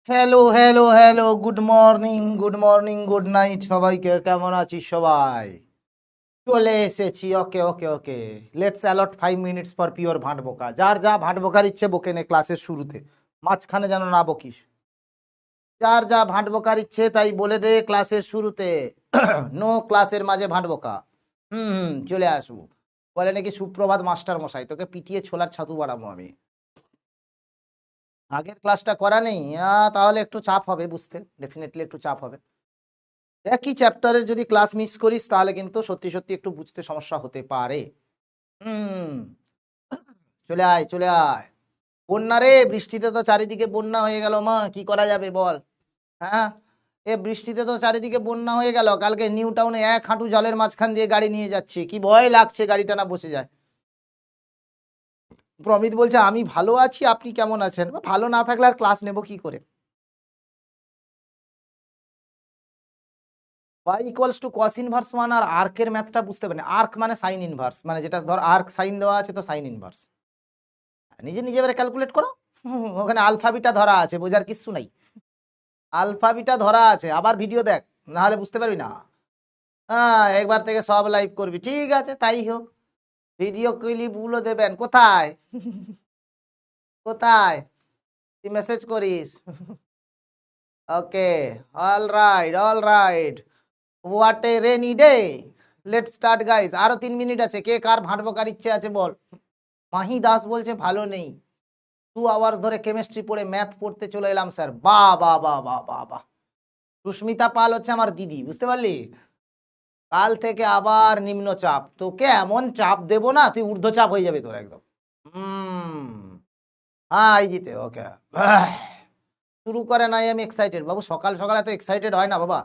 Hello hello hello, good morning good morning, good night সবাইকে। কেমন আছিস সবাই? চলে এসেছি। Okay okay okay, let's allot 5 minutes for pure ভাঁট বোকা। যার যা ভাঁট বোকার ইচ্ছে বকে নে ক্লাসের শুরুতে, মাঝখানে যেন না বকিস। যার যা ভাঁট বোকার ইচ্ছে তাই বলে দে ক্লাসের শুরুতে। নো ক্লাসের মাঝে ভাঁট বোকা। চলে আসবো। বলে নাকি সুপ্রভাত মাস্টার মশাই, তোকে পিটিয়ে ছোলার ছাতু বানাবো আমি। আগের ক্লাসটা করা নেই, তাহলে একটু চাপ হবে বুঝতে, ডেফিনেটলি একটু চাপ হবে। একই চ্যাপ্টারের যদি ক্লাস মিস করিস তাহলে কিন্তু সত্যি সত্যি একটু বুঝতে সমস্যা হতে পারে। হুম, চলে আয় চলে আয়। বন্যা রে, বৃষ্টিতে তো চারিদিকে বন্যা হয়ে গেল মা, কি করা যাবে বল? হ্যাঁ, এ বৃষ্টিতে তো চারিদিকে বন্যা হয়ে গেল। কালকে নিউ টাউনে 1 হাঁটু জলের মাঝখান দিয়ে গাড়ি নিয়ে যাচ্ছে, কি ভয় লাগছে গাড়িটা না বসে যায়। প্রমিত বলছে আমি ভালো আছি, আপনি কেমন আছেন? ভালো না থাকলে আর ক্লাস নেব কি করে? y equals to cos inverse one. আর আর্কের ম্যাথটা বুঝতে পারেন? আর্ক মানে সাইন ইনভার্স, মানে যেটা ধর আর্ক সাইন দেওয়া আছে তো সাইন ইনভার্স। নিজে নিজে এবারে ক্যালকুলেট করো। ওখানে আলফা বিটা ধরা আছে, বোঝার কিচ্ছু নাই। আলফা বিটা ধরা আছে, আবার ভিডিও দেখ, না হলে বুঝতে পারবি না। হ্যাঁ, একবার থেকে সব লাইভ করবি, ঠিক আছে তাই হোক। ভিডিও ক্লিপ গুলো দেবেন কোথায়? কোথায় তুই মেসেজ করিস? Okay, all right all right. What a rainy day. Let start guys, আরো 3 মিনিট আছে। কে কার ভাঁট বকার ইচ্ছে আছে বল? মাহি দাস বলছে ভালো নেই, 2 আওয়ার্স ধরে কেমিস্ট্রি পড়ে ম্যাথ পড়তে চলে এলাম স্যার। বাহ বাহ বাহ বাহ বাহ বাহ। সুস্মিতা পাল হচ্ছে আমার দিদি, বুঝতে পারলি? কাল থেকে আবার নিম্নচাপ, তোকে এমন চাপ দেবো না তুই ঊর্ধ্বচাপ হয়ে যাবে তোর একদম। হুম, হ্যাঁ এই জিতে ওকে। শুরু করে নাই, আমি এক্সাইটেড বাবু। সকাল সকাল এত এক্সাইটেড হয় না বাবা।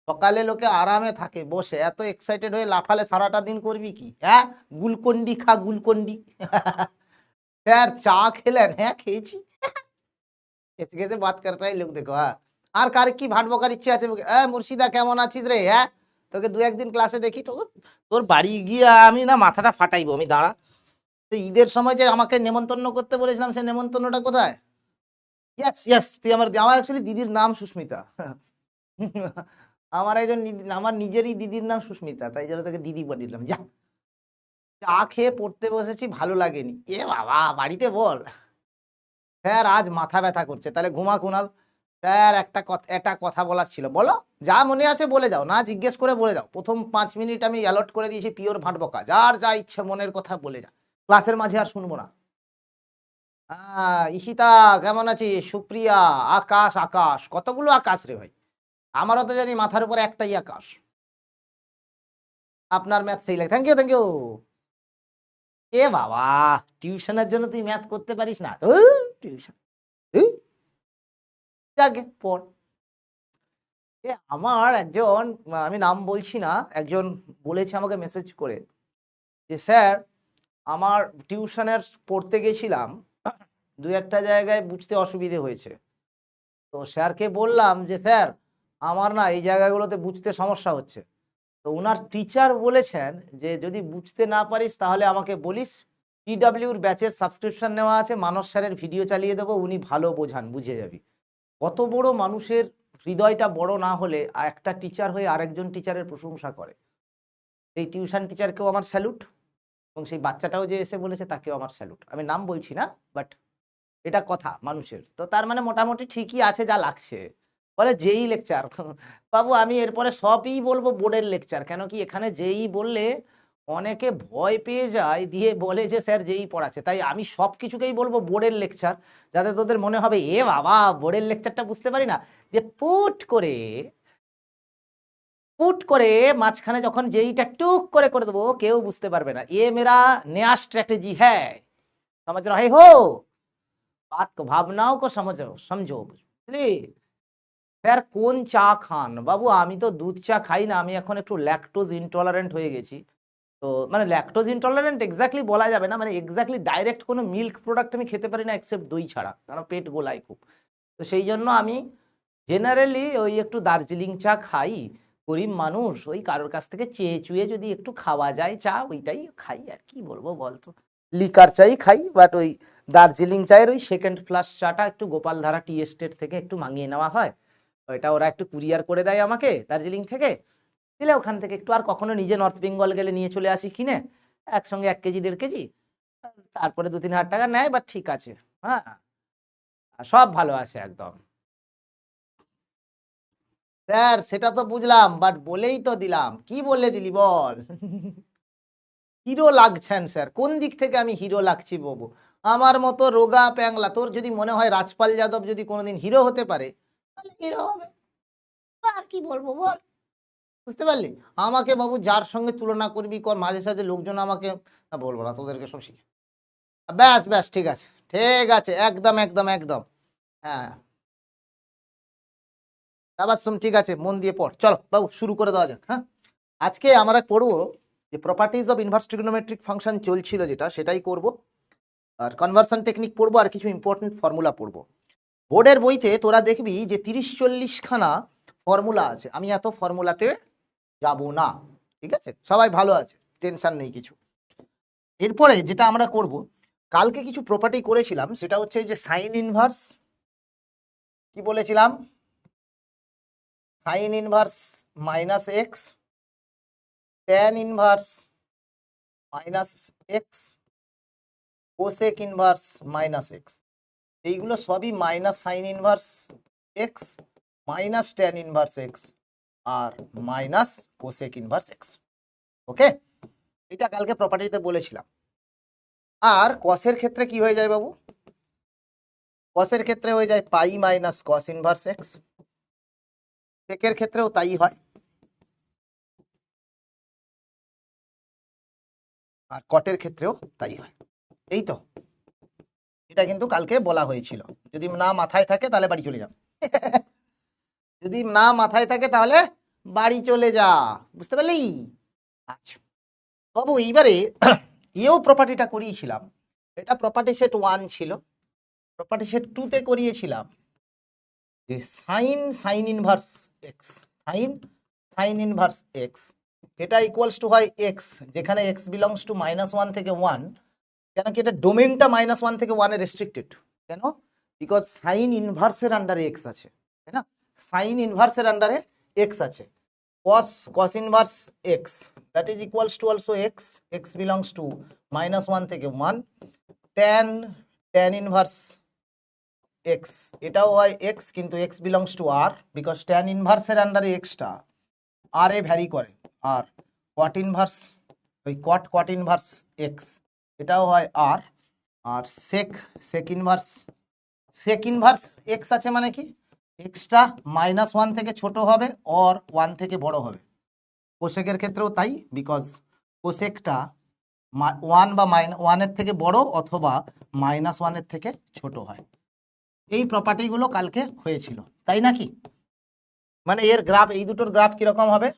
সকালে লোকে আরামে থাকে বসে, এত এক্সাইটেড হয়ে লাফালে সারাটা দিন করবি কি? হ্যাঁ, গুলকন্ডি খা গুলকন্ডি। স্যার চা খেলেন? হ্যাঁ খেয়েছি। খেতে খেতে বাত করতে হয় লোক, দেখো। হ্যাঁ, আর কার কি ভাট বকার ইচ্ছে আছে? মুর্শিদা কেমন আছিস রে? হ্যাঁ, তোকে 2-1 দিন ক্লাসে দেখি তো। তোর বাড়ি গিয়ে আমি না মাথাটা ফাটাইবো আমি, দাঁড়া। তো ঈদের সময় যে আমাকে নেমন্তন্ন করতে বলেছিলাম, সে নেমন্তন্নটা কোথায়? ইয়েস ইয়েস, তুই আমার আমার অ্যাকচুয়ালি দিদির নাম সুস্মিতা। আমার একজন আমার নিজেরই দিদির নাম সুস্মিতা, তাই জন্য তোকে দিদি বলে দিলাম। যা, চা খেয়ে পড়তে বসেছি, ভালো লাগেনি। এ বাবা, বাড়িতে বল স্যার আজ মাথা ব্যথা করছে। তাহলে ঘুমা কুনাল। স্যার একটা কথা বলার ছিল, বলো। যা মনে আছে বলে যাও, না জিজ্ঞেস করে বলে যাও। প্রথম 5 মিনিট আমি অ্যালট করে দিয়েছি পিওর ভাট বকা, যার যা ইচ্ছে মনের কথা বলে যা, ক্লাসের মাঝে আর শুনবো না। ঈশিতা কেমন আছিস? সুপ্রিয়া, আকাশ। আকাশ কতগুলো আকাশ রে ভাই, আমারও তো জানি মাথার উপর একটাই আকাশ। আপনার ম্যাথ সেই লাগে, থ্যাংক ইউ থ্যাংক ইউ। এ বাবা, টিউশনের জন্য তুই ম্যাথ করতে পারিস না? টিউশন যাকে পড়। আমার একজন, আমি নাম বলছি না, একজন বলেছে আমাকে মেসেজ করে যে স্যার আমার টিউশনের পড়তে গেছিলাম, 2-1টা জায়গায় বুঝতে অসুবিধে হয়েছে। তো স্যারকে বললাম যে স্যার আমার না এই জায়গাগুলোতে বুঝতে সমস্যা হচ্ছে। তো উনার টিচার বলেছেন যে যদি বুঝতে না পারিস তাহলে আমাকে বলিস, পিডব্লিউর ব্যাচের সাবস্ক্রিপশন নেওয়া আছে, মানস স্যারের ভিডিও চালিয়ে দেবো, উনি ভালো বোঝান, বুঝে যাবি। কত বড় মানুষের হৃদয়টা বড় না হলে একটা টিচার হয়ে আরেকজন টিচারের প্রশংসা করে। এই টিউশন টিচারকেও আমার স্যালুট, এবং সেই বাচ্চাটাও যে এসে বলেছে তাকেও আমার স্যালুট। আমি নাম বলছি না, বাট এটা কথা মানুষের। তো তার মানে মোটামুটি ঠিকই আছে যা লাগছে। বলে যেই লেকচার। বাবু আমি এরপরে সবই বলবো বোর্ডের লেকচার, কেন কি এখানে যেই বললে অনেকে ভয় পেয়ে যায়, দিয়ে বলে যে স্যার যেই পড়াচ্ছে। তাই আমি সব কিছুকেই বলবো বোর্ডের লেকচার, যাতে তোদের মনে হবে এ বাবা বোর্ডের লেকচারটা বুঝতে পারি না। যে পুট করে মাঝখানে যখন যেইটা টুক করে করে দেবো, কেউ বুঝতে পারবে না। এ মেরা নয়া স্ট্র্যাটেজি হ্যাঁ, समझ रहे हो? बात को, भावनाओं को समझो বুঝলি? স্যার কোন চা খান? বাবু আমি তো দুধ চা খাই না, আমি এখন একটু ল্যাকটোজ ইনটলারেন্ট হয়ে গেছি। তো মানে ল্যাকটোজ ইনটলারেন্ট এক্স্যাক্টলি বলা যাবে না, মানে এক্স্যাক্টলি ডাইরেক্ট কোনো মিল্ক প্রোডাক্ট আমি খেতে পারি না এক্সেপ্ট দই ছাড়া, কারণ পেট গোলায় খুব। তো সেই জন্য আমি জেনারেলি ওই একটু দার্জিলিং চা খাই। গরিব মানুষ, ওই কারোর কাছ থেকে চেয়ে চুয়ে যদি একটু খাওয়া যায় চা, ওইটাই খাই। আর কি বলবো বলতো। লিকার চাই খাই, বাট ওই দার্জিলিং চায়ের ওই সেকেন্ড ফ্লাশ চাটা একটু গোপালধারা টি এস্টেট থেকে একটু মাঙিয়ে নেওয়া হয়, ওইটা ওরা একটু কুরিয়ার করে দেয় আমাকে দার্জিলিং থেকে, দিলে ওখান থেকে একটু, আর কখনো নিজে নর্থ বেঙ্গল গেলে নিয়ে চলে আসি কিনে একসঙ্গে 1 কেজি 1.5 কেজি, তারপরে 2-3 হাজার টাকা নেয়, বাট ঠিক আছে। হ্যাঁ, সব ভালো আছে একদম। স্যার সেটা তো বুঝলাম, বাট বলেই তো দিলাম, কি বলে দিলি বল? হিরো লাগছেন স্যার, কোন দিক থেকে আমি হিরো লাগছি বাবু? আমার মতো রোগা প্যাংলা, তোর যদি মনে হয় রাজপাল যাদব যদি কোনোদিন হিরো হতে পারে তাহলে হিরো হবে, আর কি বলবো বল? বুঝতে পারলি? আমাকে বাবু যার সঙ্গে তুলনা করবি কর, মাঝে সাঝে লোকজন আমাকে, না বলবো না, তোদেরকে সব শিখে, ব্যাস ব্যাস, ঠিক আছে ঠিক আছে, একদম একদম একদম। হ্যাঁ আবার শুন, ঠিক আছে, মন দিয়ে পড়, চলো বাবু শুরু করে দেওয়া যাক। হ্যাঁ, আজকে আমরা পড়বো যে properties of inverse trigonometric function চলছিল যেটা, সেটাই করব, আর কনভার্সন টেকনিক পড়বো, আর কিছু ইম্পর্টেন্ট ফর্মুলা পড়বো। বোর্ডের বইতে তোরা দেখবি যে 30-40 খানা ফর্মুলা আছে, আমি এত ফর্মুলাতে যাব না, ঠিক আছে? সবাই ভালো আছে, টেনশন নেই কিছু। এরপরে যেটা আমরা করব, কালকে কিছু প্রপার্টি করেছিলাম, সেটা হচ্ছে যে সাইন ইনভার্স, কি বলেছিলাম, sine inverse minus x, tan inverse minus x, cosec inverse minus x, এইগুলো সবই minus sine inverse x, minus tan inverse x, আর minus cosec inverse x. Okay, এটা কালকে প্রপার্টিতে বলেছিলাম। আর কসের ক্ষেত্রে কি হয়ে যায় বাবু? কসের ক্ষেত্রে হয়ে যায় পাই মাইনাস কস ইনভার্স এক্স, সেকের ক্ষেত্রেও তাই হয়, আর কটের ক্ষেত্রেও তাই হয়। এই তো, এটা কিন্তু কালকে বলা হয়েছিল, যদি না মাথায় থাকে তাহলে বাড়ি চলে যাও। যদি না মাথায় থাকে তাহলে বাড়ি চলে যা, বুঝতে পারলি? আচ্ছা বাবু, এইবারে এও প্রপার্টিটা করিয়েছিলাম, এটা প্রপার্টি সেট 1 ছিল, প্রপার্টি সেট 2 তে করিয়েছিলাম যে sine sine inverse x, sine sine inverse x, এটা ইকুয়ালস টু হয় এক্স, যেখানে এক্স বিলংস টু -1 থেকে 1, কেন কি এটা ডোমেনটা -1 থেকে 1 এ রেস্ট্রিক্টেড, কেন? বিকজ সাইন ইনভার্সের আন্ডারে এক্স আছে, তাই না? সাইন ইনভার্সের আন্ডারে এক্স আছে, cos ইনভার্স এক্স, that is equals two also x, x belongs to -1 থেকে 1, tan tan ইনভার্স এক্স, এটাও হয় এক্স, কিন্তু x belongs to R, because tan ইনভার্সের আন্ডারে এক্সটা আর এ ভ্যারি করে, আর cot ইনভার্স, ওই cot ইনভার্স এক্স, এটাও হয় আর, আর sec ইনভার্স এক্স আছে, মানে কি এক্সটা -1 থেকে ছোট হবে আর 1 থেকে বড় হবে। কোসেকের ক্ষেত্রেও তাই, বিকজ কোসেকটা 1 বা -1 এর থেকে বড় অথবা -1 এর থেকে ছোট হয়। এই প্রপার্টিগুলো কালকে হয়েছিল, তাই নাকি? মানে এর গ্রাফ, এই দুটোর গ্রাফ কিরকম হবে?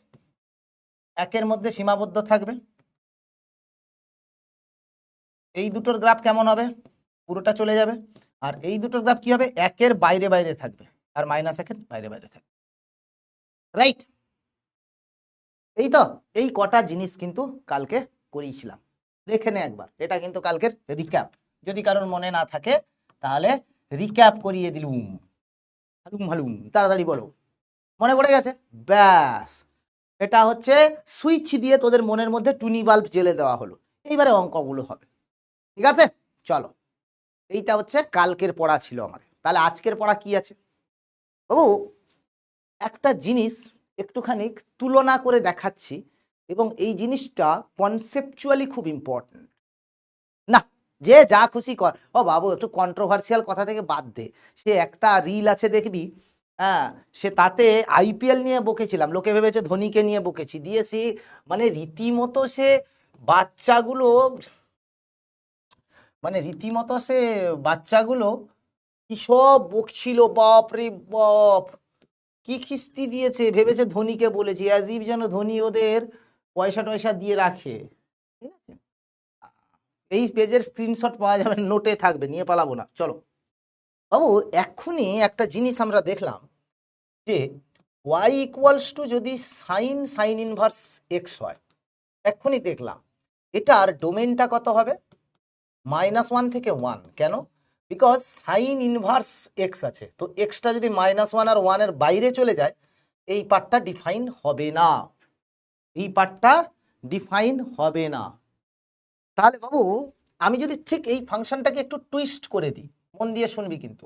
একের মধ্যে সীমাবদ্ধ থাকবে, এই দুটোর গ্রাফ কেমন হবে? পুরোটা চলে যাবে। আর এই দুটোর গ্রাফ কি হবে? একের বাইরে বাইরে থাকবে, আর -1 বাইরে বাইরে থাকবে, রাইট? এই তো, এই কটা জিনিস কিন্তু কালকে করিয়েছিলাম, দেখে নে একবার, এটা কিন্তু কালকের রিক্যাপ, যদি কারোর মনে না থাকে তাহলে রিক্যাপ করিয়ে দিলুম। হালুম হালুম, তাড়াতাড়ি বলো, মনে পড়ে গেছে? ব্যাস, এটা হচ্ছে সুইচ দিয়ে তোদের মনের মধ্যে টুনি বাল্ব জ্বেলে দেওয়া হলো, এইবারে অঙ্কগুলো হবে, ঠিক আছে? চলো, এইটা হচ্ছে কালকের পড়া ছিল আমার, তাহলে আজকের পড়া কি আছে বাবু? একটা জিনিস একটুখানি তুলনা করে দেখাচ্ছি, এবং এই জিনিসটা কনসেপচুয়ালি খুব ইম্পর্টেন্ট। না, যে যা খুশি কর, ও বাবু একটু কন্ট্রোভার্সিয়াল কথা থেকে বাদ দে, সে একটা রিল আছে দেখবি, হ্যাঁ, সে তাতে আইপিএল নিয়ে বকেছিলাম, লোকে ভেবেছে ধোনিকে নিয়ে বকেছি, দিয়ে সে মানে রীতিমতো সে বাচ্চাগুলো, মানে রীতিমতো সে বাচ্চাগুলো কি সব বকছিল, বাপ রে বাপ, কি খিস্তি দিয়েছে, ভেবেছে ধোনিকে বলেছি, অ্যাজ ইফ যেন ধোনি ওদের পয়সা টয়সা দিয়ে রাখে, ঠিক আছে? এই পেজের স্ক্রিনশট পাওয়া যাবে, নোটে থাকবে, নিয়ে পালাবো না। চলো বাবু, এক্ষুনি একটা জিনিস আমরা দেখলাম যে y ইকুয়ালস টু যদি সাইন ইনভার্স এক্স হয়, এক্ষুনি দেখলাম এটার ডোমেনটা কত হবে? -1 থেকে 1 কেন? বিকজ সাইন ইনভার্স এক্স আছে, তো এক্সটা যদি -1 আর 1 এর বাইরে চলে যায় এই পার্টটা ডিফাইন হবে না, এই পার্টটা ডিফাইন হবে না। তাহলে বাবু আমি যদি ঠিক এই ফাংশনটাকে একটু টুইস্ট করে দিই, মন দিয়ে শুনবি কিন্তু,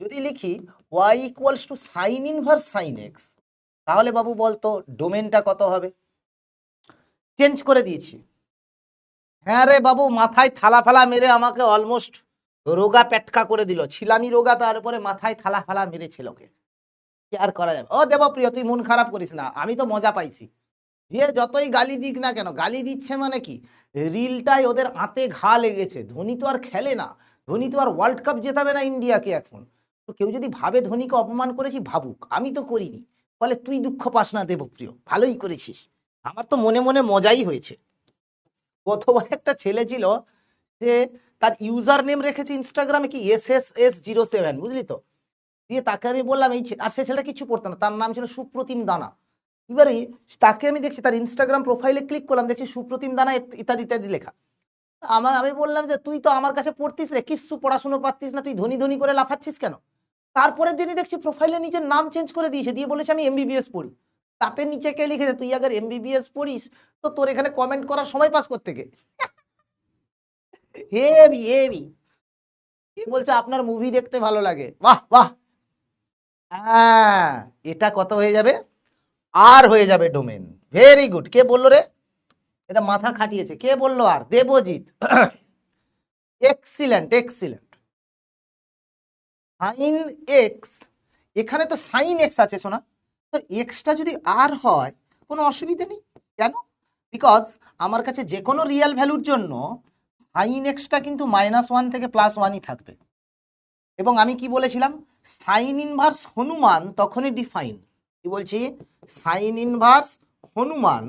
যদি লিখি y equals to sign inverse sine x, তাহলে বাবু বলতো ডোমেনটা কত হবে? চেঞ্জ করে দিয়েছি। হ্যাঁ রে বাবু, মাথায় থালা ফালা মেরে আমাকে অলমোস্ট রোগা পেটকা করে দিল, ছিলামি রোগা, তারপরে মাথায় থালা ফালা মেরেছিল ওকে, কি আর করা যাবে। ও দেবপ্রিয় তুই মন খারাপ করিস না, আমি তো মজা পাইছি। যে যতই গালি দিক না কেন, গালি দিচ্ছে মানে কি, রিলটাই ওদের আঁতে ঘা লেগেছে। ধোনি তো আর খেলে না, ধোনি তো আর ওয়ার্ল্ড কাপ জেতাবে না ইন্ডিয়াকে এখন। তো কেউ যদি ভাবে ধোনিকে অপমান করেছি ভাবুক, আমি তো করিনি, ফলে তুই দুঃখ পাস না দেবপ্রিয়, ভালোই করেছিস, আমার তো মনে মনে মজাই হয়েছে। গতবার একটা ছেলে ছিল, যে তার ইউজার নেম রেখেছে ইনস্টাগ্রামে কি SSS07, বুঝলি তো, দিয়ে তাকে আমি বললাম এই আর সে ছেলেটা কিছু পড়তো না, তার নাম ছিল সুপ্রতিম দানা। এবারে তাকে আমি দেখছি তার ইনস্টাগ্রাম প্রোফাইলে ক্লিক করলাম, দেখছি সুপ্রতিম দানা ইত্যাদি ইত্যাদি লেখা। আমি বললাম যে তুই তো আমার কাছে পড়তিস রে, কিচ্ছু পড়াশুনো পারতিস না, তুই ধনী ধনী করে লাফাচ্ছিস কেন? তারপরের দিনই দেখছি প্রোফাইলে নিজের নাম চেঞ্জ করে দিয়েছে, দিয়ে বলেছে আমি MBBS পড়ি। তাতে নিচে কে লিখেছে, তুই আগে MBBS পড়িস তো তোর এখানে কমেন্ট করার সময় পাস করতে গে। Heavy heavy. কে বলছে আপনার মুভি দেখতে ভালো লাগে, বাহ বাহ। হ্যাঁ, এটা কত হয়ে যাবে, আর হয়ে যাবে ডোমেন। Very good. কে বললো রে, এটা মাথা খাটিয়েছে, কে বললো? আর Debjit. Excellent excellent. Sine x, এখানে তো সাইন এক্স আছে শোনা, তো এক্সটা যদি আর হয় কোনো অসুবিধা নেই। কেন? বিকজ আমার কাছে যে কোনো রিয়েল ভ্যালুর জন্য সাইন এক্সটা কিন্তু -1 থেকে +1ই থাকবে। এবং আমি কি বলেছিলাম, সাইন ইনভার্স হনুমান তখনই ডিফাইন, কি বলছি, sign inverse Hanuman,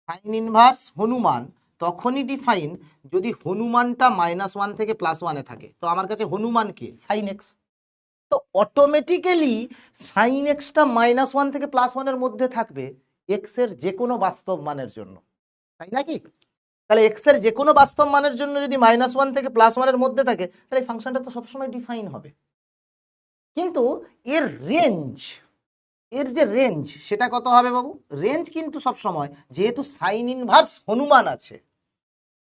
sign inverse Hanuman তখনই ডিফাইন যদি হনুমানটা -1 থেকে +1-এ থাকে। তো আমার কাছে হনুমান কে, সাইন এক্স, তো অটোমেটিক্যালি সাইন এক্সটা -1 থেকে +1-এর মধ্যে থাকবে এক্স এর যে কোনো বাস্তব মানের জন্য, তাই নাকি? তাহলে এক্স এর যে কোনো বাস্তব মানের জন্য যদি -1 থেকে +1-এর মধ্যে থাকে, তাহলে এই ফাংশনটা তো সবসময় ডিফাইন হবে। কিন্তু এর রেঞ্জ, এর যে রেঞ্জ সেটা কত হবে বাবু? রেঞ্জ কিন্তু সবসময়, যেহেতু সাইন ইনভার্স হনুমান আছে,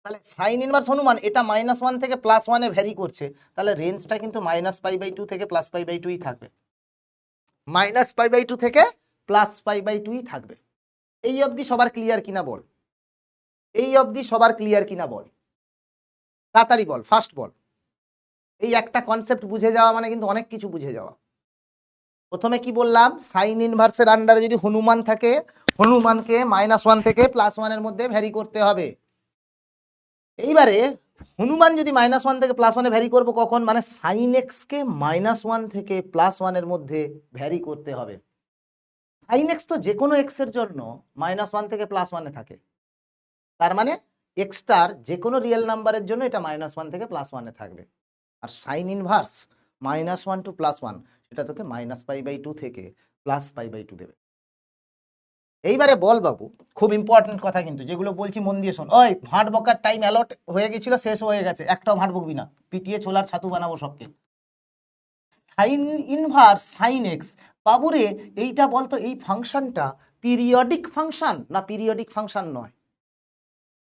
তাহলে সাইন ইনভার্স হনুমান এটা -1 থেকে +1-এ ভ্যারি করছে, তাহলে রেঞ্জটা কিন্তু -π/2 থেকে +π/2ই থাকবে, -π/2 থেকে +π/2ই থাকবে। এই অবধি সবার ক্লিয়ার কিনা বল, এই অবধি সবার ক্লিয়ার কিনা বল, তাড়াতাড়ি বল, ফাস্ট বল। এই একটা কনসেপ্ট বুঝে যাওয়া মানে কিন্তু অনেক কিছু বুঝে যাওয়া। প্রথমে কি বললাম, সাইন ইনভার্সের আন্ডারে যদি হনুমান থাকে, হনুমানকে -1 থেকে +1-এর মধ্যে ভ্যারি করতে হবে। এইবারে হনুমান যদি -1 থেকে +1-এ ভ্যারি করবো কখন, মানে সাইন এক্স কে -1 থেকে +1-এর মধ্যে ভ্যারি করতে হবে। সাইন এক্স তো যে কোনো এক্স এর জন্য -1 থেকে +1-এ থাকে, তার মানে এক্সটার যে কোনো রিয়েল নাম্বারের জন্য এটা -1 থেকে +1-এ থাকবে। আর সাইন ইনভার্স -1 টু +1 সেটা তোকে -π/2 থেকে +π/2 দেবে। এইবারে বল বাবু, খুব ইম্পর্টেন্ট কথা কিন্তু, যেগুলো বলছি মন দিয়ে শোন। ওই ভাঁট বকার টাইম অ্যালট হয়ে গেছিল, শেষ হয়ে গেছে, একটাও ভাঁট বকবি না, পিটিয়ে ছোলার ছাতু বানাবো সবকে। সাইন ইনভার্স সাইন এক্স, বাবুরে এইটা বলতো, এই ফাংশনটা পিরিয়ডিক ফাংশন না পিরিয়ডিক ফাংশন নয়?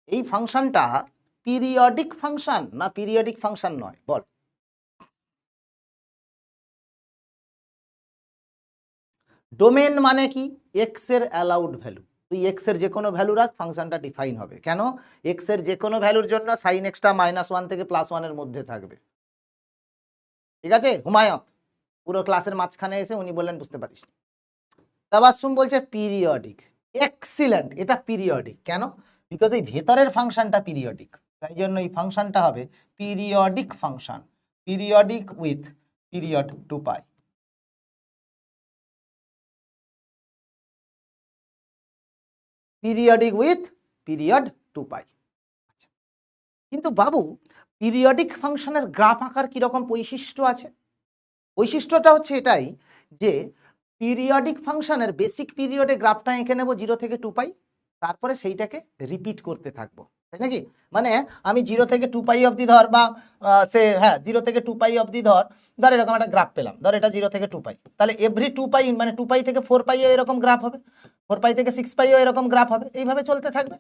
এই ফাংশনটা পিরিয়ডিক ফাংশন না পিরিয়ডিক ফাংশন নয়, বল। ডোমেন মানে কি, এক্স এর অ্যালাউড ভ্যালু, তুই এক্স এর যে কোনো ভ্যালু রাখ, ফাংশনটা ডিফাইন হবে। কেন? এক্স এর যে কোনো ভ্যালুর জন্য সাইন এক্সটা -1 থেকে +1-এর মধ্যে থাকবে। ঠিক আছে হুমায়ুন, পুরো ক্লাসের মাঝখানে এসে উনি বললেন বুঝতে পারিস। তাবাসসুম বলছে পিরিয়ডিক, এক্সিলেন্ট, এটা পিরিয়ডিক। কেন? বিকজ এই ভেতরের ফাংশনটা পিরিয়ডিক, তাই জন্য এই ফাংশনটা হবে periodic function, periodic with period 2π। Periodic with period 2π। কিন্তু বাবু পিরিয়ডিক ফাংশনের গ্রাফ আঁকার কিরকম বৈশিষ্ট্য আছে? বৈশিষ্ট্যটা হচ্ছে এটাই যে পিরিয়ডিক ফাংশনের বেসিক পিরিয়ডে গ্রাফটা এঁকে নেব 0 থেকে 2π, তারপরে সেইটাকে রিপিট করতে থাকবো। তাই নাকি? মানে আমি 0 থেকে 2 পাই অবধি ধর, বা সে হ্যাঁ 0 থেকে 2 পাই অবধি ধর এরকম একটা গ্রাফ পেলাম, ধর এটা 0 থেকে 2 পাই, তাহলে এভরি 2 পাই মানে 2 পাই থেকে 4 পাই এরকম গ্রাফ হবে, 4 পাই থেকে 6 পাই এরকম গ্রাফ হবে, এইভাবে চলতে থাকবে।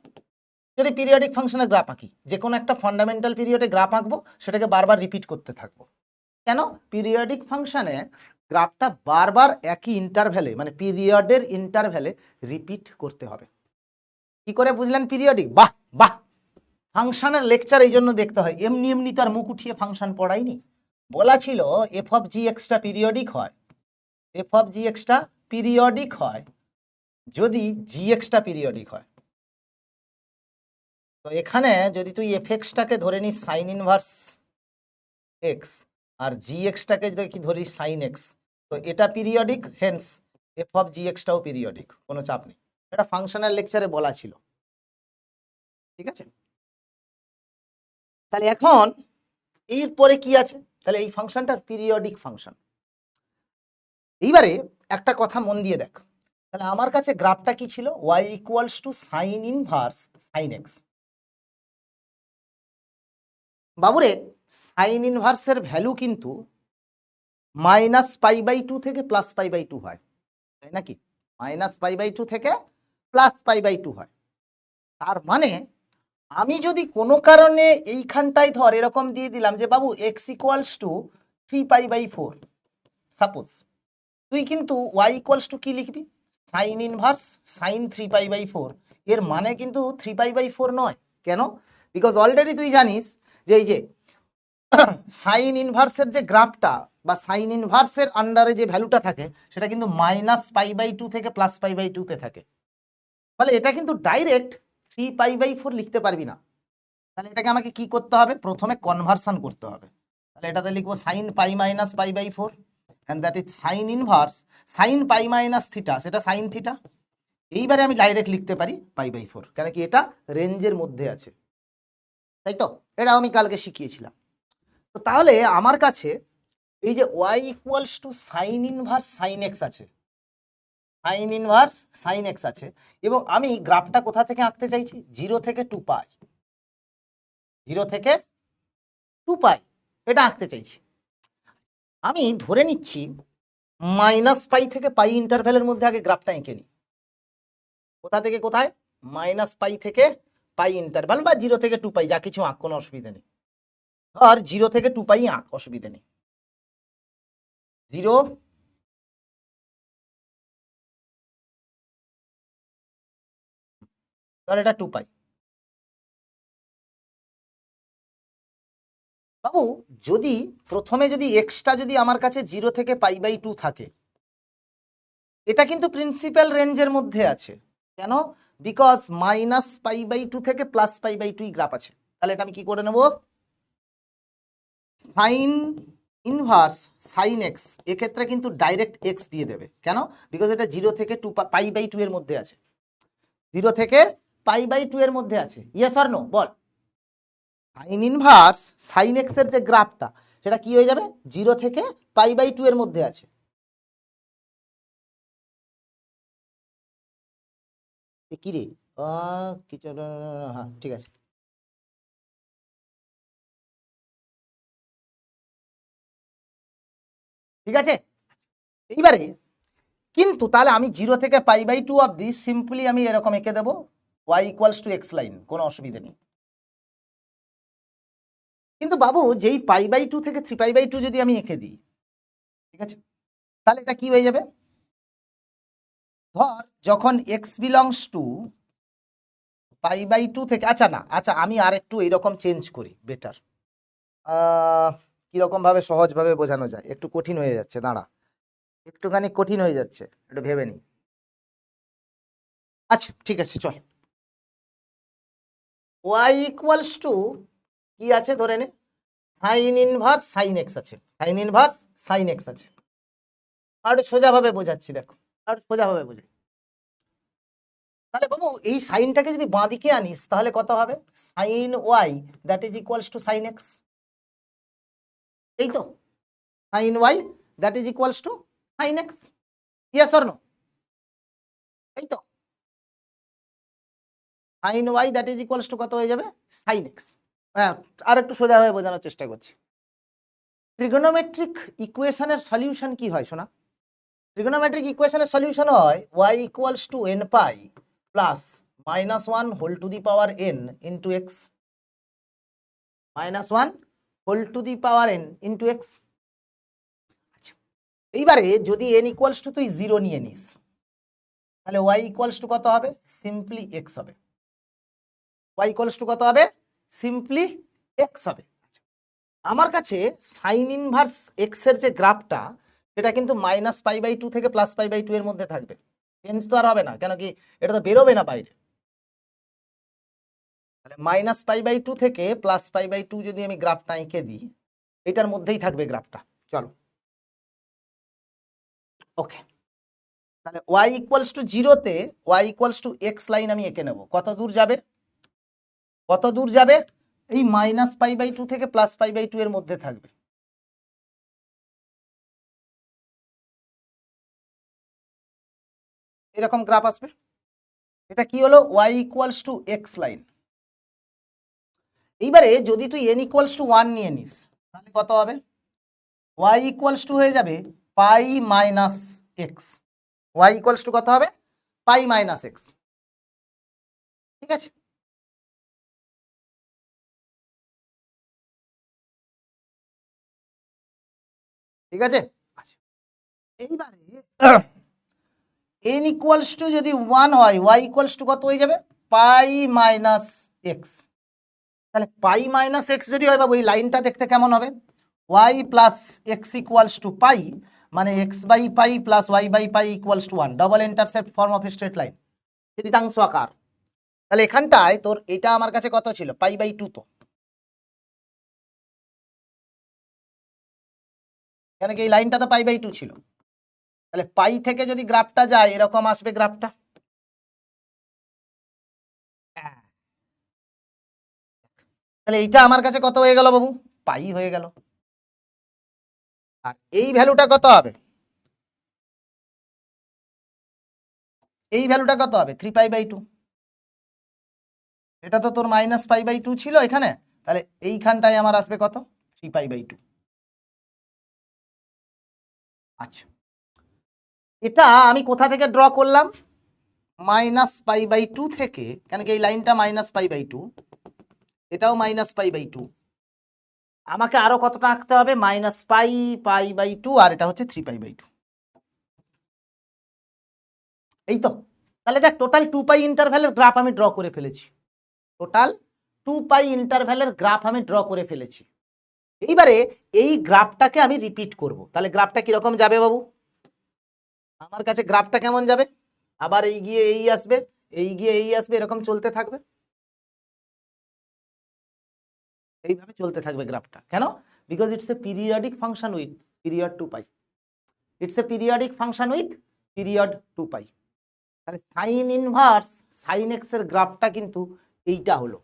যদি পিরিয়ডিক ফাংশনের গ্রাফ আঁকি, যে কোনো একটা ফান্ডামেন্টাল পিরিয়ডে গ্রাফ আঁকবো, সেটাকে বারবার রিপিট করতে থাকবো। কেন? পিরিয়ডিক ফাংশনে গ্রাফটা বারবার একই ইন্টারভ্যালে, মানে পিরিয়ডের ইন্টারভ্যালে রিপিট করতে হবে। কি করে বুঝলেন পিরিয়ডিক? বাহ বাহ, ফাংশনের লেকচার এই জন্য দেখতে হয়, এমনি এমনি তার মুখ উঠিয়ে ফাংশন পড়াইনি। বলা ছিল এফ অফ জি এক্সটা পিরিয়ডিক হয়, এফ অফ জি এক্সটা পিরিয়ডিক হয় যদি জি এক্সটা পিরিয়ডিক হয়। তো এখানে যদি তুই এফ এক্সটাকে ধরে নিস সাইন ইনভার্স এক্স, আর জি এক্সটাকে যদি ধরিস সাইন এক্স, তো এটা periodic, hence f of g এক্সটাও পিরিয়ডিক, কোনো চাপ নেই। এটা ফাংশনাল লেকচারে বলা ছিল, ঠিক আছে? তাহলে এখন এরপরে কি আছে? তাহলে এই ফাংশনটার পিরিয়ডিক ফাংশন। এইবারে একটা কথা মন দিয়ে দেখ, তাহলে আমার কাছে গ্রাফটা কি ছিল? y equals to sign inverse sine x. বাবুরে, সাইন ইনভার্সের ভ্যালু কিন্তু -π/2 থেকে +π/2 হয়, তাই নাকি? -π/2 থেকে +π/2 হয়। তার মানে আমি যদি কোনো কারণে এইখানটায় ধর এরকম দিয়ে দিলাম যে বাবু x ইকুয়ালস টু 3π/4, সাপোজ, তুই কিন্তু y ইকুয়ালস টু কি লিখবি? Sine inverse sine 3π/4। এর মানে কিন্তু 3π/4 নয়। কেন? বিকজ অলরেডি তুই জানিস যে এই যে সাইন ইনভার্সের যে গ্রাফটা বা সাইন ইনভার্সের আন্ডারে যে ভ্যালুটা থাকে, সেটা কিন্তু -π/2 থেকে +π/2 তে থাকে। ফলে এটা কিন্তু ডাইরেক্ট 3π/4 লিখতে পারবি না। তাহলে এটাকে আমাকে কি করতে হবে? প্রথমে কনভার্সন করতে হবে। তাহলে এটাতে লিখবো sine pi minus π/4, and that is sine inverse sine pi minus theta, সেটা সাইন থিটা। এইবারে আমি ডাইরেক্ট লিখতে পারি π/4, কেন কি এটা রেঞ্জের মধ্যে আছে, তাই তো? এটা আমি কালকে শিখিয়েছিলাম। তো তাহলে আমার কাছে এই যে y equals to sign inverse sine x আছে, সাইন ইনভার্স সাইন এক্স আছে, এবং আমি গ্রাফটা কোথা থেকে আঁকতে চাইছি? 0 থেকে 2π, 0 থেকে 2π এটা আঁকতে চাইছি। আমি ধরে নিচ্ছি -π থেকে π ইন্টারভ্যালের মধ্যে আগে গ্রাফটা এঁকে নিই। কোথা থেকে কোথায়? -π থেকে π ইন্টারভ্যাল, বা 0 থেকে 2π, যা কিছু আঁক, কোনো অসুবিধা নেই। আর 0 থেকে 2π আঁক, অসুবিধা নেই। 0 আর এটা 2π। বাবু, যদি প্রথমে যদি এক্সটা যদি আমার কাছে 0 থেকে π/2 থাকে, এটা কিন্তু প্রিন্সিপাল রেঞ্জের মধ্যে আছে। কেন? বিকজ -π/2 থেকে +π/2 গ্রাফ আছে। তাহলে এটা আমি কি করে নেব? সাইন ইনভার্স সাইন এক্স, এক্ষেত্রে কিন্তু ডাইরেক্ট এক্স দিয়ে দেবে। কেন? বিকজ এটা 0 থেকে π/2 এর মধ্যে আছে, 0 থেকে π/2 এর মধ্যে আছে। ইয়েস অর নো বল? সাইন ইনভার্স সাইন এক্স এর যে গ্রাফটা, সেটা কি হয়ে যাবে? 0 থেকে π/2 এর মধ্যে আছে। কি রে, কিছু, হ্যাঁ ঠিক আছে। ঠিক আছে, এইবারে কিন্তু তাহলে আমি 0 থেকে π/2 অবধি সিম্পলি আমি এরকম এঁকে দেবো y equals to x line, কোনো অসুবিধা নেই। কিন্তু বাবু, যেই π/2 থেকে 3π/2 যদি আমি এঁকে দিই, ঠিক আছে, তাহলে এটা কি হয়ে যাবে? ধর যখন x বিলংস টু π/2 থেকে, আচ্ছা না, আচ্ছা আমি আর একটু এইরকম চেঞ্জ করি, বেটার। কিরকম ভাবে সহজ ভাবে বোঝানো যায়? একটু কঠিন হয়ে যাচ্ছে, দাঁড়া, একটুখানি কঠিন হয়ে যাচ্ছে, একটু ভেবে নি। আচ্ছা ঠিক আছে, চল। y ইকুয়ালস টু কি আছে ধরে নে? সাইন ইনভার্স সাইন এক্স আছে, সাইন ইনভার্স সাইন এক্স আছে। আর সোজা ভাবে বোঝাচ্ছি, দেখো, আর সোজা ভাবে বোঝাই। তাহলে বাবু, এই সাইনটাকে যদি বাঁ দিকে আনিস, তাহলে কত হবে? Sine y that is equals to sine x, এই তো? Sine y that is equals to sine x, yes or no? এই তো? Sine y that is equals to কত হয়ে যাবে সাইন এক্স। হ্যাঁ, আর একটু সোজা হয়ে বোঝানোর চেষ্টা করছি। ট্রিগোনোমেট্রিক ইকুয়েশনের সলিউশন কি হয় শোনা? ট্রিগোনোমেট্রিক ইকুয়েশনের সলিউশন হয় y equals to n pi plus -1 whole to the power n into x, -1 whole to the power n into x. আচ্ছা, এইবারে যদি n ইকুয়ালস টু তুই 0 নিয়ে নিস, তাহলে y ইকুয়ালস টু কত হবে? সিম্পলি x হবে। y ইকুয়ালস টু কত হবে? সিম্পলি x হবে। আমার কাছে সাইন ইনভার্স এক্স এর যে গ্রাফটা, সেটা কিন্তু -π/2 থেকে +π/2 এর মধ্যে থাকবে, চেঞ্জ তো আর হবে না, কেন কি এটা তো বেরোবে না বাইরে। তাহলে -π/2 থেকে +π/2 যদি আমি গ্রাফটা এঁকে দিই, এটার মধ্যেই থাকবে গ্রাফটা। চলো, ওকে। তাহলে y ইকুয়ালস টু 0-তে y equals to x line আমি এঁকে নেব। কত দূর যাবে? কত দূর যাবে? এই -π/2 থেকে +π/2 এর মধ্যে থাকবে। এরকম গ্রাফ আসবে। এটা কি হলো? y equals to x line. এইবারে যদি তুই n ইকুয়ালস টু 1 নিয়ে নিস, তাহলে কত হবে? y ইকুয়ালস টু হয়ে যাবে pi minus x. y equals to কত হবে? Pi minus x. ঠিক আছে? ঠিক আছে, আচ্ছা। এইবারে n ইকুয়ালস টু যদি 1 হয়, y ইকুয়ালস টু কত হয়ে যাবে? Pi minus x. তাহলে পাই মাইনাস এক্স যদি হয়, বাবু এই লাইনটা দেখতে কেমন হবে? y plus x equals to pi, মানে x by pi plus y by pi equals to 1, double intercept form of straight line, তৃতীয়াংশ আকার। তাহলে এখানটায় তোর এটা আমার কাছে কত ছিল? π/2। তো কেন কি এই লাইনটা তো π/2 ছিল। তাহলে পাই থেকে যদি গ্রাফটা যায়, এরকম আসবে গ্রাফটা। তাহলে এইটা আমার কাছে কত হয়ে গেল বাবু? পাই হয়ে গেল। আর এই ভ্যালুটা কত হবে? এই ভ্যালুটা কত হবে? 3π/2। এটা তো তোর -π/2 ছিল এখানে, তাহলে এইখানটায় আমার আসবে কত? 3π/2। আচ্ছা, এটা আমি কোথা থেকে ড্র করলাম? -π/2 থেকে, কেন কি এই লাইনটা -π/2, এটাও -π/2। আমাকে আরো কতটা আঁকতে হবে? -π/2, আর এটা হচ্ছে 3π/2। এই তো। তাহলে দেখ, টোটাল 2π ইন্টারভ্যালের গ্রাফ আমি ড্র করে ফেলেছি। টোটাল 2π ইন্টারভ্যালের গ্রাফ আমি ড্র করে ফেলেছি। এইবারে এই গ্রাফটাকে আমি রিপিট করব। তাহলে গ্রাফটা কিরকম যাবে বাবু? আমার কাছে গ্রাফটা কেমন যাবে? আবার এই গিয়ে এই আসবে, এই গিয়ে এই আসবে, এরকম চলতে থাকবে। এইভাবে চলতে থাকবে গ্রাফটা। কেন? Because it's a periodic function with period 2π। It's a periodic function with period 2π। তাহলে সাইন ইনভার্স সাইন এক্স এর গ্রাফটা কিন্তু এইটা হলো।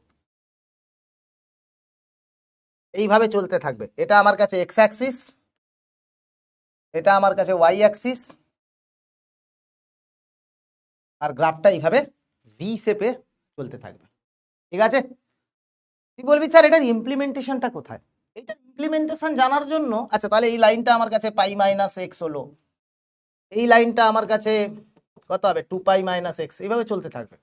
এইভাবে চলতে থাকবে। এটা আমার কাছে এক্স অ্যাক্সিস, এটা আমার কাছে ওয়াই অ্যাক্সিস, আর গ্রাফটা এইভাবে ভি শেপে চলতে থাকবে। ঠিক আছে? তুই বলবি স্যার এটার ইমপ্লিমেন্টেশনটা কোথায়? এইটার ইমপ্লিমেন্টেশন জানার জন্য, আচ্ছা তাহলে এই লাইনটা আমার কাছে পাই মাইনাস এক্স হলো, এই লাইনটা আমার কাছে কত হবে? 2π মাইনাস এক্স। এইভাবে চলতে থাকবে।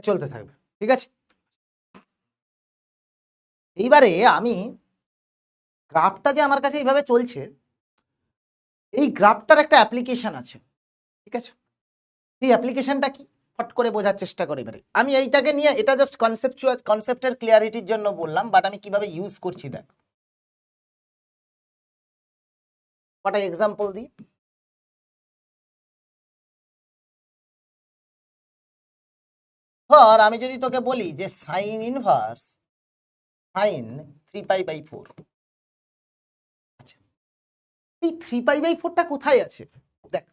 চলতে থাকবে। ঠিক আছে? এইবারে আমি গ্রাফটা যে আমার কাছে এইভাবে চলছে, এই গ্রাফটার একটা অ্যাপ্লিকেশন আছে। ঠিক আছে? এই অ্যাপ্লিকেশনটা কি? ফট করে বোঝার চেষ্টা করি। এবারে আমি এইটাকে নিয়ে, এটা জাস্ট কনসেপ্টের ক্লিয়ারিটির জন্য বললাম, বাট আমি কিভাবে ইউজ করছি দেখ। কটা এক্সাম্পল দিই। ধর আমি যদি তোকে বলি যে সাইন ইনভার্স সাইন 3π/4, আচ্ছা এই 3π/4টা কোথায় আছে? দেখ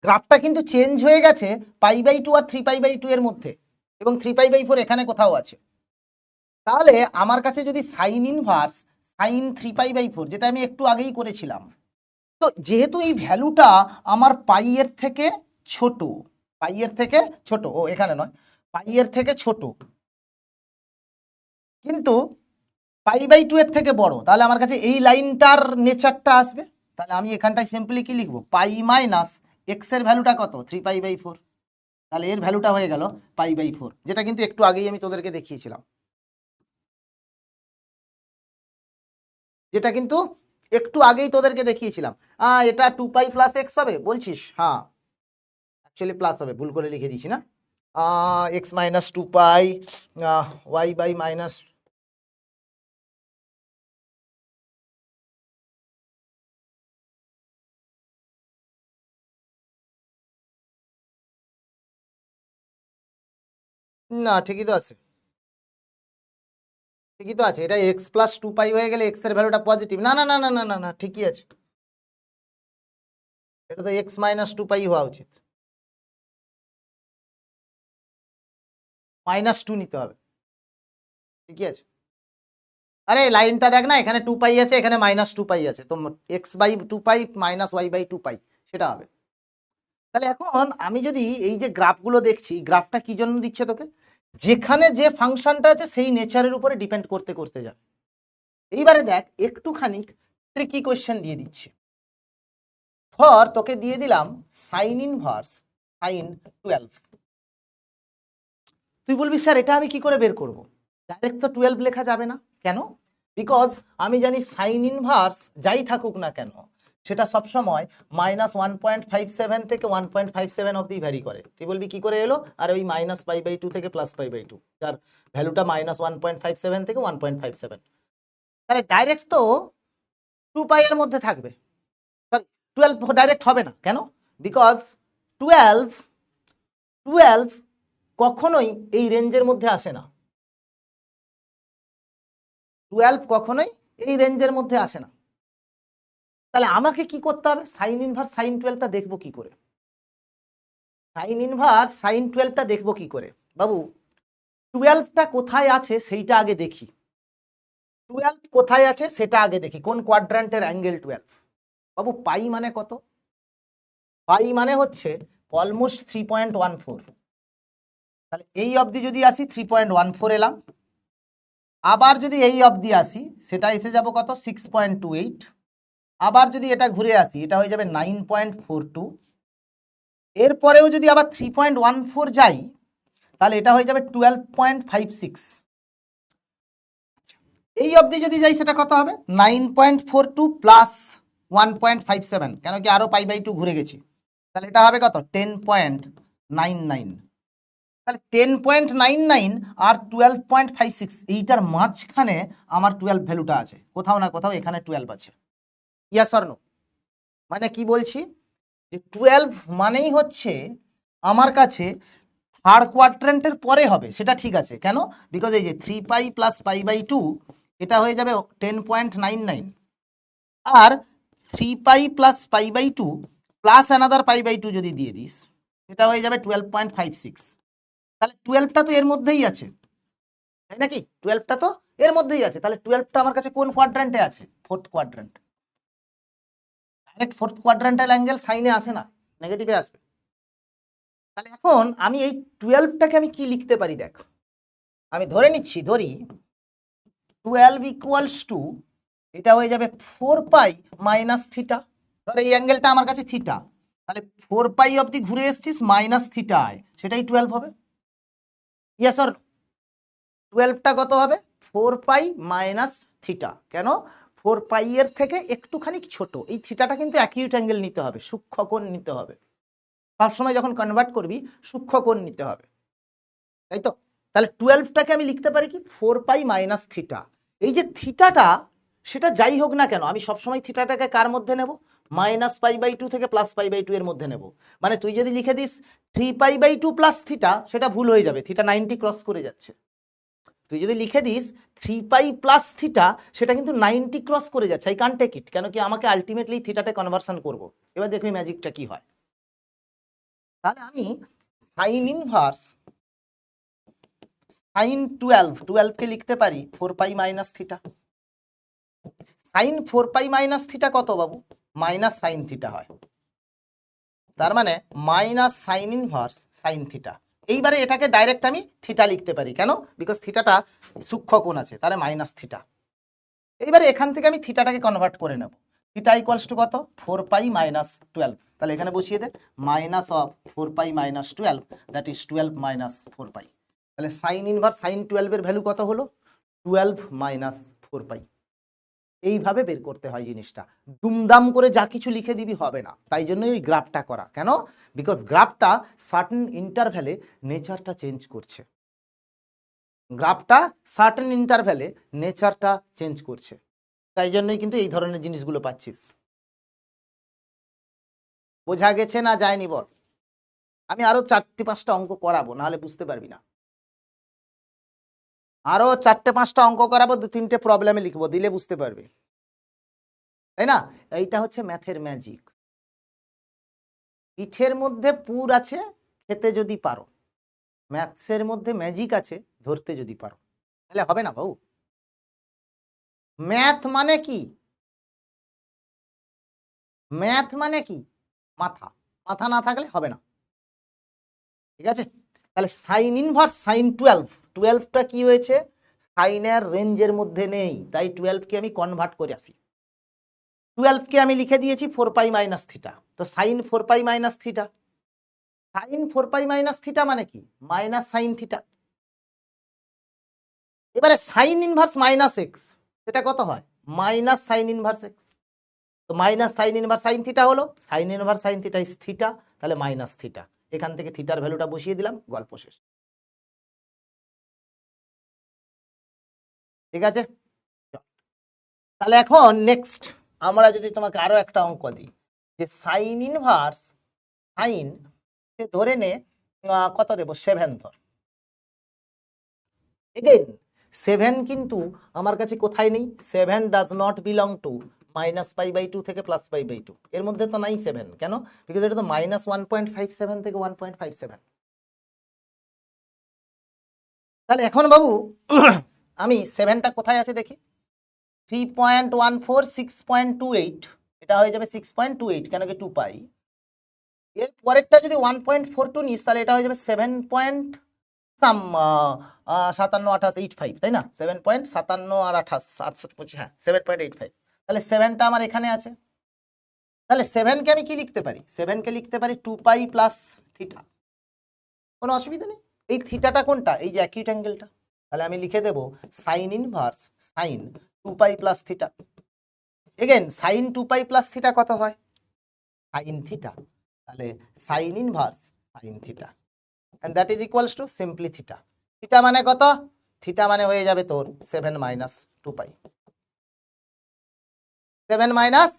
গ্রাফটা কিন্তু চেঞ্জ হয়ে গেছে π/2 আর 3π/2 এর মধ্যে, এবং 3π/4 এখানে কোথাও আছে। তাহলে আমার কাছে যদি সাইন ইনভার্স সাইন 3π/4, যেটা আমি একটু আগেই করেছিলাম, তো যেহেতু এই ভ্যালুটা আমার পাই এর থেকে ছোট, পাই এর থেকে ছোট, ও এখানে নয়, পাই এর থেকে ছোট, কিন্তু π/2 এর থেকে বড়, তাহলে আমার কাছে এই লাইনটার নেচারটা আসবে। তাহলে আমি এখানটায় সিম্পলি কি লিখবো, পাই মাইনাস এক্স এর ভ্যালুটা কত, 3π/4, তাহলে এর ভ্যালুটা হয়ে গেল π/4, যেটা কিন্তু একটু আগেই আমি তোদেরকে দেখিয়েছিলাম, যেটা কিন্তু একটু আগেই তোদেরকে দেখিয়েছিলাম। এটা 2π + x হবে বলছিস? হ্যাঁ অ্যাকচুয়ালি প্লাস হবে, ভুল করে লিখে দিয়েছি না। x - 2π y মাইনাস, না ঠিকই তো আছে, ঠিকই তো আছে, এটা x + 2π হয়ে গেলে x এর ভ্যালুটা পজিটিভ, না না না না না না না ঠিকই আছে, এটা তো x - 2π হওয়া উচিত, -2 নিতে হবে, ঠিকই আছে। আরে লাইনটা দেখ না, এখানে 2π আছে, এখানে -2π আছে, তো x/2π - y/2π সেটা হবে। তাহলে এখন আমি যদি এই যে গ্রাফগুলো দেখছি, গ্রাফটা কি জন্য দিচ্ছে তোকে, যেখানে যে ফাংশনটা আছে সেই নেচারের উপরে ডিপেন্ড করতে করতে যাবে। এইবারে দেখ একটুখানি ট্রিকি কোয়েশ্চেন দিয়ে দিচ্ছি। ধর তোকে দিয়ে দিলাম সাইন ইনভার্স সাইন 12, তুই বলবি স্যার এটা আমি কি করে বের করব? ডাইরেক্ট তো 12 লেখা যাবে না, কেন? বিকজ আমি জানি সাইন ইনভার্স যাই থাকুক না কেন সেটা সবসময় -1.57 থেকে 1.57 অব্দি ভ্যারি করে। তুই বলবি কি করে এলো? আর ওই -π/2 থেকে +π/2, যার ভ্যালুটা -1.57 থেকে 1.57, তাহলে ডাইরেক্ট তো 2π এর মধ্যে থাকবে, সরি 12 ডাইরেক্ট হবে না, কেন? বিকজ 12 কখনোই এই রেঞ্জের মধ্যে আসে না, 12 কখনোই এই রেঞ্জের মধ্যে আসে না। তাহলে আমাকে কি করতে হবে? সাইন ইনভার্স সাইন 12টা দেখবো কি করে? সাইন ইনভার্স সাইন 12টা দেখবো কি করে বাবু? 12টা কোথায় আছে সেইটা আগে দেখি, 12 কোথায় আছে সেটা আগে দেখি, কোন কোয়াড্র্যান্টের অ্যাঙ্গেল 12? বাবু পাই মানে কত? পাই মানে হচ্ছে অলমোস্ট 3.14, তাহলে এই অবধি যদি আসি 3.14 এলাম, আবার যদি এই অবধি আসি সেটা এসে যাব কত, 6.28, আবার যদি এটা ঘুরে আসি এটা হয়ে যাবে 9.42, এরপরেও যদি আবার 3.14 যাই তাহলে এটা হয়ে যাবে 12.56, এই অবধি যদি যাই সেটা কত হবে, 9.42 প্লাস 1.57, কেন কি আরো π/2 ঘুরে গেছি, তাহলে এটা হবে কত, 10.99, তাহলে 10.99 আর 12.56 এইটার মাঝখানে আমার 12 ভ্যালুটা আছে, কোথাও না কোথাও এখানে 12 আছে। Yes or no? মানে কি বলছি, যে 12 মানেই হচ্ছে আমার কাছে থার্ড কোয়াড্র্যান্টের পরে হবে, সেটা ঠিক আছে, কেন? বিকজ এই যে 3π + π/2 এটা হয়ে যাবে 10.99, আর 3π + π/2 প্লাস অ্যানাদার π/2 যদি দিয়ে দিস এটা হয়ে যাবে 12.56, তাহলে 12টা তো এর মধ্যেই আছে, তাই নাকি? 12টা তো এর মধ্যেই আছে, তাহলে 12টা আমার কাছে কোন কোয়াড্র্যান্টে আছে? Fourth quadrant. Direct fourth কোয়াড্র্যান্টাল angle সাইনে আসে না, নেগেটিভে আসবে। তাহলে এখন আমি এই 12টাকে আমি কি লিখতে পারি দেখ, আমি ধরে নিচ্ছি, ধরি 12 = এটা হয়ে যাবে 4π - থিটা, ধর এই অ্যাঙ্গেলটা আমার কাছে থিটা, তাহলে 4π অবধি ঘুরে এসছিস মাইনাস থিটায়, সেটাই 12 হবে। Yes or? 12টা কত হবে? 4π - থিটা, কেন? 4π এর থেকে একটুখানি ছোট, এই থিটাটা কিন্তু অ্যাকিউট অ্যাঙ্গেল নিতে হবে, সূক্ষ্ম কোণ নিতে হবে, সবসময় যখন কনভার্ট করবি সূক্ষ্ম কোণ নিতে হবে, তাই তো? তাহলে 12টাকে আমি লিখতে পারি কি, 4π - থিটা। এই যে থিটাটা সেটা যাই হোক না কেন আমি সবসময় থিটাটাকে কার মধ্যে নেব, -π/2 থেকে +π/2 এর মধ্যে নেব। মানে তুই যদি লিখে দিস 3π/2 + থিটা, সেটা ভুল হয়ে যাবে, থিটা 90 ক্রস করে যাচ্ছে। তুই যদি লিখে দিস 3 পাই প্লাস থিটা, সেটা কিন্তু 90 ক্রস করে যাচ্ছে, আই কান্ট টেক ইট। কেন কি আমাকে আলটিমেটলি থিটাতে কনভার্সন করব। এবার দেখবি ম্যাজিকটা কি হয়। তাহলে আমি সাইন ইনভার্স সাইন 12 কে লিখতে পারি 4 pi minus theta. Sine 4 pi minus theta কত বাবু? মাইনাস সাইন থিটা হয়। তার মানে minus sine inverse sine theta. এইবারে এটাকে ডাইরেক্ট আমি থিটা লিখতে পারি, কেন? বিকজ থিটাটা সূক্ষ্ম কোণ আছে, তাহলে মাইনাস থিটা। এইবারে এখান থেকে আমি থিটাটাকে কনভার্ট করে নেব। থিটা ইকুয়ালস টু কত? 4 পাই মাইনাস 12। তাহলে এখানে বসিয়ে দে minus of 4 pi minus 12, that is 12 minus 4 pi. তাহলে সাইন ইনভার্স সাইন 12 এর ভ্যালু কত হলো? 12 মাইনাস 4 পাই। এইভাবে বের করতে হয় জিনিসটা, দুমদাম করে যা কিছু লিখে দিবি হবে না। তাই জন্য ওই গ্রাফটা করা। কেন? বিকজ গ্রাফটা সার্টেন ইন্টারভ্যালে নেচারটা চেঞ্জ করছে। গ্রাফটা সার্টেন ইন্টারভ্যালে নেচারটা চেঞ্জ করছে, তাই জন্যই কিন্তু এই ধরনের জিনিসগুলো পাচ্ছিস। বোঝা গেছে না যায়নি বল? আমি আরো 4-5টা অঙ্ক করাবো, নাহলে বুঝতে পারবি না। আরো 4-5টা অঙ্ক করাবো, 2-3টে প্রবলেমে লিখবো, দিলে বুঝতে পারবি, তাই না? এইটা হচ্ছে ম্যাথের ম্যাজিক। পিঠের মধ্যে পুর আছে, খেতে যদি পারো। ম্যাথসের মধ্যে ম্যাজিক আছে, ধরতে যদি পারো। তাহলে হবে না বাবু। ম্যাথ মানে কি? ম্যাথ মানে কি? মাথা। মাথা না থাকলে হবে না, ঠিক আছে? তাহলে সাইন ইনভার্স সাইন 12টা কি হয়েছে? সাইনের রেঞ্জের মধ্যে নেই, তাই 12কে আমি কনভার্ট করে আসি। 12কে আমি লিখে দিয়েছি 4 পাই মাইনাস থিটা, তো sine 4 pi minus theta. Sine 4 pi minus theta মানে কি? Minus sine theta. এবারে সাইন ইনভার্স মাইনাস এক্স, সেটা কত হয়? Minus sine inverse x. তো minus sine inverse sine theta হলো, sine inverse sine theta is theta, তাহলে মাইনাস থিটা। এখান থেকে থিটার ভ্যালুটা বসিয়ে দিলাম, গল্প শেষ। ঠিক আছে? তাহলে এখন নেক্সট আমরা যদি তোমাকে আরো একটা অঙ্ক দিই, যে সাইন ইনভার্স সাইন, ধরে নে কত দেব? 7 ধর। এগেইন 7 কিন্তু আমার কাছে কোথায় নেই। 7 does not belong to minus pi by 2 থেকে প্লাস পাই বাই 2, এর মধ্যে তো নাই 7। কেন? বিকজ এটা তো মাইনাস 1.57 থেকে 1.57। তাহলে এখন বাবু আমি 7টা কোথায় আছে দেখি। 3.14 6.28, এটা হয়ে যাবে 6.28, কেন কি 2 পাই। এর পরেরটা যদি 1.42 নিস, তাহলে এটা হয়ে যাবে 7.57 তাই না? 7.57 আর 28 হ্যাঁ 7.85। তাহলে 7টা আমার এখানে আছে। তাহলে 7কে আমি কি লিখতে পারি? 7কে লিখতে পারি 2 পাই প্লাস থিটা। কোনো অসুবিধা নেই। এই থিটাটা কোনটা? এই যে অ্যাকিউট অ্যাঙ্গেলটা। তাহলে আমি লিখে দেব sine inverse sine 2 pi plus theta. Again sine 2 pi plus theta কত হয়? Sine theta. তাহলে sine inverse sine theta, and that is equals to simply theta. Theta মানে কত? থিটা মানে হয়ে যাবে তোর 7 মাইনাস 2 পাই। 7 মাইনাস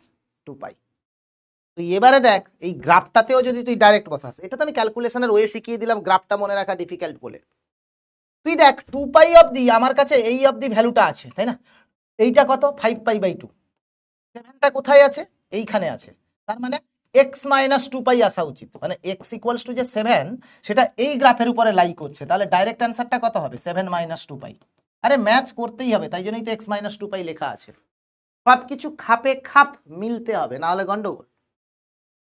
2 পাই। তুই এবারে দেখ এই গ্রাফটাতেও যদি তুই ডাইরেক্ট বসাস, এটা তো আমি ক্যালকুলেশনের ওয়ে শিখিয়ে দিলাম, গ্রাফটা মনে রাখা ডিফিকাল্ট বলে। তুই দেখ 2 পাই অবধি আমার কাছে এই অবধি ভ্যালুটা আছে, তাই না? এইটা কত? 5 পাই বাই 2। 7টা কোথায় আছে? এইখানে আছে। তার মানে x মাইনাস 2 পাই আসা উচিত, মানে x ইকুয়ালস টু যে 7, সেটা এই গ্রাফের উপরে লাই করছে। তাহলে ডাইরেক্ট অ্যান্সারটা কত হবে? 7 মাইনাস 2 পাই। আরে ম্যাচ করতেই হবে, তাই জন্যই তো x মাইনাস 2 পাই লেখা আছে। সবকিছু খাপে খাপ মিলতে হবে, নাহলে গন্ডগোল।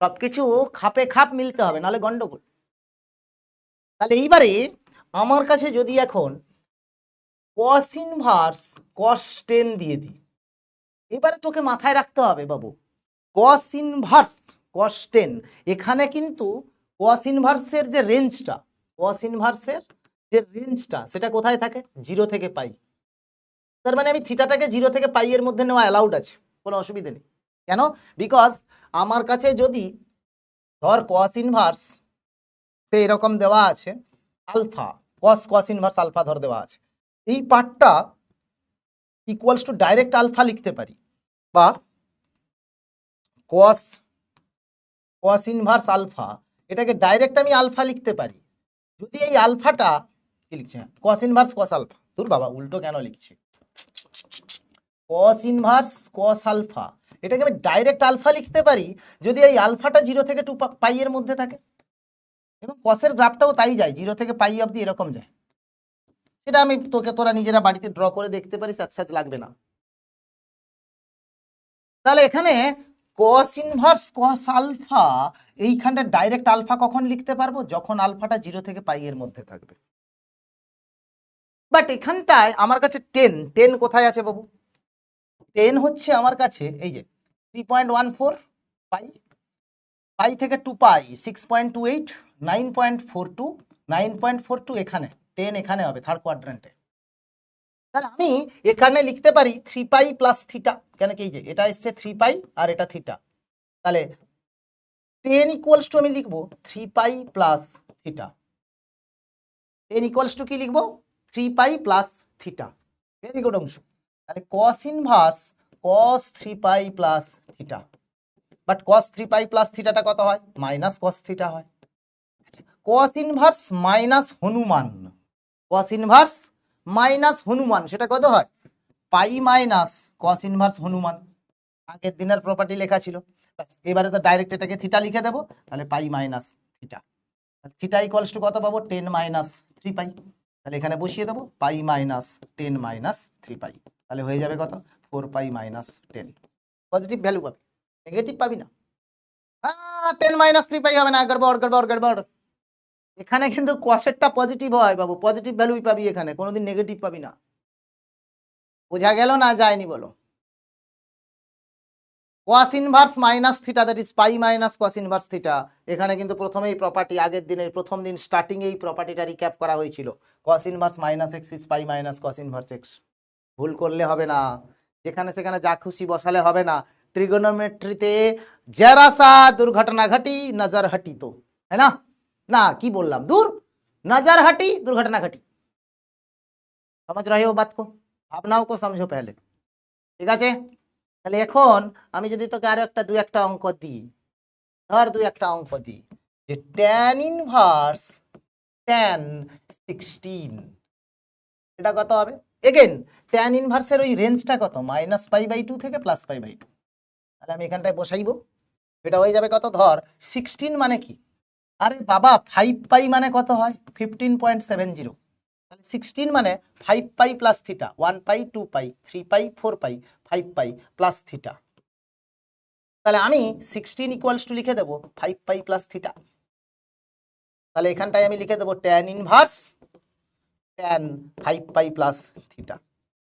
সবকিছু খাপে খাপ মিলতে হবে, নাহলে গন্ডগোল। তাহলে এইবারে আমার কাছে যদি এখন cos ইনভার্স cos 10 দিয়ে দিই, এবারে তোকে মাথায় রাখতে হবে বাবু, cos ইনভার্স cos 10, এখানে কিন্তু cos ইনভার্সের যে রেঞ্জটা, cos ইনভার্সের যে রেঞ্জটা সেটা কোথায় থাকে? 0 থেকে পাই। তার মানে আমি থিটাটাকে 0 থেকে পাই এর মধ্যে নেওয়া অ্যালাউড আছে, কোনো অসুবিধা নেই। কেন? বিকজ আমার কাছে যদি ধর cos ইনভার্স সে এরকম দেওয়া আছে আলফা, cos ইনভার্স আলফা ধর দেওয়া আছে, এই পার্টটা ইকুয়ালস টু ডাইরেক্ট আলফা লিখতে পারি, বা cos ইনভার্স আলফা এটাকে ডাইরেক্ট আমি আলফা লিখতে পারি। যদি এই আলফাটা কি লিখছে? cos ইনভার্স cos আলফা, তোর বাবা উল্টো কেন লিখছি, কস ইনভার্স কস আলফা, এটাকে আমি ডাইরেক্ট আলফা লিখতে পারি যদি এই আলফাটা 0 থেকে 2 পাই এর মধ্যে থাকে, এবং কসের গ্রাফটাও তাই যায়, 0 থেকে পাই অবধি এরকম যায়। সেটা আমি তোরা নিজেরা বাড়িতে ড্র করে দেখতে পারিস, আচ্ছা লাগবে না। তাহলে এখানে কস ইনভার্স কস আলফা, এইখানটা ডাইরেক্ট আলফা কখন লিখতে পারবো, যখন আলফাটা 0 থেকে পাই এর মধ্যে থাকবে। বাট এখানটায় আমার কাছে 10 কোথায় আছে বাবু, 10 হচ্ছে আমার কাছে এই যে 3.14 পাই, পাই থেকে 2 পাই 6.28, 9.42, 9.42 এখানে, 10 এখানে হবে থার্ড কোয়াড্রেন্টে। তাহলে আমি এখানে লিখতে পারি 3 পাই প্লাস থিটা, কেন কি যে এটা এসছে 3 পাই আর এটা থিটা, তাহলে 10 ইকুয়ালস টু আমি লিখবো 3 pi plus theta, 10 equals to কি লিখবো 3 pi plus theta. Very good অংশ। তাহলে cos inverse cos 3 pi plus theta, but cos 3 pi plus থিটাটা কত হয়, মাইনাস cos থিটা হয়। cos inverse minus Hanuman, cos inverse minus Hanuman সেটা কত হয়, pi minus cos inverse Hanuman, আগের দিনের প্রপার্টি লেখা ছিল। এবারে তো ডাইরেক্ট এটাকে থিটা লিখে দেবো, তাহলে pi minus theta, theta equals to কত পাবো 10 মাইনাস 3 পাই, তাহলে এখানে বসিয়ে দেবো পাই মাইনাস 10 মাইনাস 3 পাই, তাহলে হয়ে যাবে কত 4 পাই মাইনাস 10। পজিটিভ ভ্যালু পাবি, নেগেটিভ পাবি না। 10 মাইনাস 3 পাই হবে না, গড়বড় গড়বড় গড়বড়। এখানে কিন্তু কসেরটা পজিটিভ হয় বাবু, পজিটিভ ভ্যালুই পাবি এখানে, কোনোদিন নেগেটিভ পাবি না। বোঝা গেল না যায়নি বলো। cos inverse minus theta, that is pi minus cos inverse theta. এখানে কিন্তু প্রথমেই প্রপার্টি, আগের দিনের প্রথম দিন স্টার্টিং এই প্রপার্টিটা রিক্যাপ করা হয়েছিল, cos inverse minus x is pi minus cos inverse x। ভুল করলে হবে না, যেখানে সেখানে যা খুশি বসালে হবে না। ট্রিগোনোমেট্রিতে जरा सा दुर्घटना घटी नजर हटी तो, है ना, ना की বললাম दूर नजर हटी दुर्घटना घटी। समझ रहे हो बात को, भावनाओं को समझो पहले, ঠিক আছে। তাহলে এখন আমি যদি তোকে আরো একটা 2-1টা অঙ্ক দিই, ধর 2-1টা অঙ্ক দিই যে tan ইনভার্স tan 16, এটা কত হবে, এগেন tan ইনভার্সের ওই রেঞ্জটা কত, -π/2 থেকে +π/2, তাহলে আমি এখানটায় বসাইবো, এটা হয়ে যাবে কত, ধর 16 মানে কি, আরে বাবা 5 পাই মানে কত হয় 15.70, তাহলে 16 মানে 5 পাই প্লাস থিটা, 1 পাই 2 পাই 3 পাই 4 পাই 5 পাই প্লাস থিটা। তাহলে আমি 16 ইকুয়ালস টু লিখে দেবো 5 পাই প্লাস থিটা, তাহলে এখানটায় আমি লিখে দেবো tan ইনভার্স tan 5 পাই প্লাস থিটা,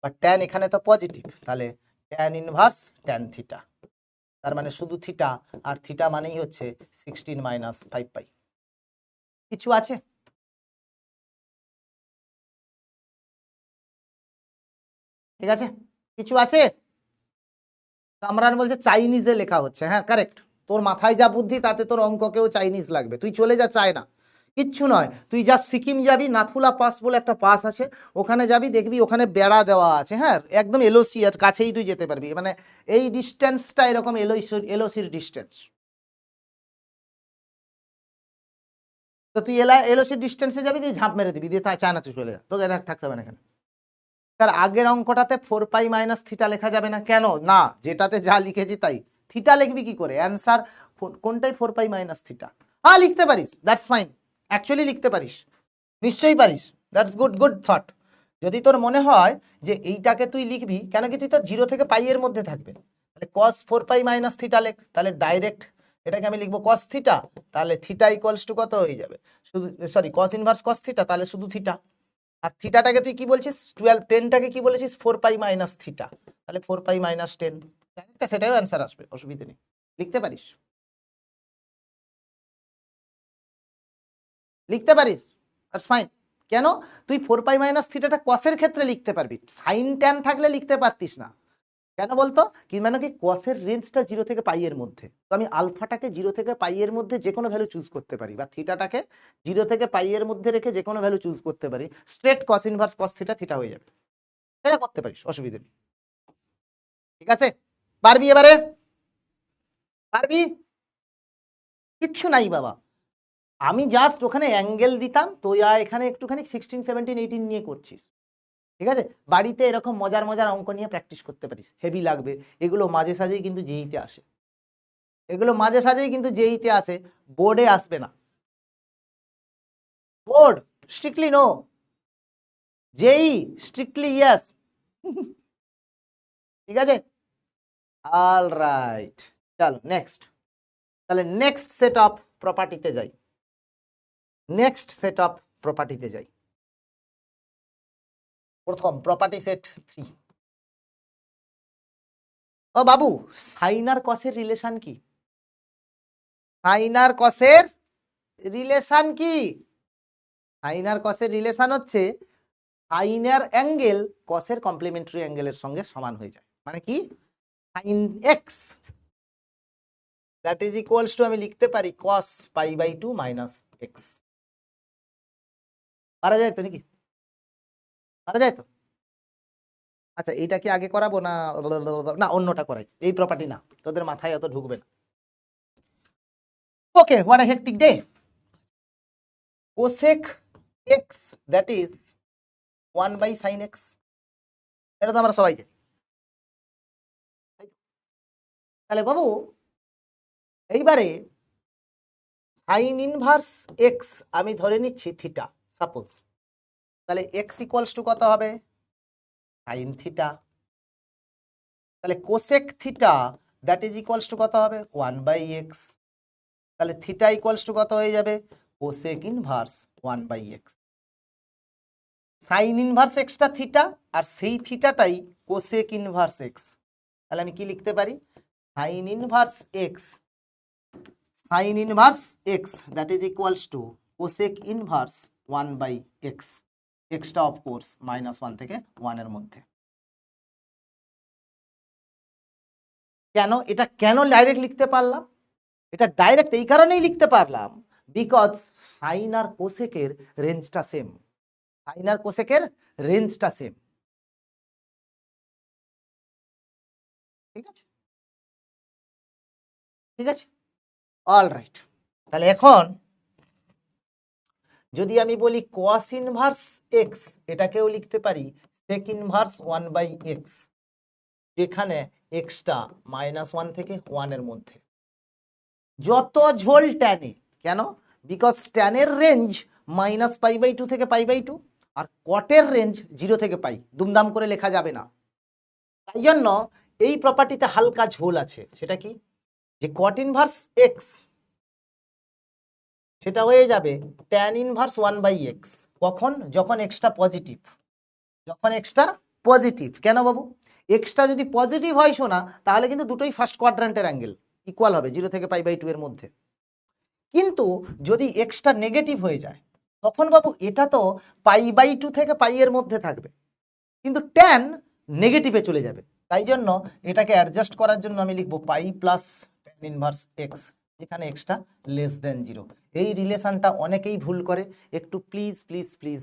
বা tan এখানে তো পজিটিভ, তাহলে tan ইনভার্স tan থিটা, তার মানে শুধু থিটা, আর থিটা মানেই হচ্ছে 16 মাইনাস 5 পাই। কিছু আছে, ঠিক আছে, কিছু আছে। কামরান বলছে চাইনিজে লেখা হচ্ছে, হ্যাঁ কারেক্ট, তোর মাথায় যা বুদ্ধি তাতে তোর অঙ্ককেও চাইনিজ লাগবে, তুই চলে যা চায় না, কিচ্ছু নয়, তুই যা সিকিম যাবি, নাথুলা পাস বলে একটা পাস আছে, ওখানে যাবি দেখবি ওখানে বেড়া দেওয়া আছে, হ্যাঁ একদম এলওসি এর কাছেই তুই যেতে পারবি, মানে এই ডিস্টেন্সটা এরকম এলওসির ডিস্টেন্স, তো তুই এলওসির ডিস্টেন্সে যাবি, তুই ঝাঁপ মেরে দিবি, দিয়ে চায়নাতে চলে যা, তোকে থাকতে হবে না এখানে। তার আগের অঙ্কটাতে 4 পাই মাইনাস থিটা লেখা যাবে না, কেন না, যেটাতে যা লিখেছি তাই, থিটা লিখবি কি করে, অ্যান্সার কোনটাই 4 পাই মাইনাস থিটা, হ্যাঁ লিখতে পারিস, দ্যাটস ফাইন, অ্যাকচুয়ালি লিখতে পারিস, নিশ্চয়ই পারিস, দ্যাটস গুড গুড থট। যদি তোর মনে হয় যে এইটাকে তুই লিখবি, কেন কি তুই তো 0 থেকে পাই এর মধ্যে থাকবে, তাহলে cos 4 পাই মাইনাস থিটা লেখ, তাহলে ডাইরেক্ট এটাকে আমি লিখবো cos থিটা, তাহলে থিটা ইকুয়ালস টু কত হয়ে যাবে, শুধু sorry cos inverse cos theta, তাহলে শুধু থিটা, আর থিটাটাকে তুই কি বলছিস 12, 10টাকে কি বলেছিস 4 পাই মাইনাস থিটা, তাহলে 4 পাই মাইনাস 10, সেটাও অ্যান্সার আসবে, অসুবিধা নেই, লিখতে পারিস, লিখতে পারিস, দ্যাটস ফাইন। কেন, তুই 4 পাই মাইনাস থিটাটা কসের ক্ষেত্রে লিখতে পারবি, সাইন ট্যান থাকলে লিখতে পারতিস না, কেন বলতো, কি মানে কি কসের রেঞ্জটা 0 থেকে পাই এর মধ্যে, তো আমি আলফাটাকে 0 থেকে পাই এর মধ্যে যে কোনো ভ্যালু চুজ করতে পারি, বা থিটাটাকে 0 থেকে পাই এর মধ্যে রেখে যে কোনো ভ্যালু চুজ করতে পারি, straight cos inverse cos theta theta হয়ে যাবে, এটা করতে পারিস, অসুবিধা নেই, ঠিক আছে, পারবি এবারে, পারবি, কিচ্ছু নাই বাবা, আমি জাস্ট ওখানে অ্যাঙ্গেল দিতাম, তো এখানে একটুখানি 16, 17, 18 নিয়ে করছিস, ঠিক আছে, বাড়িতে এরকম মজার মজার অঙ্ক নিয়ে প্র্যাকটিস করতে পারিস, হেভি লাগবে। এগুলো মাঝে সাঝেই কিন্তু জেইতে আসে, এগুলো মাঝে সাঝেই কিন্তু জেইতে আসে, বোর্ডে আসবে না। বোর্ড স্ট্রিক্টলি নো, জেই স্ট্রিক্টলি ইয়েস। ঠিক আছে, অল রাইট, চলো নেক্সট। তাহলে নেক্সট সেট অফ প্রপার্টিতে যাই, নেক্সট সেট অফ প্রপার্টিতে যাই। প্রথম প্রপার্টি সেট 3। ও বাবু, সাইন আর কসের রিলেশন কি? সাইন আর কসের রিলেশন কি? সাইন আর কসের রিলেশন হচ্ছে সাইনের অ্যাঙ্গেল কসের কমপ্লিমেন্টারি অ্যাঙ্গেলের সঙ্গে সমান হয়ে যায়। মানে কি, sine x that is equals to, আমি লিখতে পারি কস π/2 মাইনাস এক্স। পারা যায় তো নাকি? পারা যায় তো? আচ্ছা, এইটা কি আগে করাবো না না অন্যটা করাই? এই প্রপার্টি না, তোদের মাথায় অত ঢুকবে না। Okay, what a hectic day. Cosec x that is 1/sin x, এটা তো আমরা সবাই জানি। তাহলে বাবু এইবারে সাইন ইনভার্স এক্স আমি ধরে নিচ্ছি থিটা, সাপোজ। তাহলে এক্স ইকুয়ালস টু কত হবে? Sine theta. তাহলে cosec theta that is equals to কত হবে? 1/x। তাহলে থিটা ইকুয়ালস টু কত হয়ে যাবে? Cosec inverse 1/x। Sine inverse এক্সটা থিটা, আর সেই থিটাটাই কোসেক ইনভার্স এক্স। তাহলে আমি কি লিখতে পারি? Sign inverse x, sign inverse এক্স that is equals two cosec inverse 1/x। Extra of course -1 থেকে 1 এর মধ্যে। কেন এটা, কেন ডাইরেক্ট লিখতে পারলাম? এটা ডাইরেক্ট এই কারণেই লিখতে পারলাম বিকজ সাইন আর কোসেকের রেঞ্জটা সেম, সাইন আর কোসেকের রেঞ্জটা সেম। ঠিক আছে, ঠিক আছে, অল রাইট। তাহলে এখন যদি আমি বলি cos ইনভার্স এক্স, এটাকেও লিখতে পারি sec ইনভার্স 1/x, যেখানে এক্সটা -1 থেকে 1 এর মধ্যে। যত ঝোল ট্যানে, কেন? বিকজ ট্যানের রেঞ্জ -π/2 থেকে π/2, আর কটের রেঞ্জ 0 থেকে পাই, দুমদাম করে লেখা যাবে না। তাই জন্য এই প্রপার্টিতে হালকা ঝোল আছে। সেটা কি? যে কট ইনভার্স এক্স সেটা হয়ে যাবে ট্যান ইনভার্স 1/x। কখন? যখন এক্সটা পজিটিভ, যখন এক্সটা পজিটিভ। কেন বাবু? এক্সটা যদি পজিটিভ হয় শোনা, তাহলে কিন্তু দুটোই ফার্স্ট কোয়াড্রান্টের অ্যাঙ্গেল ইকুয়াল হবে 0 থেকে π/2 এর মধ্যে। কিন্তু যদি এক্সটা নেগেটিভ হয়ে যায়, তখন বাবু এটা তো π/2 থেকে পাই এর মধ্যে থাকবে, কিন্তু ট্যান নেগেটিভে চলে যাবে। তাই জন্য এটাকে অ্যাডজাস্ট করার জন্য আমি লিখবো pi plus tan inverse x, যেখানে এক্সটা লেস দেন 0। এই রিলেশনটা অনেকেই ভুল করে, একটু প্লিজ প্লিজ প্লিজ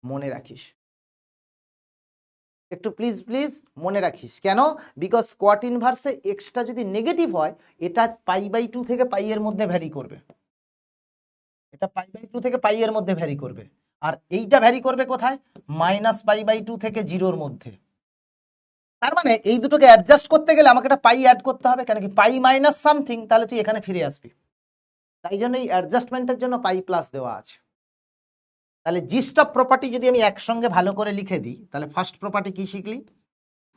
মনে রাখিস, একটু প্লিজ প্লিজ মনে রাখিস। কেন? বিকজ স্কোয়াট ইনভার্সে এক্সটা যদি নেগেটিভ হয়, এটা π/2 থেকে পাই এর মধ্যে ভ্যারি করবে, এটা π/2 থেকে পাই এর মধ্যে ভ্যারি করবে। আর এইটা ভ্যারি করবে কোথায়? -π/2 থেকে 0 এর মধ্যে। তার মানে এই দুটোকে অ্যাডজাস্ট করতে গেলে আমাকে একটা পাই অ্যাড করতে হবে, কেন কি পাই মাইনাস সামথিং, তাহলে তুই এখানে ফিরে আসবি। তাই জন্য এই অ্যাডজাস্টমেন্টের জন্য পাই প্লাস দেওয়া আছে। তাহলে জিস্ট অফ প্রপার্টি যদি আমি একসঙ্গে ভালো করে লিখে দিই, তাহলে ফার্স্ট প্রপার্টি কি শিখলি?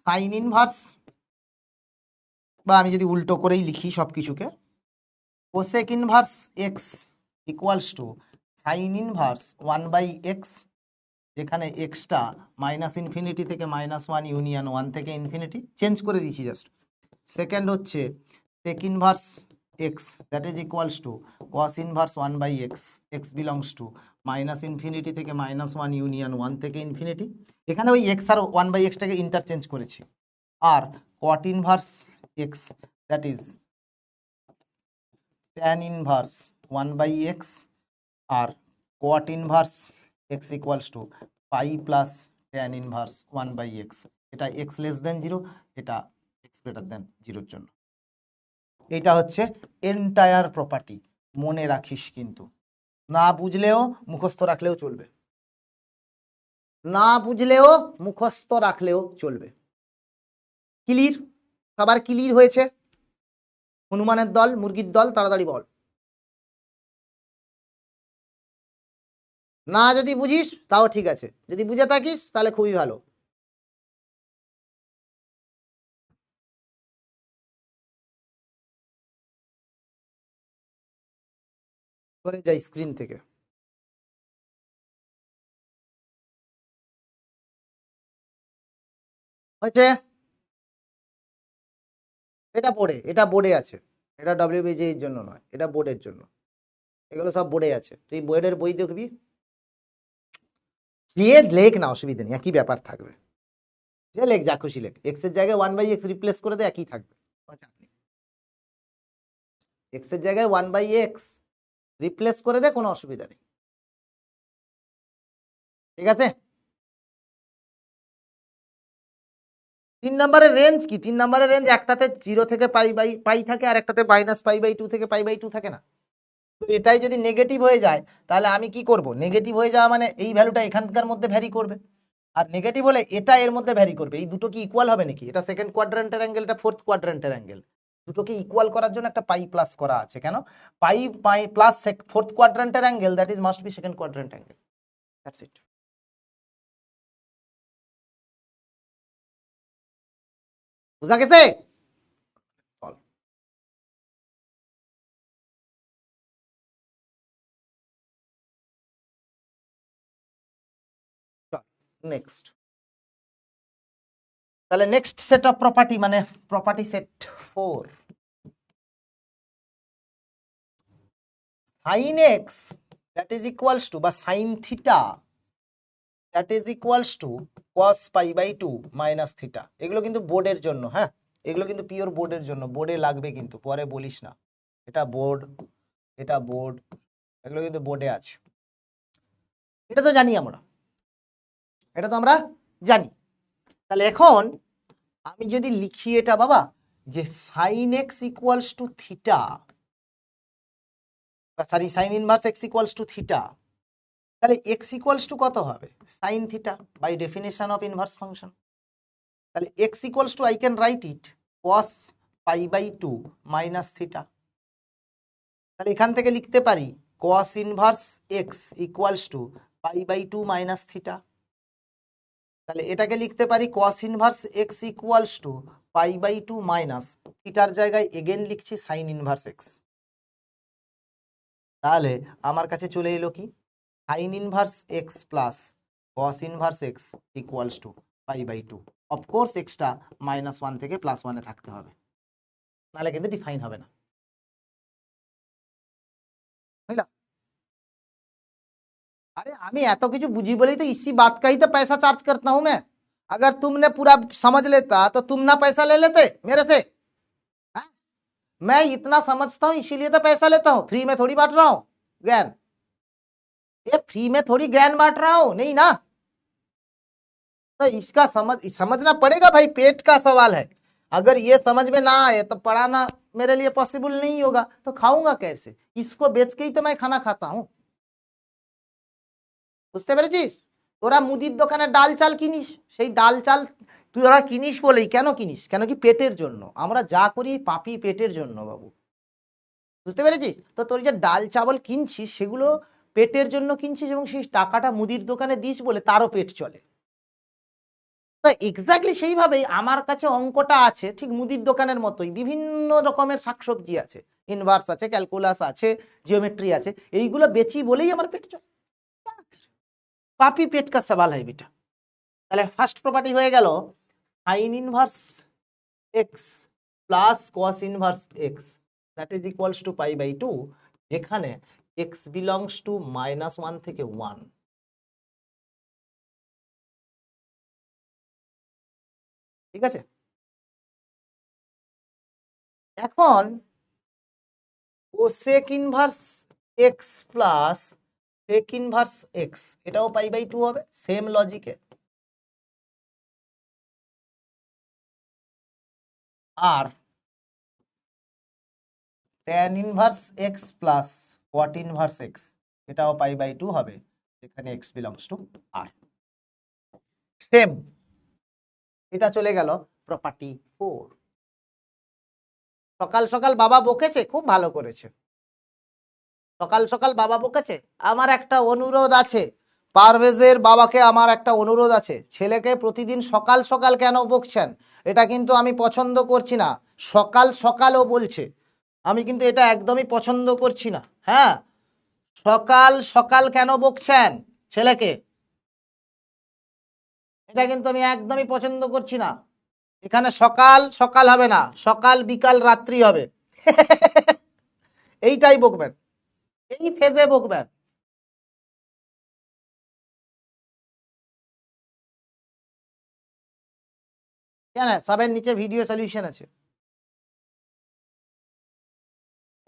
সাইন ইনভার্স, বা আমি যদি উল্টো করেই লিখি সবকিছুকে, cosec inverse x equals to sign inverse 1/x, যেখানে এক্সটা -ইনফিনিটি থেকে -1 ইউনিয়ন 1 থেকে ইনফিনিটি, চেঞ্জ করে দিয়েছি জাস্ট। সেকেন্ড হচ্ছে sec ইনভার্স এক্স that is equals two cos inverse 1/x, x belongs two -infinity থেকে -1 ইউনিয়ন 1 থেকে ইনফিনিটি। এখানে ওই এক্স আর 1/xটাকে ইন্টারচেঞ্জ করেছি। আর cot ইনভার্স এক্স that is tan inverse 1/x, আর cot inverse x equals to pi plus tan inverse 1/x। এটা x লেস দেন 0, এটা x গ্রেটার দেন 0 জন্য। এটা হচ্ছে এন্টায়ার প্রপার্টি, মনে রাখিস, কিন্তু না বুঝলেও মুখস্থ রাখলেও চলবে। না বুঝলেও মুখস্থ রাখলেও চলবে। ক্লিয়ার? সবার ক্লিয়ার হয়েছে? হনুমানের দল, মুরগির দল, তাড়াতাড়ি বল। না যদি বুঝিস তাও ঠিক আছে, যদি বুঝে থাকিস তাহলে খুবই ভালো। সরে যাই স্ক্রিন থেকে। হয়েছে? এটা বোর্ডে আছে, এটা ডব্লিউবিজি এর জন্য নয়, এটা বোর্ডের জন্য। এগুলো সব বোর্ডে আছে, তুই বোর্ডের বই দেখবি, দিয়ে লেখ না, অসুবিধা নেই, একই ব্যাপার থাকবে। যে লেখ, যা খুশি লেখ, এক্স এর জায়গায় 1/x রিপ্লেস করে দে, একই থাকবে। এক্স এর জায়গায় 1/x রিপ্লেস করে দে, কোনো অসুবিধা নেই। ঠিক আছে? 3 নম্বরের রেঞ্জ কি? 3 নম্বরের রেঞ্জ একটাতে 0 থেকে পাই থাকে, আর একটাতে -π/2 থেকে π/2 থাকে না? তো এটাই যদি নেগেটিভ হয়ে যায় তাহলে আমি কি করব? নেগেটিভ হয়ে যাওয়া মানে এই ভ্যালুটা এখানকার মধ্যে ভ্যারি করবে, আর নেগেটিভ হলে এটা এর মধ্যে ভ্যারি করবে। এই দুটো কি ইকুয়াল হবে নাকি? এটা সেকেন্ড কোয়াড্রেন্টের অ্যাঙ্গেল, এটা ফোর্থ কোয়াড্রেন্টের অ্যাঙ্গেল। দুটোকে ইকুয়াল করার জন্য একটা পাই প্লাস করা আছে। কেন? পাই পাই প্লাস ফোর্থ কোয়াড্রেন্টের angle, that is must be second quadrant angle. That's it. বুঝা গেছে? নেক্সট, তাহলে নেক্সট সেট অফ প্রপার্টি মানে property set 4। sin x that is equals to বা sin theta that is equals to cos π/2 minus theta। এগুলো কিন্তু বোর্ডের জন্য, হ্যাঁ, এগুলো কিন্তু পিওর বোর্ডের জন্য, বোর্ডে লাগবে কিন্তু, পরে বলিস না। এটা বোর্ড, এটা বোর্ড, এগুলো কিন্তু বোর্ডে আছে। এটা তো জানি আমরা, এটা তো আমরা জানি। তাহলে এখন আমি যদি লিখি এটা বাবা, যে sin x equals to theta, sorry sin inverse x equals to theta, তাহলে x ইকুয়ালস টু কত হবে? sin theta by definition of inverse function. তাহলে x equals to, I can write it cos π/2 minus theta. তাহলে এখান থেকে লিখতে পারি cos inverse x equals to π/2 minus theta. তাহলে এটাকে লিখতে পারি cos inverse x equals to π/2 minus থিটার জায়গায় এগেন লিখছি sin ইনভার্স x। তাহলে আমার কাছে চলে এলো কি? sin inverse x plus cos inverse x equals to π/2। Of course এক্সটা -1 থেকে +1 থাকতে হবে, নাহলে কিন্তু ডিফাইন হবে না। বুঝলা? अरे আমি এত কিছু বুঝি বলেই तो इसी बात का ही तो पैसा चार्ज करता हूं मैं। अगर तुमने पूरा समझ लेता तो तुम ना पैसा ले लेते मेरे से? है? मैं इतना समझता हूं इसीलिए तो पैसा लेता हूं, फ्री में थोड़ी बांट रहा हूं ज्ञान। ये फ्री में थोड़ी ज्ञान बांट रहा हूं, नहीं ना? तो इसका समझना पड़ेगा भाई, पेट का सवाल है। अगर ये समझ में ना आए तो पढ़ाना मेरे लिए पॉसिबल नहीं होगा, तो खाऊंगा कैसे? इसको बेच के ही तो मैं खाना खाता हूं। বুঝতে পেরেছিস? তোরা মুদির দোকানে ডাল চাল কিনিস, সেই ডাল চাল তোরা কিনিস বলেই, কেন কিনিস? কেন কি? পেটের জন্য। আমরা যা করি পাপি পেটের জন্য বাবু। বুঝতে পেরেছিস? তো তোর যে ডাল চাবল কিনছিস সেগুলো পেটের জন্য কিনছিস, এবং সেই টাকাটা মুদির দোকানে দিস বলে তারও পেট চলে। তো এক্স্যাক্টলি সেইভাবেই আমার কাছে অঙ্কটা আছে, ঠিক মুদির দোকানের মতোই। বিভিন্ন রকমের শাকসবজি আছে, ইনভার্স আছে, ক্যালকুলাস আছে, জিওমেট্রি আছে, এইগুলো বেচি বলেই আমার পেট চলে। পাপি পেট কা সওয়াল है बेटा। তাহলে ফার্স্ট প্রপার্টি হয়ে গেল sin inverse x plus cos inverse x that is equals to π/2, যেখানে x বিলংস টু -1 থেকে 1। ঠিক আছে? এখন cosec inverse x plus sec inverse x, এটাও π/2 হবে, সেম লজিকে। আর tan inverse x plus cot inverse x, এটাও π/2 হবে, যেখানে x বিলংস টু r। সেম। এটা চলে গেল প্রপার্টি 4। সকাল সকাল বাবা বকেছে, খুব ভালো করেছে। সকাল সকাল বাবা বকেছে। আমার একটা অনুরোধ আছে, পারভেজের বাবাকে আমার একটা অনুরোধ আছে, ছেলেকে প্রতিদিন সকাল সকাল কেন বকছেন, এটা কিন্তু আমি পছন্দ করছি না। সকাল সকালও বলছে, আমি কিন্তু এটা একদমই পছন্দ করছি না। হ্যাঁ, সকাল সকাল কেন বকছেন ছেলেকে, এটা কিন্তু আমি একদমই পছন্দ করছি না। এখানে সকাল সকাল হবে না, সকাল বিকাল রাত্রি হবে। এইটাই বকবেন, এই ফেজে বকবেন। কেন, সবের নিচে ভিডিও সলিউশন আছে।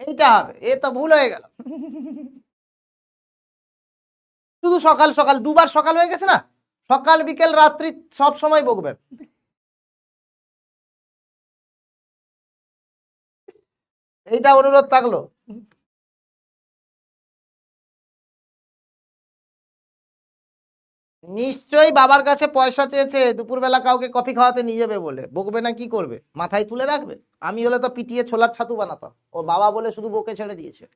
এইটা হবে, এ তো ভুল হয়ে গেল। শুধু সকাল সকাল, দুবার সকাল হয়ে গেছে না, সকাল বিকেল রাত্রি সব সময় বকবেন। এইটা অনুরোধ থাকলো। নিশ্চয়ই বাবার কাছে পয়সা চেয়েছে দুপুরবেলা কাউকে কফি খাওয়াতে নিয়ে যাবে বলে, বকবে না কি করবে, মাথায় তুলে রাখবে? আমি হলে তো পিটিয়ে ছোলার ছাতু বানাতাম, ও বাবা বলে শুধু বকে ছেড়ে দিয়েছে।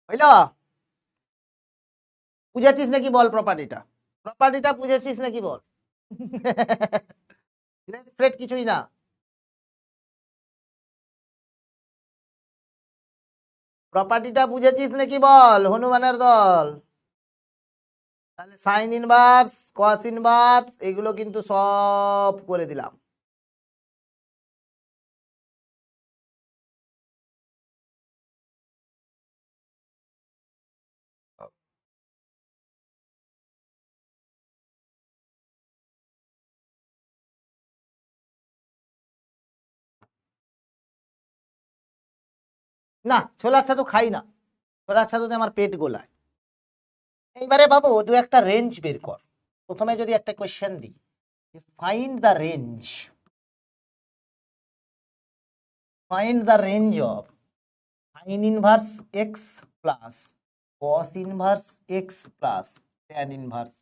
হইল, বুঝেছিস নাকি বল প্রপার্টিটা? প্রপার্টিটা বুঝেছিস নাকি বল? ফ্রেড কিছুই না। প্রপার্টিটা বুঝেছিস নাকি বল হনুমানের দল? তাহলে সাইন ইনভার্স, কস ইনভার্স এগুলো কিন্তু সব করে দিলাম। না, ছোলার ছাতু খাই না, ছোলার ছাতুতে আমার পেট গোলায়। এইবারে বাবু দু একটা রেঞ্জ বের কর। প্রথমে যদি একটা কোয়েশ্চেন দিই, find the range, find the range of sign inverse x plus cos inverse x plus tan inverse.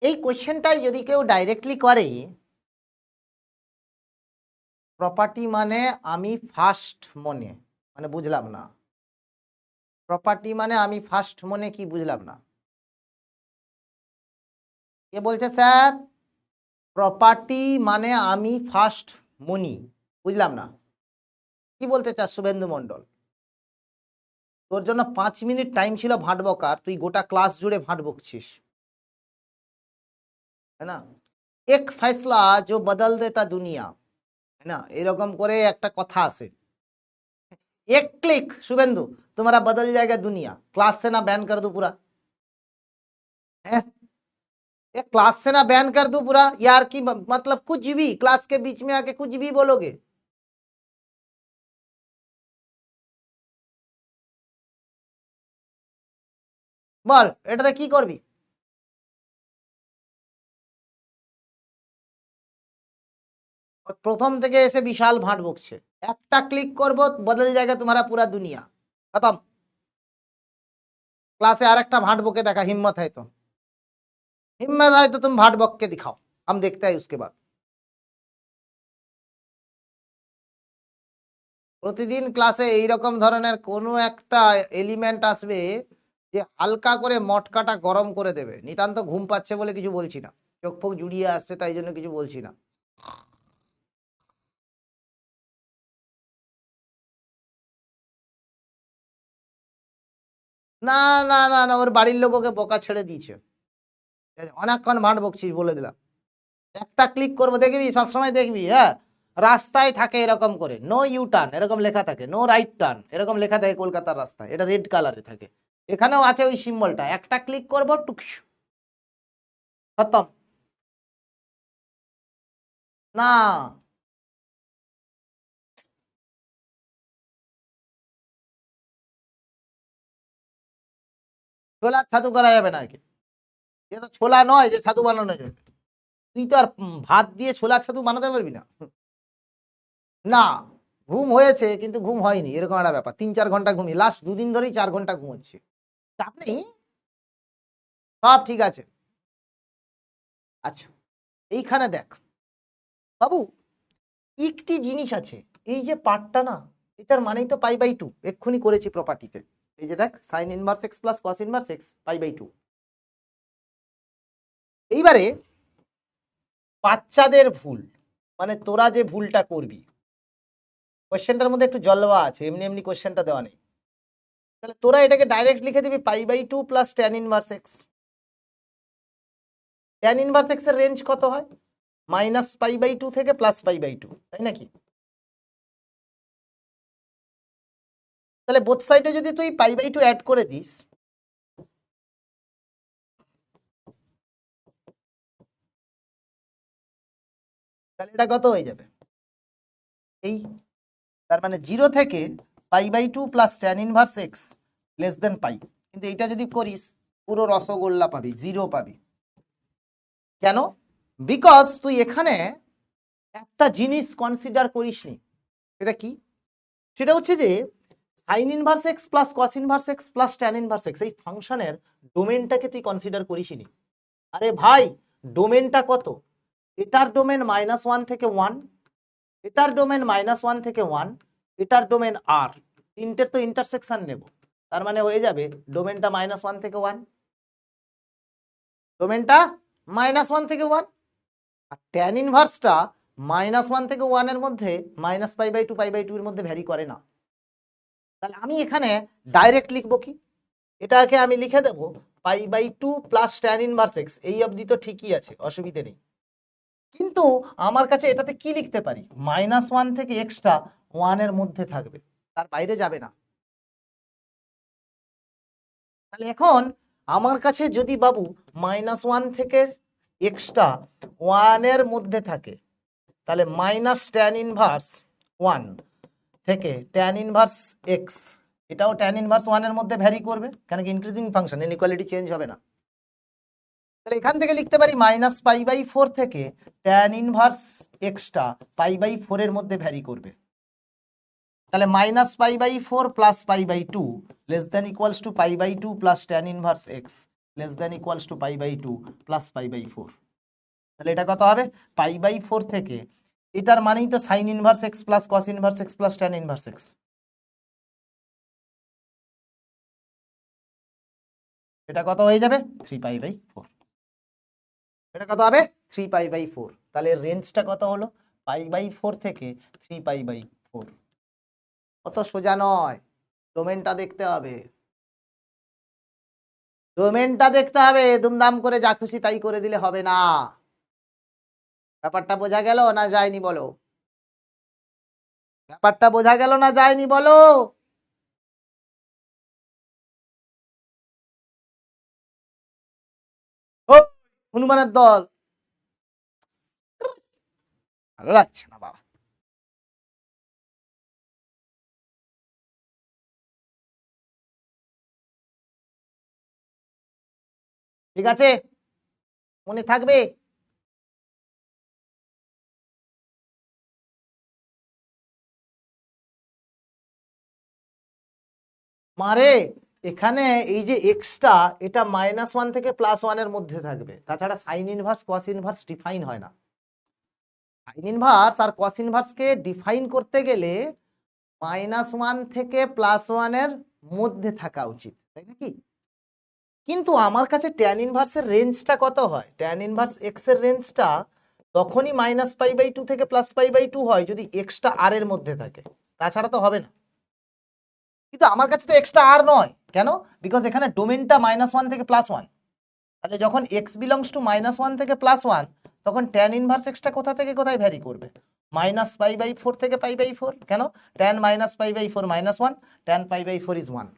এই কোয়েশ্চেনটাই যদি কেউ ডাইরেক্টলি করে, প্রপার্টি মানে আমি ফার্স্ট মনে, মানে বুঝলাম না, প্রপার্টি মানে আমি ফার্স্ট মনে কি বুঝলাম না? কে বলছে স্যার প্রপার্টি মানে আমি ফার্স্ট মনি? বুঝলাম না কি বলতে চাস শুভেন্দু মন্ডল? তোর জন্য 5 মিনিট টাইম ছিল ভাট বকার, তুই গোটা ক্লাস জুড়ে ভাট বকছিস, তাই না? এক ফैसला जो बदल देता दुनिया, है ना, এরকম করে একটা কথা আছে। एक क्लिक शुभेंदु तुम्हारा बदल जाएगा दुनिया, क्लास से ना बैन कर दो पूरा, है? ये क्लास से ना बैन कर दो पूरा यार, की मतलब कुछ भी क्लास के बीच में आके कुछ भी बोलोगे। বল এটাতে কি করবি? প্রথম থেকে এসে বিশাল ভাট বকছে, একটা ক্লিক করবো বদল জায়গা তোমারা পুরা দুনিয়া, খতম। ক্লাসে আর একটা ভাট বকে দেখা, हिम्मत है तो, हिम्मत है तो तुम भाट बक के दिखाओ, हम देखते हैं उसके बाद। প্রতিদিন ক্লাসে এইরকম ধরনের কোনো একটা এলিমেন্ট আসবে যে হালকা করে মটকাটা গরম করে দেবে। নিতান্ত ঘুম পাচ্ছে বলে কিছু বলছি না, চোখ ফোক জুড়িয়ে আসছে তাই জন্য কিছু বলছি না। না না না না, ওর বাড়ির লোক ওকে বোকা ছেড়ে দিয়েছে। অনেকক্ষণ ভাট বকছিস বলে দিলাম। একটা ক্লিক করবো দেখবি, সবসময় দেখবি, হ্যাঁ, রাস্তায় থাকে এরকম করে নো ইউ টার্ন এরকম লেখা থাকে, নো রাইট টার্ন এরকম লেখা থাকে কলকাতার রাস্তায়, এটা রেড কালারে থাকে। এখানেও আছে ওই সিম্বলটা, একটা ক্লিক করবো টুকস, খতম। না, ছোলার ছাতু করা যাবে না, এ তো ছোলা নয় যে ছাতু বানানো যাবে। তুই তো আর ভাত দিয়ে ছোলার ছাতু বানাতে পারবি না। না, ঘুম হয়েছে কিন্তু ঘুম হয়নি, এরকম একটা ব্যাপার। 3-4 ঘন্টা ঘুমি, লাস্ট 2 দিন ধরেই 4 ঘন্টা ঘুমোচ্ছি। চাপ নেই, সব ঠিক আছে। আচ্ছা, এইখানে দেখ বাবু, একটি জিনিস আছে, এই যে পার্টটা না, এটার মানেই তো পাই/2, এক্ষুনি করেছি প্রপার্টিতে। এই যে দেখ, sine inverse x plus cos inverse x pi by two. এইবারে বাচ্চাদের ভুল, মানে তোরা যে ভুলটা করবি, কোশ্চেনটার মধ্যে একটু জলবা আছে, এমনি এমনি কোশ্চেনটা দেওয়া নেই। তাহলে তোরা এটাকে ডাইরেক্ট লিখে দিবি pi by two plus tan inverse x. Tan inverse x এর রেঞ্জ কত হয়? -পাই/2 থেকে +পাই/2, তাই নাকি? তাহলে বোথ সাইডে যদি তুই পাই/2 অ্যাড করে দিস, তাহলে এটা কত হয়ে যাবে? এই, তার মানে 0 থেকে pi by two plus tan inverse x less than pi. কিন্তু এটা যদি করিস পুরো রসগোল্লা পাবি, 0 পাবি। কেন? বিকজ তুই এখানে একটা জিনিস কনসিডার করিসনি। সেটা কি? সেটা হচ্ছে যে sign inverse x plus cos inverse x plus tan inverse x এই ফাংশনের ডোমেনটাকে তুই কনসিডার করিসনি। আরে ভাই, ডোমেনটা কত? এটার ডোমেন -1 থেকে 1, এটার ডোমেন -1 থেকে 1, এটার ডোমেন আর, তিনটের তো ইন্টারসেকশন নেব। তার মানে হয়ে যাবে ডোমেনটা -1 থেকে 1, ডোমেনটা -1 থেকে 1, আর ট্যান ইনভার্সটা -1 থেকে 1 এর মধ্যে -পাই/2 এর মধ্যে ভ্যারি করে না। তাহলে আমি এখানে ডাইরেক্ট লিখবো কি, এটাকে আমি লিখে দেবো পাই/2 প্লাস ট্যান ইনভার্স এক্স। এই অবধি তো ঠিকই আছে, অসুবিধে নেই। কিন্তু আমার কাছে এটাতে কি লিখতে পারি? -1 থেকে এক্সটা 1 এর মধ্যে থাকবে, তার বাইরে যাবে না। তাহলে এখন আমার কাছে যদি বাবু -1 থেকে এক্সটা 1 এর মধ্যে থাকে, তাহলে -ট্যান ইনভার্স 1 থেকে ট্যান ইনভার্স এক্স, এটাও ট্যান ইনভার্স 1 এর মধ্যে ভ্যারি করবে, কেন কি ইনক্রিজিং ফাংশন, ইনইকুয়ালিটি চেঞ্জ হবে না। তাহলে এখান থেকে লিখতে পারি -পাই/4 থেকে ট্যান ইনভার্স এক্সটা পাই/4 এর মধ্যে ভ্যারি করবে। তাহলে -পাই/4 plus pi by two less than equals to pi by two plus tan inverse x less than equals to pi by two plus pi by four. তাহলে এটা কত হবে? পাই/4 থেকে, এটার মানেই তো sine inverse x plus cos inverse x plus tan inverse x. এটা কত হয়ে যাবে? 3π/4। এটা কত হবে? 3π/4। তাহলে রেঞ্জটা কত হলো? পাই/4 থেকে 3π/4। অত সোজা নয়, ডোমেনটা দেখতে হবে, ডোমেনটা দেখতে হবে। দুমদাম করে যা খুশি তাই করে দিলে হবে না। ব্যাপারটা বোঝা গেল না যায়নি বলো? ব্যাপারটা বোঝা গেল না যায়নি বলো? ও হনুমানের দল, ভালো লাগছে না বাবা। ঠিক আছে, মনে থাকবে। মারে, এখানে এই যে এক্সটা, এটা -1 থেকে +1 এর মধ্যে থাকবে, তাছাড়া sign inverse cos inverse define হয় না। সাইন ইনভার্স আর কস ইনভার্সকে ডিফাইন করতে গেলে -1 থেকে +1 এর মধ্যে থাকা উচিত, তাই নাকি? কিন্তু আমার কাছে ট্যান ইনভার্সের রেঞ্জটা কত হয়? ট্যান ইনভার্স এক্স এর রেঞ্জটা তখনই -পাই/2 থেকে +পাই/2 হয় যদি এক্সটা আর এর মধ্যে থাকে, তাছাড়া তো হবে না। কিন্তু আমার কাছে তো এক্সটা আর নয়, কেন? বিকজ এখানে ডোমেনটা -1 থেকে +1। তাহলে যখন এক্স বিলংস টু -1 থেকে +1, তখন ট্যান ইনভার্স এক্সটা কোথা থেকে কোথায় ভ্যারি করবে? -পাই/4 থেকে পাই/4। কেন? ট্যান -পাই/4 -1, ট্যান পাই/4 ইজ 1।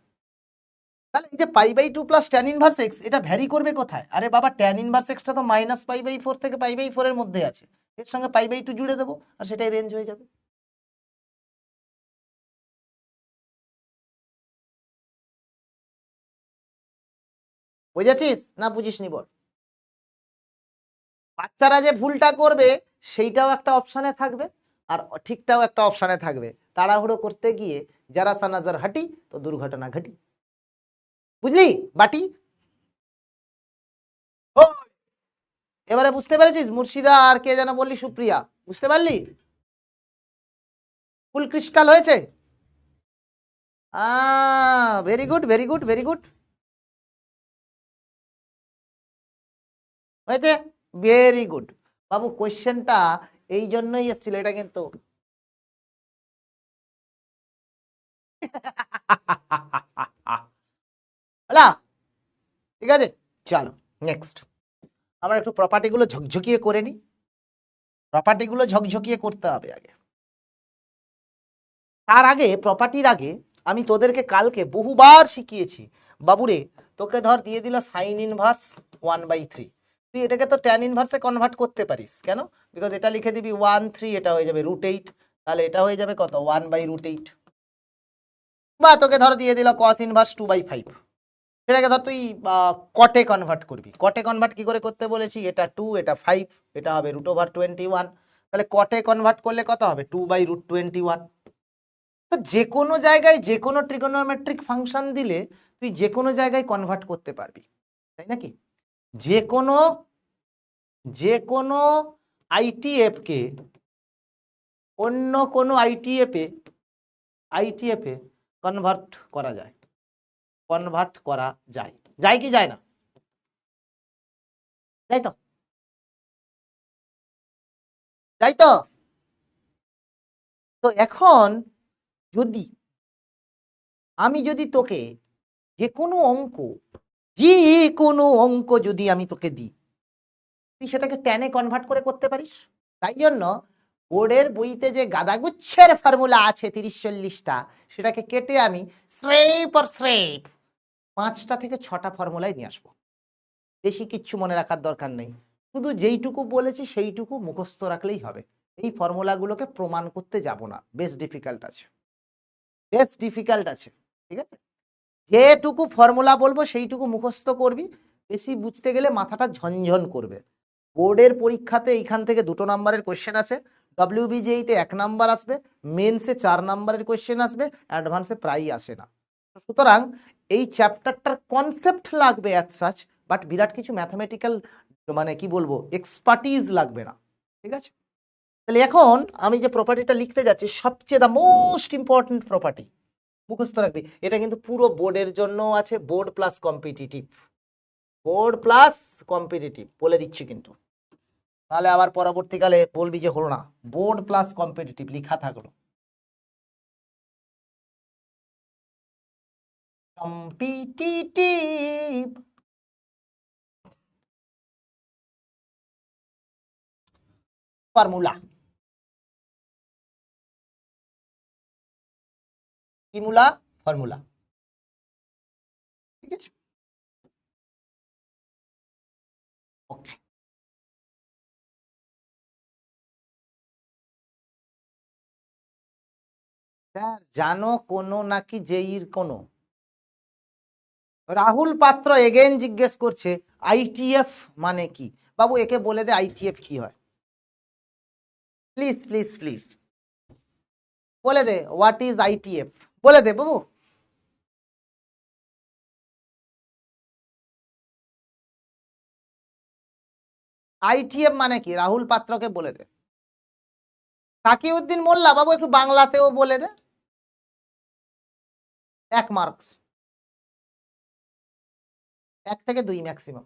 তাহলে এই যে pi by two plus tan inverse x, এটা ভ্যারি করবে কোথায়? আরে বাবা, ট্যান ইনভার্স এক্সটা তো -পাই/4 থেকে পাই/4 এর মধ্যে আছে, এর সঙ্গে পাই/2 জুড়ে দেবো আর সেটাই রেঞ্জ হয়ে যাবে। বুঝেছিস না বুঝিসনি বল? বাচ্চারা যে ভুলটা করবে সেইটাও একটা অপশনে থাকবে, আর ঠিকটাও একটা অপশানে থাকবে, তাড়াহুড়ো করতে গিয়ে যারা সা নজর হাঁটি তো দুর্ঘটনা ঘটি। বুঝলি বাটি? এবারে বুঝতে পেরেছিস? মুর্শিদা আর কে যেন বললি, সুপ্রিয়া, বুঝতে পারলি? ফুল ক্রিস্টাল হয়েছে? Very good, very good, very good, হয়েছে, ভেরি গুড। বাবু কোয়েশ্চেনটা এই জন্যই এসেছিল, এটা কিন্তু ঠিক আছে। চলো নেক্সট আমরা একটু প্রপার্টি গুলো ঝকঝকিয়ে করে নিই। প্রপার্টি গুলো ঝকঝকিয়ে করতে হবে আগে। তার আগে, প্রপার্টির আগে আমি তোদেরকে কালকে বহুবার শিখিয়েছি। বাবুরে, তোকে ধর দিয়ে দিল সাইন ইনভার্স 1/3, তুই এটাকে তো ট্যান ইনভার্সে কনভার্ট করতে পারিস। কেন? বিকজ এটা লিখে দিবি 1/3, এটা হয়ে যাবে √8, তাহলে এটা হয়ে যাবে কত? 1/√8। বা তোকে ধর দিয়ে দিল কস ইনভার্স 2/5, সেটাকে ধর তুই কটে কনভার্ট করবি। কটে কনভার্ট কি করে করতে বলেছি? এটা 2, এটা 5, এটা হবে √21। তাহলে কটে কনভার্ট করলে কত হবে? 2/√21। তো যে কোনো জায়গায় যে কোনো ট্রিগোনোমেট্রিক ফাংশন দিলে তুই যে কোনো জায়গায় কনভার্ট করতে পারবি, তাই নাকি? যে কোনো আইটিএফ কে অন্য কোনো আইটিএফ এ কনভার্ট করা যায়, কনভার্ট করা যায়, যায় কি যায় না? তাই তো, তাই তো। তো এখন যদি আমি তোকে যে কোনো অঙ্ক, যে কোনো অঙ্ক যদি আমি তোকে দিই, তুই সেটাকে ট্যানে কনভার্ট করে করতে পারিস। তাই জন্য বোর্ডের বইতে যে গাদাগুচ্ছের ফর্মুলা আছে 30-40টা, সেটাকে কেটে আমি স্রেফ 5টা থেকে 6টা ফর্মুলায় নিয়ে আসবো। বেশি কিচ্ছু মনে রাখার দরকার নেই, শুধু যেইটুকু বলেছি সেইটুকু মুখস্থ রাখলেই হবে। এই ফর্মুলাগুলোকে প্রমাণ করতে যাব না, বেশ ডিফিকাল্ট আছে, বেশ ডিফিকাল্ট আছে, ঠিক আছে? যেটুকু ফর্মুলা বলবো সেইটুকু মুখস্থ করবি, বেশি বুঝতে গেলে মাথাটা ঝনঝন করবে। বোর্ডের পরীক্ষাতে এইখান থেকে 2 নম্বরের কোয়েশ্চেন আসে, WBJE-তে 1 নাম্বার আসবে, মেন্সে 4 নম্বরের কোয়েশ্চেন আসবে, অ্যাডভান্সে প্রায়ই আসে না। সুতরাং এই চ্যাপ্টারটার কনসেপ্ট লাগবে অ্যাজ সাচ, বাট বিরাট কিছু ম্যাথমেটিক্যাল মানে কি বলবো এক্সপার্টিজ লাগবে না, ঠিক আছে? তাহলে এখন আমি যে প্রপার্টিটা লিখতে যাচ্ছি, সবচেয়ে দা মোস্ট ইম্পর্টেন্ট প্রপার্টি, মুখস্থ রাখবি। এটা কিন্তু পুরো বোর্ডের জন্য আছে, board plus competitive, board plus competitive বলে দিচ্ছি কিন্তু, তাহলে আবার পরবর্তীকালে বলবি যে হলো না। বোর্ড প্লাস কম্পিটিটিভ লিখা থাকলো, কম্পিটিটিভ ফর্মুলা, ফর্মুলা, ফর্মুলা, ঠিক আছে? ওকে, স্যার জানো কোনো নাকি জেইর কোনো? রাহুল পাত্র এগেন জিজ্ঞেস করছে আইটিএফ মানে কি? বাবু একে বলে দে আইটিএফ কি হয়, প্লিজ প্লিজ প্লিজ বলে দে, হোয়াট ইজ আইটিএফ, বলে দে বাবু। আইটিএফ মানে কি রাহুল পাত্রকে বলে দে। তাকিউদ্দিন মোল্লা, বাবু একটু বাংলাতেও বলে দে, 1 মার্কস, 1 থেকে 2 ম্যাক্সিমাম,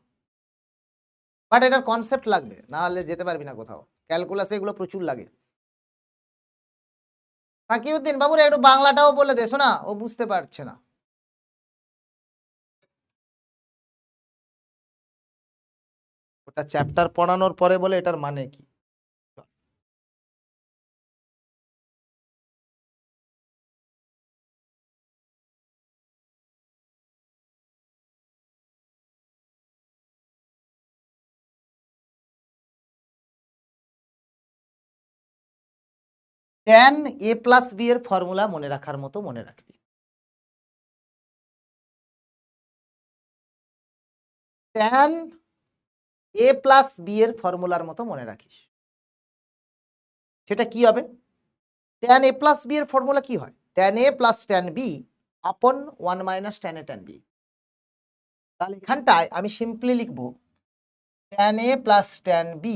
বাট এটার কনসেপ্ট লাগবে, না হলে যেতে পারবি না কোথাও, ক্যালকুলাসে এগুলো প্রচুর লাগে। তাকিউদ্দিন বাবুর একটু বাংলাটাও বলে দে, শোনা ও বুঝতে পারছে না। ওটা চ্যাপ্টার পড়ানোর পরে বলে এটার মানে কি। tan a প্লাস বি এর ফর্মুলা মনে রাখার মতো মনে রাখবি। tan a প্লাস বি এর ফর্মুলার মতো মনে রাখিস। সেটা কি হবে? tan a প্লাস বি এর ফর্মুলা কি হয়? tan a plus tan b আপন 1 minus tan a tan b। তাহলে এখানটায় আমি সিম্পলি লিখব tan a plus tan b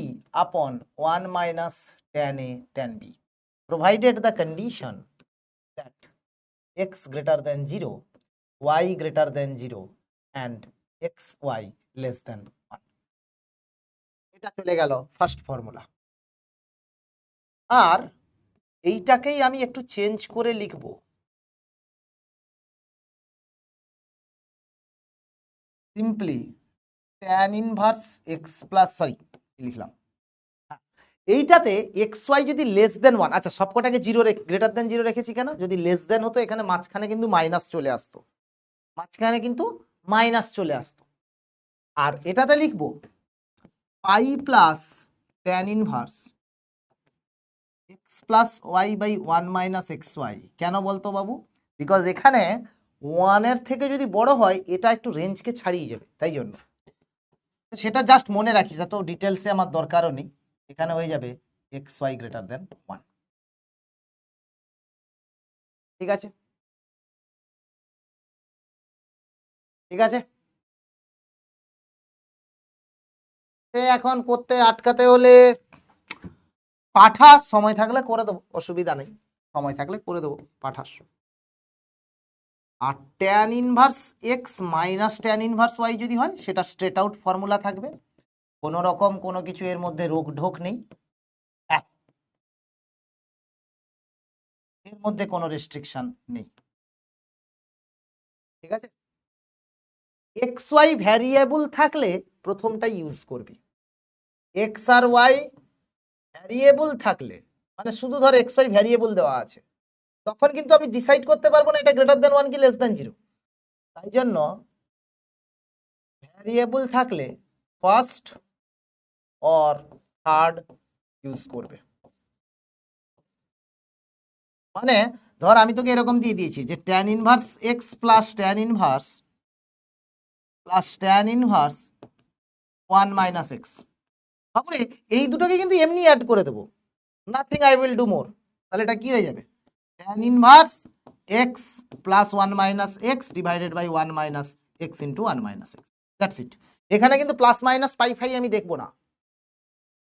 upon 1 minus tan a tan b, provided the condition that x greater than 0, y greater than 0 and xy less than 1। এটা চলে গেল first formula. আর এইটাকেই আমি একটু change করে লিখব, simply tan inverse x plus লিখলাম। এইটাতে x Y যদি লেস দেন 1, আচ্ছা সবকটাকে জিরো গ্রেটার দেন 0 রেখেছি কেন? যদি লেস দেন হতো এখানে মাঝখানে কিন্তু মাইনাস চলে আসতো, মাঝখানে কিন্তু মাইনাস চলে আসতো। আর এটাতে লিখবো pi plus tan inverse x plus y by 1 minus x y. কেন বলতো বাবু? বিকজ এখানে 1 এর থেকে যদি বড় হয় এটা একটু রেঞ্জকে ছাড়িয়ে যাবে, তাই জন্য সেটা জাস্ট মনে রাখিস, এত ডিটেলসে আমার দরকারও নেই। এখানে হয়ে যাবে এক্স ওয়াই গ্রেটার দেন 1। ঠিক আছে, ঠিক আছে। এখন করতে আটকাতে হলে পাঠাস, সময় থাকলে করে দেবো, অসুবিধা নেই, সময় থাকলে করে দেবো পাঠাস। আর tan inverse x minus tan inverse y যদি হয় সেটা স্ট্রেট আউট ফর্মুলা থাকবে, কোনো রকম কোনো কিছু এর মধ্যে রোগ ঢোক নেই, এর মধ্যে কোনো রেস্ট্রিকশন নেই। ঠিক আছে, এক্স ওয়াই ভ্যারিয়েবল থাকলে প্রথমটা ইউজ করবি, এক্স আর ওয়াই ভ্যারিয়েবল থাকলে মানে শুধু ধর এক্স ওয়াই ভ্যারিয়েবল দেওয়া আছে, তখন কিন্তু আমি ডিসাইড করতে পারবো না এটা গ্রেটার দেন 1 কি লেস দেন 0। তাই জন্য ভ্যারিয়েবল থাকলে ফার্স্ট অর থার্ড ইউজ করবে। মানে ধর আমি তোকে এরকম দিয়ে দিয়েছি যে tan inverse x plus tan inverse 1 minus x. তারপরে এই দুটোকে কিন্তু এমনি অ্যাড করে দেবো, nothing I will do more. তাহলে এটা কি হয়ে যাবে? Tan inverse x plus 1 minus x divided by 1 minus x into 1 minus x, that's it. এখানে কিন্তু প্লাস মাইনাস পাই ফাই আমি দেখবো না,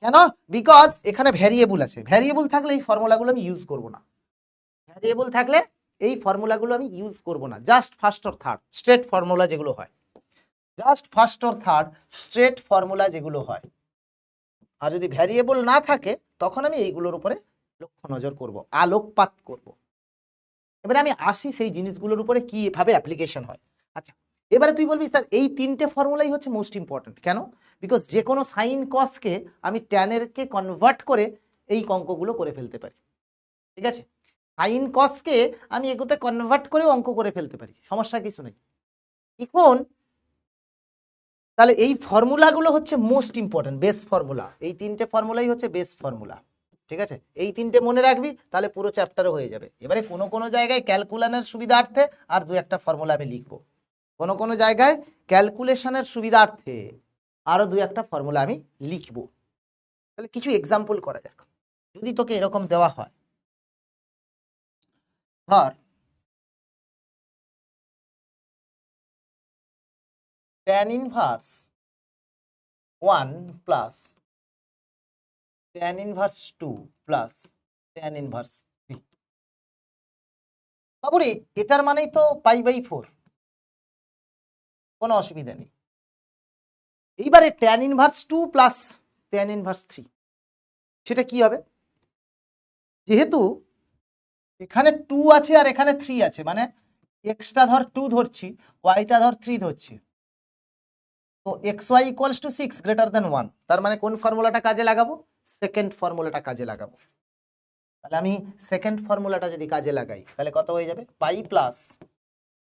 কেন? বিকজ এখানে ভ্যারিয়েবল আছে, ভ্যারিয়েবল থাকলে এই ফর্মুলাগুলো আমি ইউজ করবো না, ভ্যারিয়েবল থাকলে এই ফর্মুলাগুলো আমি ইউজ করবো না, just first or third straight formula যেগুলো হয়, just first or third straight formula যেগুলো হয়। আর যদি ভ্যারিয়েবল না থাকে তখন আমি এইগুলোর উপরে লক্ষ্য নজর করব, আলোকপাত করব। এবারে আমি আসি সেই জিনিসগুলোর উপরে কিভাবে অ্যাপ্লিকেশন হয়। আচ্ছা এবারে তুই বলবি স্যার এই তিনটে ফর্মুলাই হচ্ছে মোস্ট ইম্পর্টেন্ট, কেন? বিকজ যে কোনো সাইন কসকে আমি ট্যানেরকে কনভার্ট করে এই অঙ্কগুলো করে ফেলতে পারি। ঠিক আছে, সাইন কসকে আমি এগুলোতে কনভার্ট করে অঙ্ক করে ফেলতে পারি, সমস্যা কিছু নেই। এখন তাহলে এই ফর্মুলাগুলো হচ্ছে মোস্ট ইম্পর্টেন্ট, বেস ফর্মুলা, এই তিনটে ফর্মুলাই হচ্ছে বেস ফর্মুলা। ঠিক আছে, এই তিনটে মনে রাখবি, তাহলে পুরো চ্যাপ্টারও হয়ে যাবে। এবারে কোনো কোনো জায়গায় ক্যালকুলেশনের সুবিধার্থে আর দু একটা ফর্মুলা আমি লিখবো, কোনো কোনো জায়গায় ক্যালকুলেশনের সুবিধার্থে আরো দু একটা ফর্মুলা আমি লিখবো। তাহলে কিছু এক্সাম্পল করা যাক। যদি তোকে এরকম দেওয়া হয়, ধর tan inverse 1 plus tan inverse 2 plus tan inverse 3, তারপরে এটার মানেই তো পাই বাই 4, কোনো অসুবিধা নেই। এইবারে tan inverse 2 plus tan inverse 3, সেটা কি হবে? যেহেতু এখানে 2 আছে আর এখানে 3 আছে, মানে এক্সটা ধর 2 ধরছি, ওয়াইটা ধর 3 ধরছি, তো x y equals to 6 greater than 1, তার মানে কোন ফর্মুলাটা কাজে লাগাবো? সেকেন্ড ফর্মুলাটা কাজে লাগাবো। তাহলে আমি সেকেন্ড ফর্মুলাটা যদি কাজে লাগাই তাহলে কত হয়ে যাবে? Pi plus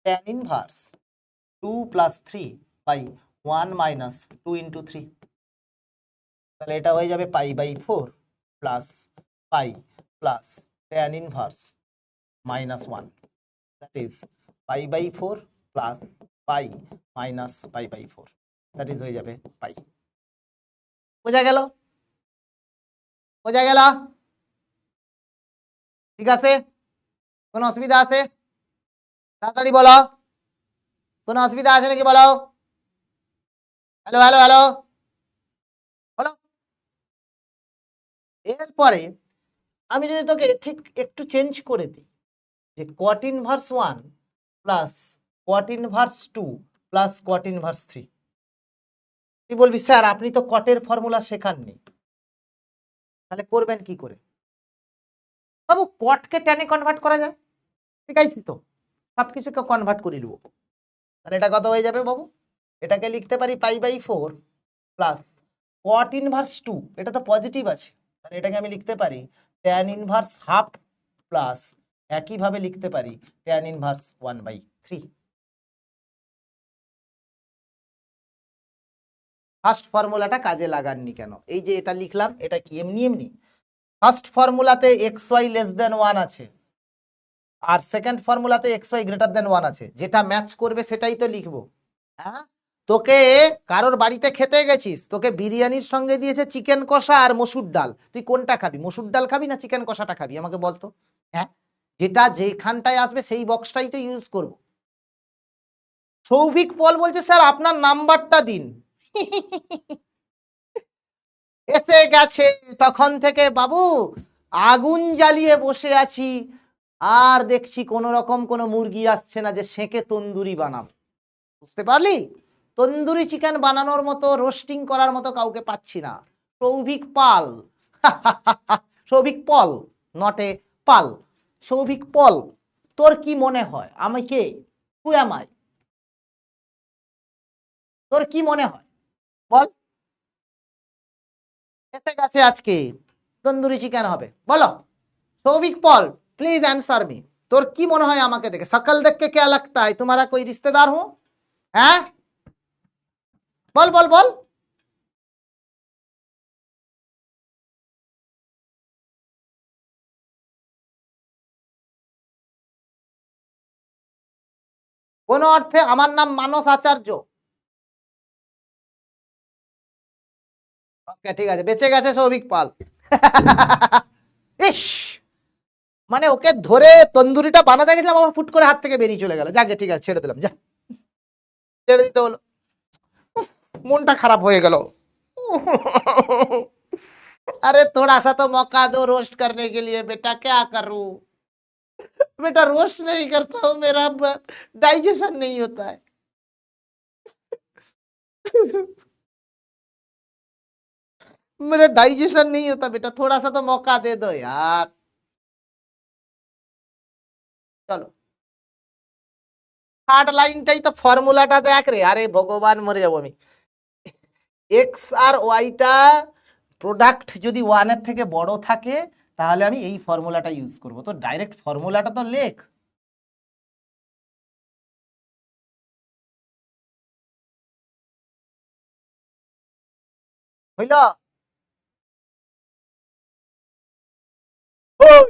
tan inverse 2 plus 3 by 1 minus 2 into 3, তাহলে এটা হয়ে যাবে pi by 4 plus pi plus tan inverse minus 1, that is pi by 4 plus pi minus pi by 4, that is হয়ে যাবে পাই। বোঝা গেল? বোঝা গেল? ঠিক আছে? কোনো অসুবিধা আছে? তাড়াতাড়ি বলো, কোনো অসুবিধা আছে নাকি বলো। হ্যালো হ্যালো হ্যালো বলো। এরপরে আমি যদি তোকে ঠিক একটু চেঞ্জ করে দিই, যে cot inverse 1 plus cot inverse 2 plus cot inverse 3, তুই বলবি স্যার আপনি তো কটের ফর্মুলা শেখাননি, তাহলে করবেন কি করে? বাবু কটকে ট্যানে কনভার্ট করা যায়, শিখাইছি তো, সবকিছুকে কনভার্ট করে নেবো। তাহলে এটা কত হয়ে যাবে বাবু? এটাকে লিখতে পারি π/4 প্লাস cot ইনভার্স 2, এটা তো পজিটিভ আছে, তাহলে এটাকে আমি লিখতে পারি tan ইনভার্স হাফ প্লাস একইভাবে লিখতে পারি tan ইনভার্স 1/3। ফার্স্ট ফর্মুলাটা কাজে লাগাননি কেন? এই যে এটা লিখলাম, এটা কি এমনি এমনি? ফার্স্ট ফর্মুলাতে xy লেস দেন 1 আছে, আর সেকেন্ড ফর্মুলাতে xy গ্রেটার দেন 1 আছে, যেটা ম্যাচ করবে সেটাই তো লিখবো। হ্যাঁ, তোকে কারোর বাড়িতে খেতে গেছিস, তোকে বিরিয়ানির সঙ্গে দিয়েছে চিকেন কষা আর মসুর ডাল, তুই কোনটা খাবি? মসুর ডাল খাবি না চিকেন কষাটা খাবি? আমাকে বলতো। হ্যাঁ, যেটা যেখানটায় আসবে সেই বক্সটাই তো ইউজ করব। সৌভিক পল বলছে স্যার আপনার নাম্বারটা দিন। এসে গেছে তখন থেকে বাবু, আগুন জ্বালিয়ে বসে আছি, আর দেখছি কোন রকম কোনো মুরগি আসছে না যে সেকে তন্দুরি বানাবো। বুঝতে পারলি? তন্দুরি চিকেন বানানোর মতো, রোস্টিং করার মতো কাউকে পাচ্ছি না। সৌভিক পাল, সৌভিক পল, নট এ পাল, সৌভিক পল, তোর কি মনে হয় আমি কে? হু অ্যাম আই? তোর কি মনে হয় বল? এসে গেছে আজকে তন্দুরি চিকেন হবে, বলো সৌভিক পল, প্লিজ অ্যান্সার মি। তোর কি মনে হয় আমাকে দেখে? সকল দেখ के क्या लगता है तुम्हारा कोई रिश्तेदार हूं? হ্যাঁ বল বল বল। কোন অর্থে? আমার নাম মানস আচার্য। ওকে ঠিক আছে, বেঁচে গেছে সৌভিক পাল। ইস, মানে ওকে ধরে তন্দুরিটা বানাতে গেছিলাম, আমার ফুট করে হাত থেকে বেরিয়ে চলে গেল। যাকে ঠিক আছে, ছেড়ে দিলাম, যা, ছেড়ে দিতে হলো। মনটা খারাপ হয়ে গেল। अरे थोड़ा सा तो मौका दो रोस्ट करने के लिए बेटा, क्या करूं बेटा, रोस्ट नहीं करता हूं, मेरा डाइजेशन नहीं होता है। मेरा डाइजेशन नहीं होता बेटा, थोड़ा सा तो मौका दे दो यार। চলো, থার্ড লাইনটাই তো ফর্মুলাটা দেখ রে। আরে ভগবান, মরে যাবো আমি। এক্স আর ওয়াইটা প্রোডাক্ট যদি 1 এর থেকে বড় থাকে, তাহলে আমি এই ফর্মুলাটা ইউজ করব। তো ডাইরেক্ট ফর্মুলাটা তো লেখ। হইল? ওই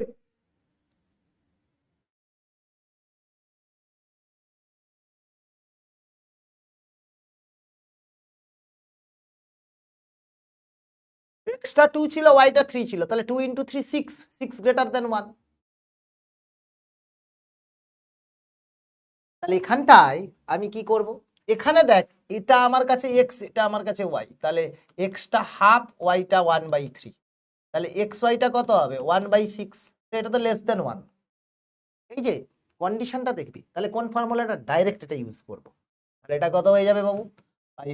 এক্সট্রা 2 ছিল, ওয়াইটা 3 ছিল, তাহলে 2 × 3 6, 6 গ্রেটার দেন 1। তাহলে এখানটায় আমি কি করব? এখানে দেখ, এটা আমার কাছে এক্স, এটা আমার কাছে ওয়াই, তাহলে এক্সটা হাফ, ওয়াইটা 1/3, তাহলে এক্স ওয়াইটা কত হবে? 1/6। এটা তো লেস দেন 1। এই যে কন্ডিশনটা দেখবি, তাহলে কোন ফর্মুলাটা? ডাইরেক্ট এটা ইউজ করব। তাহলে এটা কত হয়ে যাবে বাবু?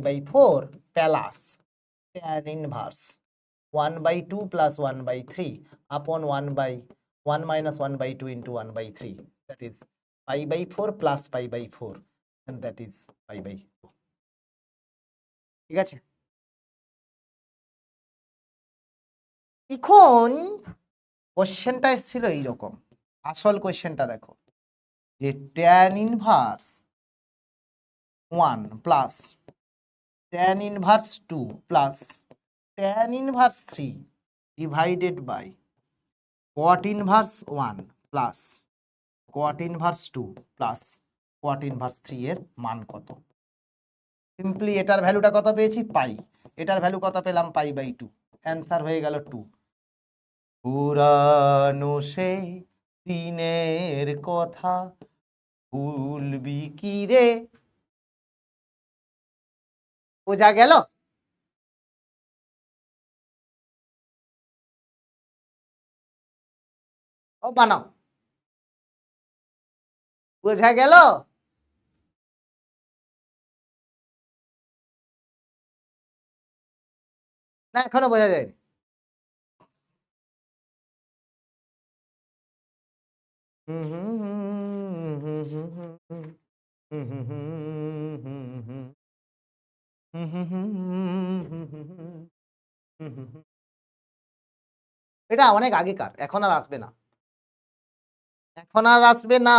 π/4 প্লাস tan ইনভার্স 1/2 প্লাস 1/3 আপন 1/1 minus 1/2 into 1/3, that is π/4 plus π/4, and that is π/2। ঠিক আছে? এখন কোশ্চেনটা এসেছিল এইরকম, আসল কোশ্চেনটা দেখো, যে tan inverse 1 plus tan inverse 2 plus tan inverse 3 divided by cot inverse 1 plus cot inverse 2 plus cot inverse 3 এর মান কত? সিম্পলি এটার ভ্যালুটা কত পেয়েছি? পাই। এটার ভ্যালু কত পেলাম? π/2। অ্যান্সার হয়ে গেল 2। পুরানো সেই দিনের কথা ভুলবি কি রে। বোঝা গেল? ও বানাও, বোঝা গেল? না এখনো বোঝা যায়নি? এটা অনেক আগেকার, এখন আর আসবে না, এখন আর আসবে না।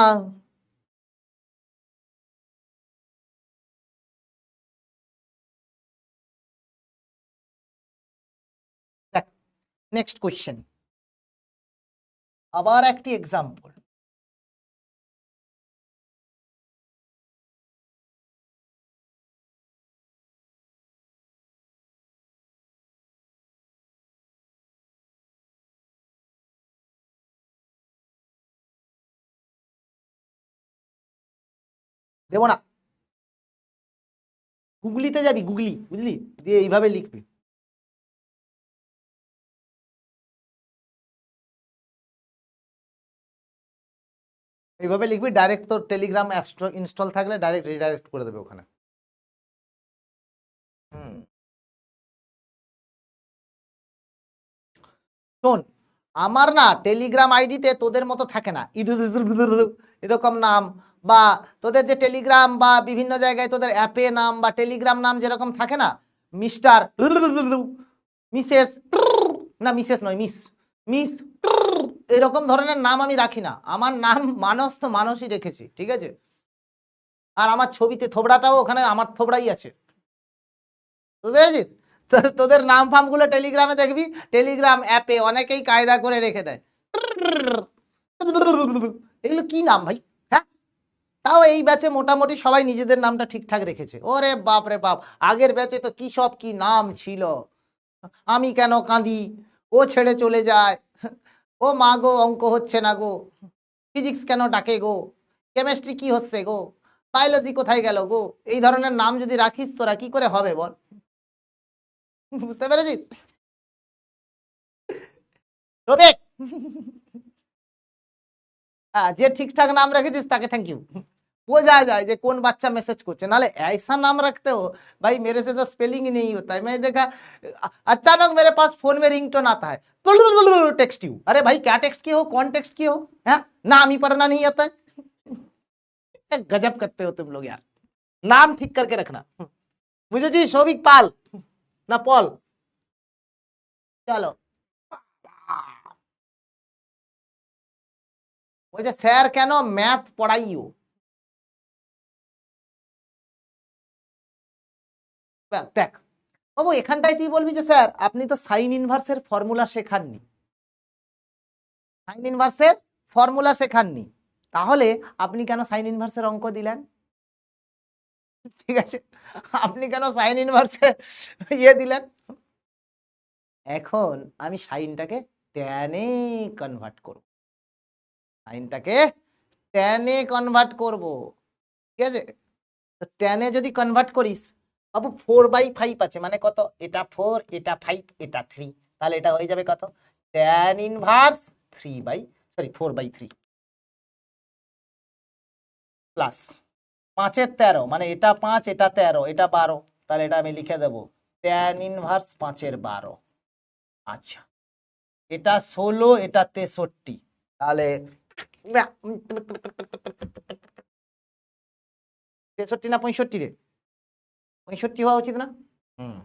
দেখ, নেক্সট কোশ্চেন, আবার একটি এক্সাম্পল। দেবো না, গুগলিতে যাবি, গুগলি, বুঝলি, দিয়ে এইভাবে লিখবি। এইভাবে লিখবি, ডাইরেক্ট তোর টেলিগ্রাম অ্যাপ ইনস্টল থাকলে ডাইরেক্ট রিডাইরেক্ট করে দেবে ওখানে। শোন, আমার না টেলিগ্রাম আইডিতে তোদের মতো থাকে না এরকম নাম, বা তোদের যে টেলিগ্রাম বা বিভিন্ন জায়গায় তোদের অ্যাপে নাম বা টেলিগ্রাম নাম যেরকম থাকে না, মিস্টার, মিসেস, না মিসেস নয়, মিস, মিস, এরকম ধরনের নাম আমি রাখি না। আমার নাম মানস তো মানসই রেখেছি, ঠিক আছে? আর আমার ছবিতে থোবড়াটাও ওখানে আমার থোবড়াই আছে, বুঝতে পেরেছিস? তোদের নাম ফাম গুলো টেলিগ্রামে দেখবি, টেলিগ্রাম অ্যাপে অনেকেই কায়দা করে রেখে দেয়, এগুলো কি নাম ভাই? হ্যাঁ, তাও এই ব্যাচে মোটামুটি সবাই নিজেদের নামটা ঠিকঠাক রেখেছে। ওরে বাপ রে বাপ, আগের ব্যাচে তো কি সব কি নাম ছিল, আমি কেন কাঁদি, ও ছেড়ে চলে যায়, ও মা গো অঙ্ক হচ্ছে না গো, ফিজিক্স কেন ডাকে গো, কেমিস্ট্রি কি হচ্ছে গো, বায়োলজি কোথায় গেল গো। এই ধরনের নাম যদি রাখিস তোরা কি করে হবে বল? বুঝতে পেরেছিস? রবেক, হ্যাঁ, যে ঠিকঠাক নাম রেখেছিস তাকে থ্যাংক ইউ, বোঝা যায় যে কোন বাচ্চা মেसेज করছে। नाले ऐसा नाम रखते हो भाई, मेरे से तो स्पेलिंग ही नहीं होता है। मैं देखा अचानक मेरे पास फोन में रिंगटोन आता है, टेक्स्ट यू, अरे भाई क्या टेक्स्ट किए हो, कौन टेक्स्ट किए हो, है नाम ही पढ़ना नहीं आता है। गजब करते हो तुम लोग यार, नाम ठीक करके रखना। बुझे जी, सौभिक पाल ना पॉल। चलो, বলছে স্যার কেন ম্যাথ পড়াইও। দেখ বাবু, এখানটায় তুই বলবি যে স্যার আপনি তো সাইন ইনভার্সের ফর্মুলা শেখাননি, সাইন ইনভার্সের ফর্মুলা শেখাননি, তাহলে আপনি কেন সাইন ইনভার্সের অঙ্ক দিলেন? ঠিক আছে, আপনি কেন সাইন ইনভার্সের ইয়ে দিলেন? এখন আমি সাইনটাকে ট্যানে কনভার্ট করব, সাইনটাকে ট্যানে কনভার্ট করব, ঠিক আছে? তো ট্যানে যদি কনভার্ট করিস বাবু, 4/5 আছে, মানে কত, এটা 4, এটা 5, এটা 3, তাহলে এটা হয়ে যাবে কত, ট্যান ইনভার্স 4/3 প্লাস 5-এর 13, মানে এটা 5, এটা 13, এটা 12, তাহলে এটা আমি লিখে দেব ট্যান ইনভার্স 5-এর 12। আচ্ছা, এটা 16, এটা 63, তাহলে 63 না 65 রে, 65 হওয়া উচিত না? হুম,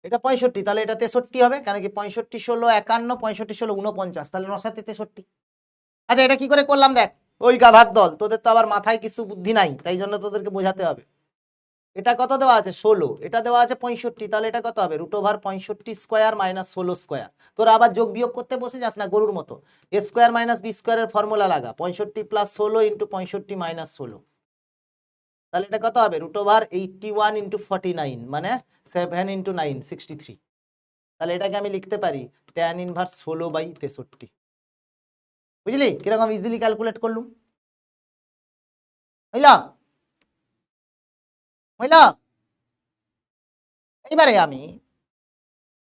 এটা 65, তাহলে এটা 63 হবে, কেন কি 65 16 51, 65 16 49, তাহলে 9 7 63। আচ্ছা, এটা কি করে করলাম দেখ, ওই গাধার দল, তোদের তো আবার মাথায় কিছু বুদ্ধি নাই, তাই জন্য তোদেরকে বোঝাতে হবে। এটা কত দেওয়া আছে 16, এটা দেওয়া আছে 65, তাহলে এটা কত হবে, √65 স্কোয়ার মাইনাস 16 স্কোয়ার। তোরা আবার যোগ বিয়োগ করতে বসে যাস না গরুর মতো, এ স্কোয়ার মাইনাস বি স্কোয়ারের ফর্মুলা লাগা, 65 প্লাস 16 ইন্টু 65 মাইনাস 16, তাহলে এটা কত হবে, √81 ইন্টু 49, মানে 7 ইন্টু 9 63, তাহলে এটাকে আমি লিখতে পারি tan ইনভার্স 16/63। বুঝলি কিরকম ইজিলি ক্যালকুলেট করলুম? বুঝলা বুঝলা? এইবারে আমি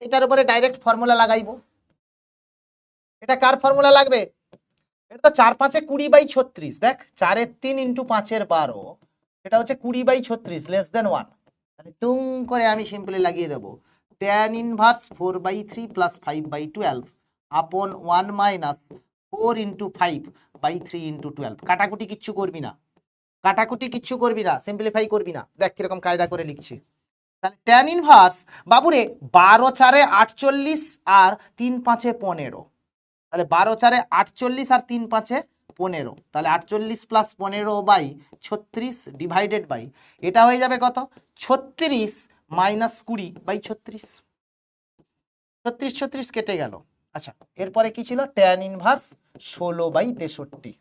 এটার উপরে ডাইরেক্ট ফর্মুলা লাগাইবো। এটা কার ফর্মুলা লাগবে? এটা তো 4 5 20/36। দেখ 4 এর 3 × 5 এর 12, এটা হচ্ছে 20/36 লেস দেন 1। তাহলে টুং করে আমি সিম্পলি লাগিয়ে দেবো tan ইনভার্স 4/3 প্লাস 5/12 আপন 1 মাইনাস 4 × 5/3 × 12। কাটাকুটি কিচ্ছু করবি না, কাটাকুটি কিচ্ছু করবি না, সিম্পলিফাই করবি না। দেখ কিরকম কায়দা করে লিখছি। তাহলে tan ইনভার্স বাবুরে 12 4 48 আর 3 5 15। তাহলে 12 4 48 আর 3 5 15। তাহলে 48 প্লাস 15/36 ডিভাইডেড বাই এটা হয়ে যাবে কত? 36 মাইনাস 20/36। 36 36 কেটে গেল। আচ্ছা এরপরে কি ছিল? tan inverse 16/63।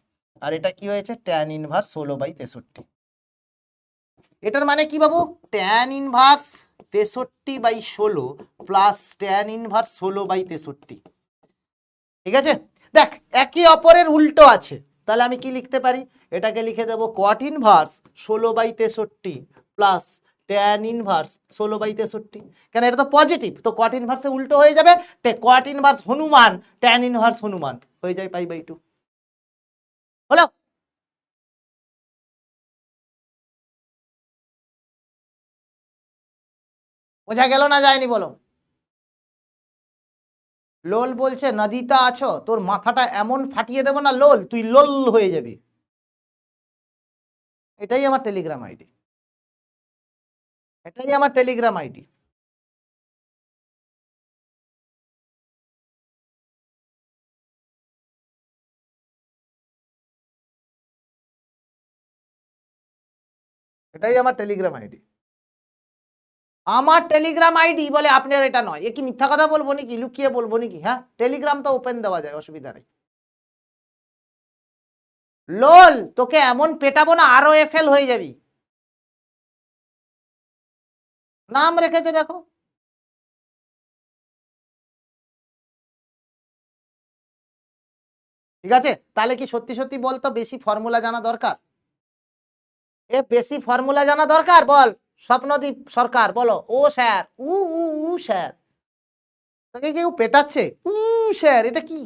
আর এটা কি হয়েছে? tan inverse 16/63। এটার মানে কি বাবু? tan inverse 63/16 plus tan inverse 16/63। ঠিক আছে? দেখ একে অপরের উল্টো আছে, তাহলে আমি কি লিখতে পারি? এটাকে লিখে দেবো cot inverse 16/63 plus tan inverse 16/63। কেন এটা তো পজিটিভ, তো cot ইনভার্সে উল্টো হয়ে যাবে, cot inverse Hanuman tan inverse Hanuman হয়ে যায় π/2। হলো? বোঝা গেল না যায়নি বলো? লোল বলছে নদীতা আছো, তোর মাথাটা এমন ফাটিয়ে দেবো না লোল, তুই লোল হয়ে যাবি। এটাই আমার টেলিগ্রাম আইডি, এটাই আমার টেলিগ্রাম আইডি। এটাই আমার টেলিগ্রাম আইডি। আমার টেলিগ্রাম আইডি বলে আপনার এটা নয়, এ কি মিথ্যা কথা বলবো নাকি, লুকিয়ে বলবো নাকি? হ্যাঁ টেলিগ্রাম তো ওপেন দেওয়া যায়, অসুবিধা নেই। লোল তোকে এমন পেটাবো না ROFL হয়ে যাবি। নাম রেখেছে দেখো। ঠিক আছে তাহলে কি সত্যি সত্যি বলতো বেশি ফর্মুলা জানা দরকার? এ বেশি ফর্মুলা জানা দরকার? বল স্বপ্নদীপ সরকার বলো। ও স্যার উ স্যার, তোকে কেউ পেটাচ্ছে স্যার, এটা কি?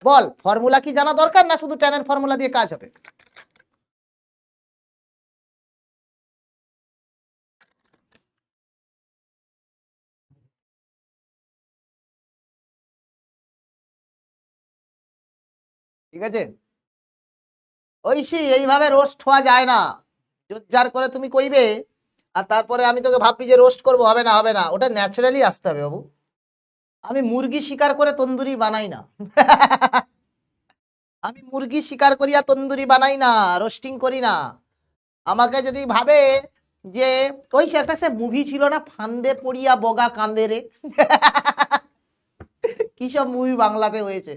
বল ফর্মুলা কি জানা দরকার, না শুধু ট্যানের ফর্মুলা দিয়ে কাজ হবে? ঠিক আছে ঐশী এইভাবে রোস্ট হওয়া যায় না, জোরজার করে তুমি কইবে আর তারপরে আমি তোকে ভাববি যে রোস্ট করবো, হবে না হবে না, ওটা ন্যাচারালি আসতে হবে বাবু। আমি মুরগি শিকার করে তন্দুরি বানাই না আমি মুরগি শিকার করিয়া তন্দুরি বানাই না, রোস্টিং করি না। আমাকে যদি ভাবে যে ওই সে একটা সে মুভি ছিল না, ফান্দে পড়িয়া বগা কান্দে রে কি সব মুভি বাংলাতে হয়েছে,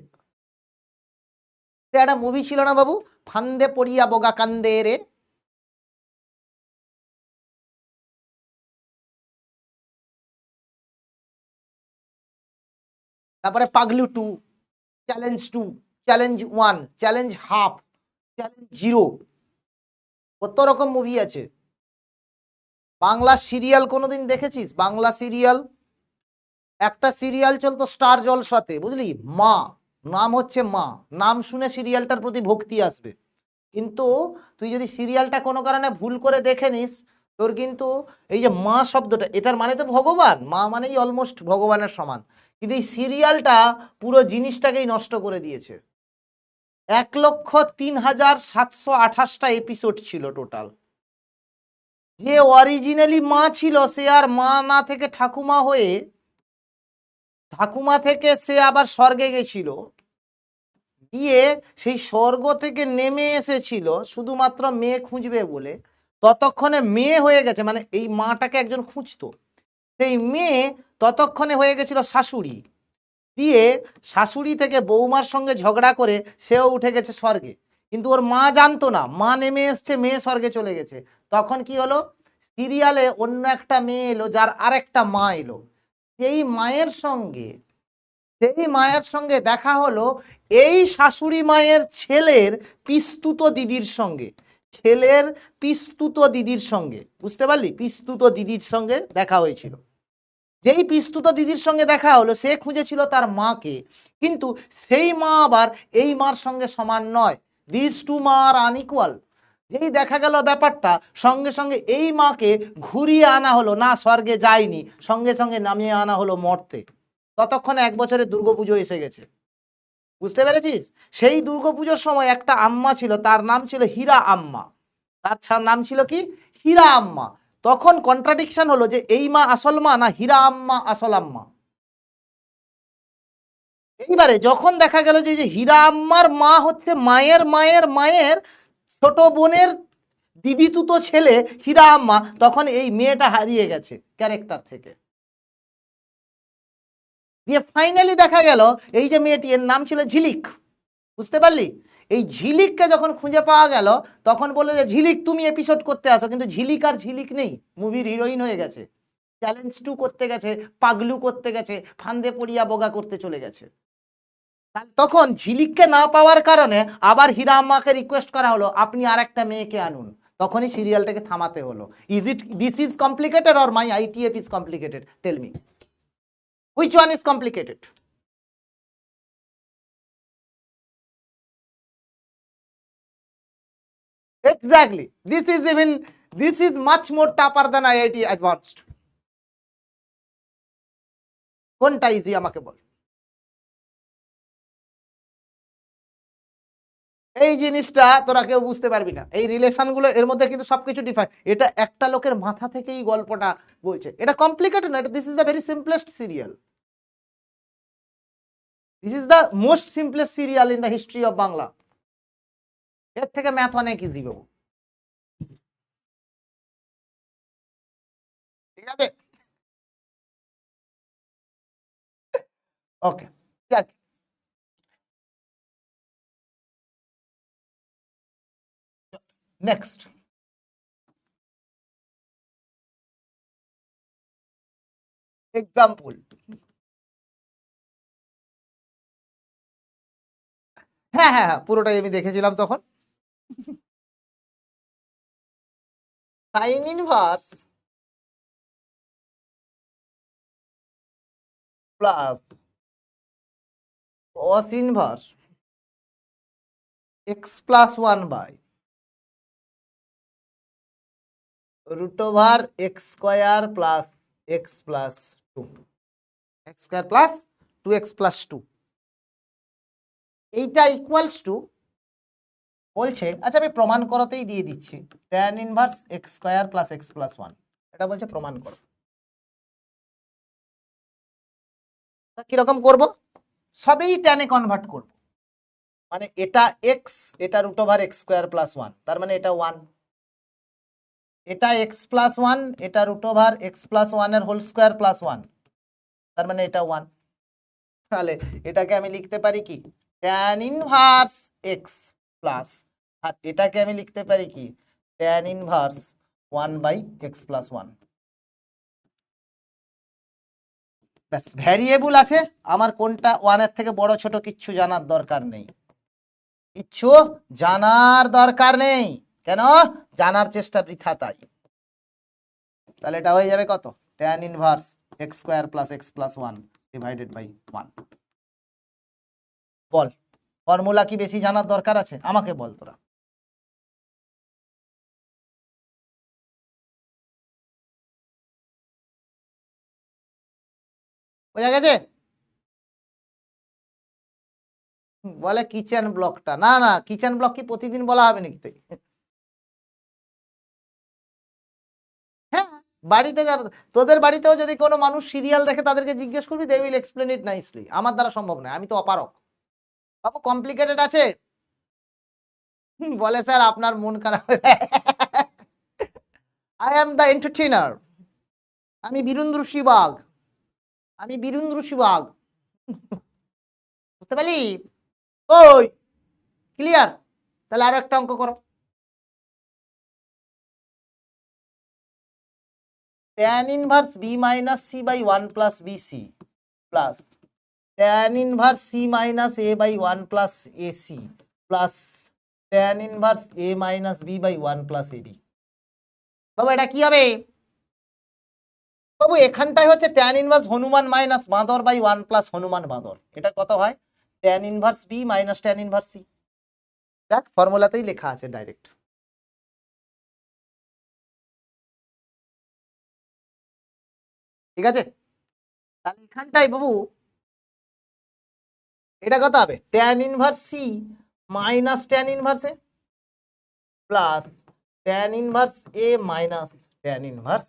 সে একটা মুভি ছিল না বাবু, ফান্দে পড়িয়া বগা কান্দে রে। তারপরে Paglu 2, challenge 2, challenge 1, challenge half, challenge 0, কত রকম মুভি আছে। বাংলা সিরিয়াল কোনোদিন দেখেছিস? বাংলা সিরিয়াল একটা সিরিয়াল চলতো স্টার জলসাতে, বুঝলি, মা, নাম হচ্ছে মা, নাম শুনে সিরিয়ালটার প্রতি ভক্তি আসবে। কিন্তু তুই যদি সিরিয়ালটা কোনো কারণে ভুল করে দেখে নিস, তোর কিন্তু এই যে মা শব্দটা, এটার মানে তো ভগবান, মা মানেই অলমোস্ট ভগবানের সমান, কিন্তু এই সিরিয়ালটা পুরো জিনিসটাকেই নষ্ট করে দিয়েছে। 1,03,728টা এপিসোড ছিল টোটাল। যে অরিজিনালি মা ছিল সে আর মা না থেকে ঠাকুমা হয়ে, ঠাকুমা থেকে সে আবার স্বর্গে গেছিল, গিয়ে সেই স্বর্গ থেকে নেমে এসেছিল শুধুমাত্র মেয়ে খুঁজবে বলে। ততক্ষণে মেয়ে হয়ে গেছে, মানে এই মাটাকে একজন খুঁজতো, সেই মেয়ে ততক্ষণে হয়ে গেছিল শাশুড়ি, দিয়ে শাশুড়ি থেকে বৌমার সঙ্গে ঝগড়া করে সেও উঠে গেছে স্বর্গে। কিন্তু ওর মা জানতো না মা নেমে এসছে, মেয়ে স্বর্গে চলে গেছে। তখন কি হলো, সিরিয়ালে অন্য একটা মেয়ে এলো যার আরেকটা মা এলো, সেই মায়ের সঙ্গে দেখা হলো এই শাশুড়ি মায়ের ছেলের পিস্তুত দিদির সঙ্গে, বুঝতে পারলি? পিস্তুত দিদির সঙ্গে দেখা হয়েছিল। যেই পিস্তুত দিদির সঙ্গে দেখা হলো সে খুঁজেছিল তার মাকে, কিন্তু সেই মা আবার এই মার সঙ্গে সমান নয়। দিস টু মা আর আনইকুয়াল। যেই দেখা গেল ব্যাপারটা, সঙ্গে সঙ্গে এই মাকে ঘুরিয়ে আনা হলো, না স্বর্গে যায়নি, সঙ্গে সঙ্গে নামিয়ে আনা হলো মর্তে। ততক্ষণে 1 বছরের দুর্গাপুজো এসে গেছে, বুঝতে পেরেছিস? সেই দুর্গাপুজোর সময় একটা আম্মা ছিল, তার নাম ছিল হীরা আম্মা। তার নাম ছিল কি? হীরা আম্মা। তখন কন্ট্রাডিকশন হলো যে এই মা আসল মা না হীরা আম্মা আসল আম্মা। এইবারে যখন দেখা গেল যে হীরা আম্মার মা হচ্ছে মায়ের মায়ের মায়ের ছোট বোনের দিদিতুতো ছেলে হীরা আম্মা, তখন এই মেয়েটা হারিয়ে গেছে ক্যারেক্টার থেকে। দিয়ে ফাইনালি দেখা গেল এই যে মেয়েটি, এর নাম ছিল ঝিলিক, বুঝতে পারলি? এই ঝিলিককে যখন খুঁজে পাওয়া গেল তখন বললো যে ঝিলিক তুমি এপিসোড করতে আসো, কিন্তু ঝিলিক আর ঝিলিক নেই, মুভির হিরোইন হয়ে গেছে, চ্যালেঞ্জ 2 করতে গেছে, পাগলু করতে গেছে, ফান্দে পড়িয়া বোগা করতে চলে গেছে। তখন ঝিলিককে না পাওয়ার কারণে আবার হীরা আম্মাকে রিকোয়েস্ট করা হলো আপনি আর একটা মেয়েকে আনুন। তখনই সিরিয়ালটাকে থামাতে হলো। This is complicated or my ITF is complicated? Tell me, which one is complicated? Exactly. This is much more tougher than IIT Advanced. কোনটা ইজি আমাকে বল? এই জিনিসটা তোরা কেউ বুঝতে পারবি না। এই রিলেশন গুলো এর মধ্যে কিন্তু সবকিছু ডিফাইন। এটা একটা লোকের মাথা থেকেই গল্পটা বলছে। এটা কমপ্লিকেটেড না, this is the very simplest serial. This is the most simplest serial in the history of Bangla. এর থেকে ম্যাথ অনেক ইজি বাবু, ঠিক আছে? ওকে, নেক্সট। এক্সাম্পল। হ্যাঁ হ্যাঁ হ্যাঁ, পুরোটাই আমি দেখেছিলাম তখন। Sign inverse plus cos inverse x+1 √ x² plus x+2, x² plus 2x+2, এইটা ইকুয়ালস টু বলছে, আচ্ছা আমি প্রমাণ করতেই দিয়ে দিচ্ছি, tan inverse x² plus x+1, এটা বলছে প্রমাণ করো। কিরকম করব? সবই ট্যানে কনভার্ট করব, মানে এটা x, এটা √ x² প্লাস 1, তার মানে এটা 1, এটা x+1, এটা √ x+1 এর হোল স্কয়ার প্লাস 1, তার মানে এটা 1। তাহলে এটাকে আমি লিখতে পারি কি tan ইনভার্স x প্লাস, আর এটাকে আমি লিখতে পারি কি tan ইনভার্স 1/x+1। ব্যাস, ভ্যারিয়েবল আছে আমার, কোনটা 1 এর থেকে বড় ছোট কিচ্ছু জানার দরকার নেই, কিচ্ছু জানার দরকার নেই। কেন? জানার চেষ্টা বৃথা তাই। তাহলে এটা হয়ে যাবে কত? tan inverse x² plus x+1 divided by 1। বল, ফর্মুলা কি বেশি জানার দরকার আছে? আমাকে বল তোরা। বোঝা গেছে? বলে কিচেন ব্লকটা, না না, কিচেন ব্লক কি প্রতিদিন বলা হবে নাকি? হ্যাঁ, বাড়িতে তোদের বাড়িতেও যদি কোনো মানুষ সিরিয়াল দেখে তাদেরকে জিজ্ঞেস করবি, they will explain it nicely. আমার দ্বারা সম্ভব নয়, আমি তো অপারক বাবু। কমপ্লিকেটেড আছে? বলে স্যার আপনার মন খারাপ, আই এম দ্য এন্টারটেইনার, আমি বীরেন্দ্র শিবাগ, আমি বীরেন্দ্র শিবাগ, বুঝতে পারলি? ওই ক্লিয়ার? তাহলে আরো একটা অঙ্ক করো। tan inverse b minus c by 1 plus bc plus tan inverse c minus a by 1 plus ac plus tan inverse a minus b by 1 plus ab। বাবু এটা কি হবে? বাবু এখানটায় হচ্ছে tan ইনভার্স হনুমান মাইনাস বাঁদর বাই 1 প্লাস হনুমান বাঁদর। এটা কত হয়? tan inverse b minus tan inverse c। দেখ ফর্মুলাতেই লেখা আছে ডাইরেক্ট। ঠিক আছে, তাহলে এখানটায় বাবু এটা কত হবে? tan inverse c minus tan inverse a plus tan inverse a minus tan inverse.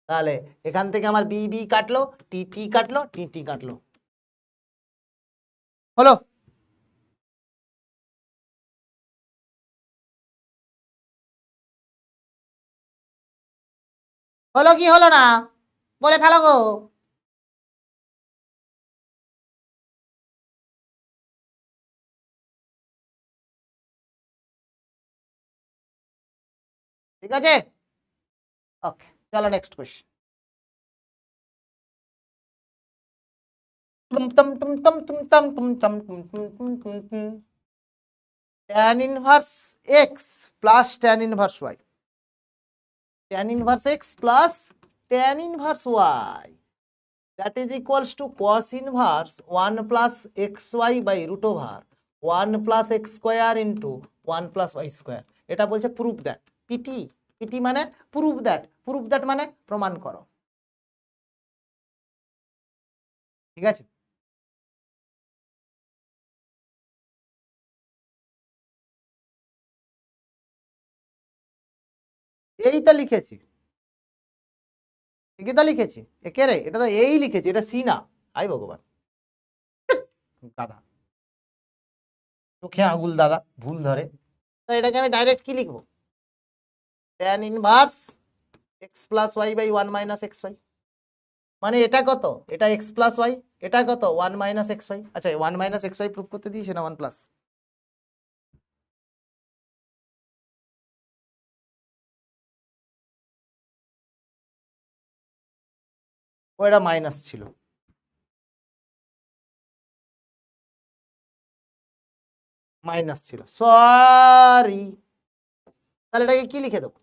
তাহলে এখান থেকে আমার বি বি কাটলো, টি টি কাটলো, টি টি কাটলো, হলো? হলো কি হলো না বলে ফেলো গো। ঠিক আছে, ওকে চলো next question. tan inverse x plus tan inverse y, tan inverse x plus tan inverse y, that is equals to cos inverse 1 plus xy by root over 1 plus x square into 1 plus y square। এটা বলছে prove that, PT PT মানে prove that, prove that মানে প্রমাণ করো। ঠিক আছে, এই তো লিখেছি, ঠিকই তো লিখেছি। একে রে এটা তো এই লিখেছি, এটা সি না। আই ভগবান, দাদা চোখে আঙুল দাদা ভুল ধরে। তো এটাকে আমি ডাইরেক্ট কি লিখবো? tan inverse x plus y by 1 minus x y. মানে এটা কত? এটা x প্লাস ওয়াই, এটা কত? 1 মাইনাস এক্স ওয়াই। আচ্ছা 1 মাইনাস এক্স ওয়াই প্রুফ করতে দিই, সেটা 1 প্লাস, ওটা মাইনাস ছিল, মাইনাস ছিল, সরি। তাহলে এটাকে কি লিখে দেবো?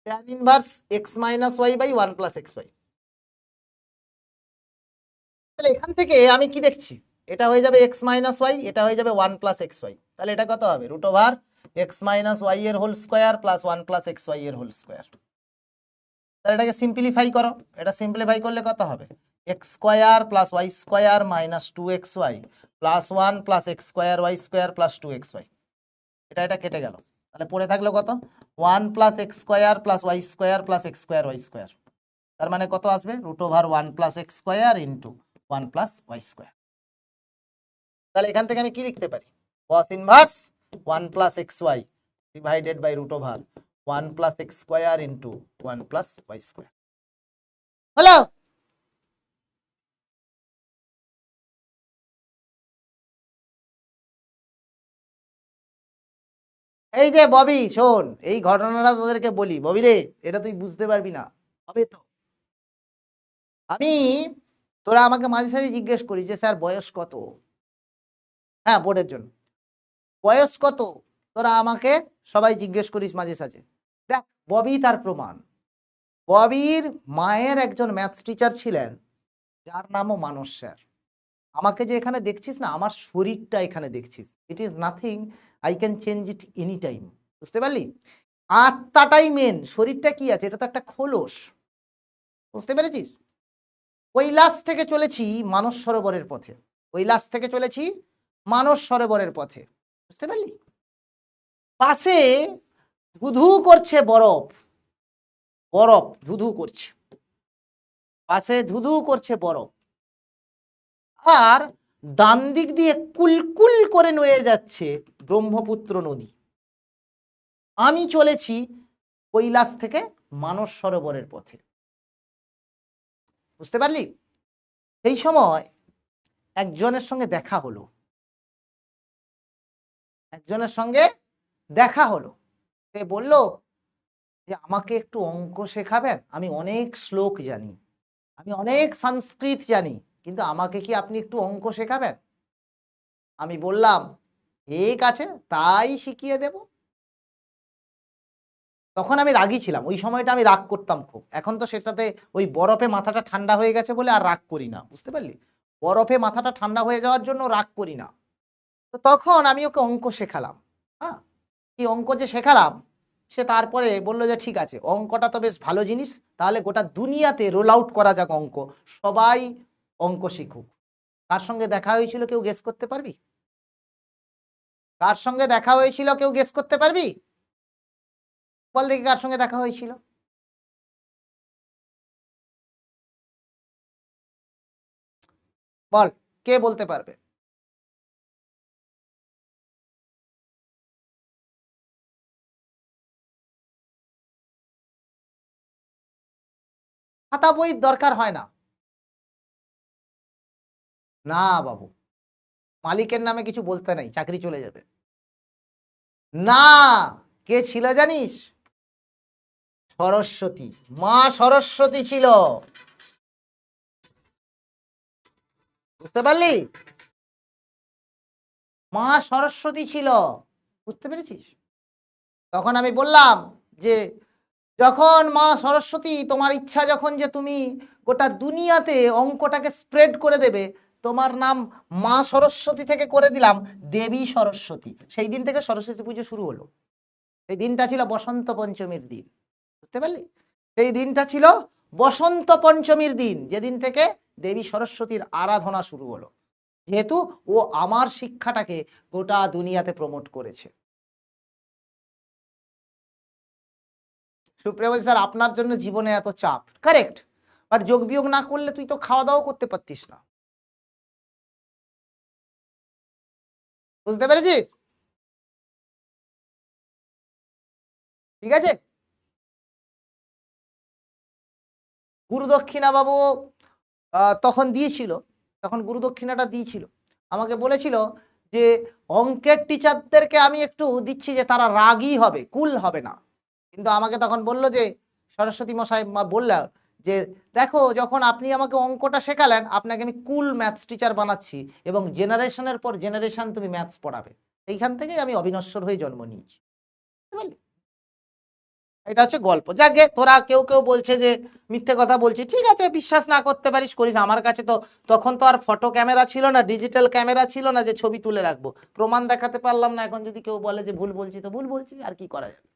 tan inverse x minus y by 1 plus x y. তাহলে এখান থেকে আমি কি দেখছি? এটা হয়ে যাবে x মাইনাস ওয়াই, এটা হয়ে যাবে 1 প্লাস এক্স ওয়াই। তাহলে এটা কত হবে? Root over x minus y এর whole square plus 1 plus x y এর হোল স্কোয়ার। তাহলে এটাকে সিম্পলিফাই করো, এটা সিম্পলিফাই করলে কত হবে? X square plus y square minus 2xy plus 1 plus x square y square plus 2xy। এটা কেটে গেল, তাহলে পড়ে থাকলো কত? 1 plus x square plus y square plus x square y square. তার মানে কত আসবে? Root over 1 plus x square into 1 plus y square. তাহলে এখান থেকে আমি কি লিখতে পারি? cos inverse 1 plus x y divided by root over 1 plus x square into 1 plus y square. হলো? এই যে ববি শোন, এই ঘটনাটা তোদেরকে বলি, ববি রে এটা তুই বুঝতে পারবি না, হবে তো। আমি, তোরা আমাকে মাঝে সাঝে জিজ্ঞেস করিস যে স্যার বয়স কত? হ্যাঁ বোর্ডের জন্য বয়স কত, তোরা আমাকে সবাই জিজ্ঞেস করিস মাঝে সাঝে। দেখ ববি তার প্রমাণ। ববির মায়ের একজন ম্যাথস টিচার ছিলেন, যার নামও মানস স্যার। আমাকে যে এখানে দেখছিস না, আমার শরীরটা এখানে দেখছিস, it is nothing, I can change it any time. বুঝতে পারলি? আত্মাটাই মেন, শরীরটা কি আছে? এটা তো একটা খোলস। বুঝতে পেরেছিস? কৈলাস থেকে চলেছি মানস সরোবরের পথে, কৈলাস থেকে চলেছি মানস সরোবরের পথে। বুঝতে পারলি? পাশে ধুধু করছে বরফ, বরফ ধুধু করছে, পাশে ধুধু করছে বরফ, আর ডান দিক দিয়ে কুলকুল করে নয়ে যাচ্ছে ব্রহ্মপুত্র নদী। আমি চলেছি কৈলাস থেকে মানস সরোবরের পথে। বুঝতে পারলি? সেই সময় একজনের সঙ্গে দেখা হলো, একজনের সঙ্গে দেখা হলো। সে বলল যে আমাকে একটু অঙ্ক শেখাবেন, আমি অনেক শ্লোক জানি, আমি অনেক সংস্কৃত জানি, কিন্তু আমাকে কি আপনি একটু অঙ্ক শেখাবেন? আমি বললাম ঠিক আছে, তাই শিখিয়ে দেব। তখন আমি রাগী ছিলাম, ওই সময়টা আমি রাগ করতাম খুব। এখন তো সেটাতে ওই বরফে মাথাটা ঠান্ডা হয়ে গেছে বলে আর রাগ করি না, বুঝতে পারলি? বরফে মাথাটা ঠান্ডা হয়ে যাওয়ার জন্য রাগ করি না। তো তখন আমি ওকে অঙ্ক শেখালাম। হ্যাঁ, কি অঙ্ক যে শেখালাম, সে তারপরে বললো যে ঠিক আছে, অঙ্কটা তো বেশ ভালো জিনিস, তাহলে গোটা দুনিয়াতে রোল আউট করা যাক অঙ্ক, সবাই অঙ্ক শিখুক। কার সঙ্গে দেখা হয়েছিল কেউ গেস করতে পারবি? কার সঙ্গে দেখা হয়েছিল কেউ গেস করতে পারবি? বল দেখি কার সঙ্গে দেখা হয়েছিল। বল, কে বলতে পারবে? খাতা বইয়ের দরকার হয় না। না বাবু, মালিকের নামে কিছু বলতে নাই, চাকরি চলে যাবে। না, কে ছিল জানিস? সরস্বতী, মা সরস্বতী ছিল। বুঝতে পারলি? মা সরস্বতী ছিল, বুঝতে পেরেছিস? তখন আমি বললাম যে যখন মা সরস্বতী, তোমার ইচ্ছা যখন যে তুমি গোটা দুনিয়াতে অঙ্কটাকে স্প্রেড করে দেবে, তোমার নাম মা সরস্বতী থেকে করে দিলাম দেবী সরস্বতী। সেই দিন থেকে সরস্বতী পুজো শুরু হলো। সেই দিনটা ছিল বসন্ত পঞ্চমীর দিন, বুঝতে পারলি? সেই দিনটা ছিল বসন্ত পঞ্চমীর দিন, যেদিন থেকে দেবী সরস্বতীর আরাধনা শুরু হলো, যেহেতু ও আমার শিক্ষাটাকে গোটা দুনিয়াতে প্রমোট করেছে। সুপ্রিয়া বলছে স্যার আপনার জন্য জীবনে এত চাপ, কারেক্ট, বাট যোগ বিয়োগ না করলে তুই তো খাওয়া দাওয়া করতে পারতিস না, বুঝতে পেরেছিস? ঠিক আছে। গুরুদক্ষিণা বাবু তখন দিয়েছিল, তখন গুরুদক্ষিণাটা দিয়েছিল, আমাকে বলেছিল যে অঙ্কের টিচারদেরকে আমি একটু দিচ্ছি যে তারা রাগী হবে, কুল হবে না। কিন্তু আমাকে তখন বলল যে সরস্বতী মশাই বললেন যে দেখো, যখন আপনি আমাকে অঙ্কটা শেখালেন, আপনাকে আমি কুল ম্যাথস টিচার বানাচ্ছি এবং জেনারেশনের পর জেনারেশন তুমি ম্যাথস পড়াবে। এইখান থেকেই আমি অবিনশ্বর হয়ে জন্ম নিয়েছি, বুঝতে পারলি? এটা হচ্ছে গল্প। যাকে তোরা কেউ কেউ বলছে যে মিথ্যে কথা বলছি, ঠিক আছে, বিশ্বাস না করতে পারিস করিস। আমার কাছে তো তখন তো আর ফটো ক্যামেরা ছিল না, ডিজিটাল ক্যামেরা ছিল না যে ছবি তুলে রাখবো, প্রমাণ দেখাতে পারলাম না। এখন যদি কেউ বলে যে ভুল বলছি, তো ভুল বলছি, আর কি করা যাবে?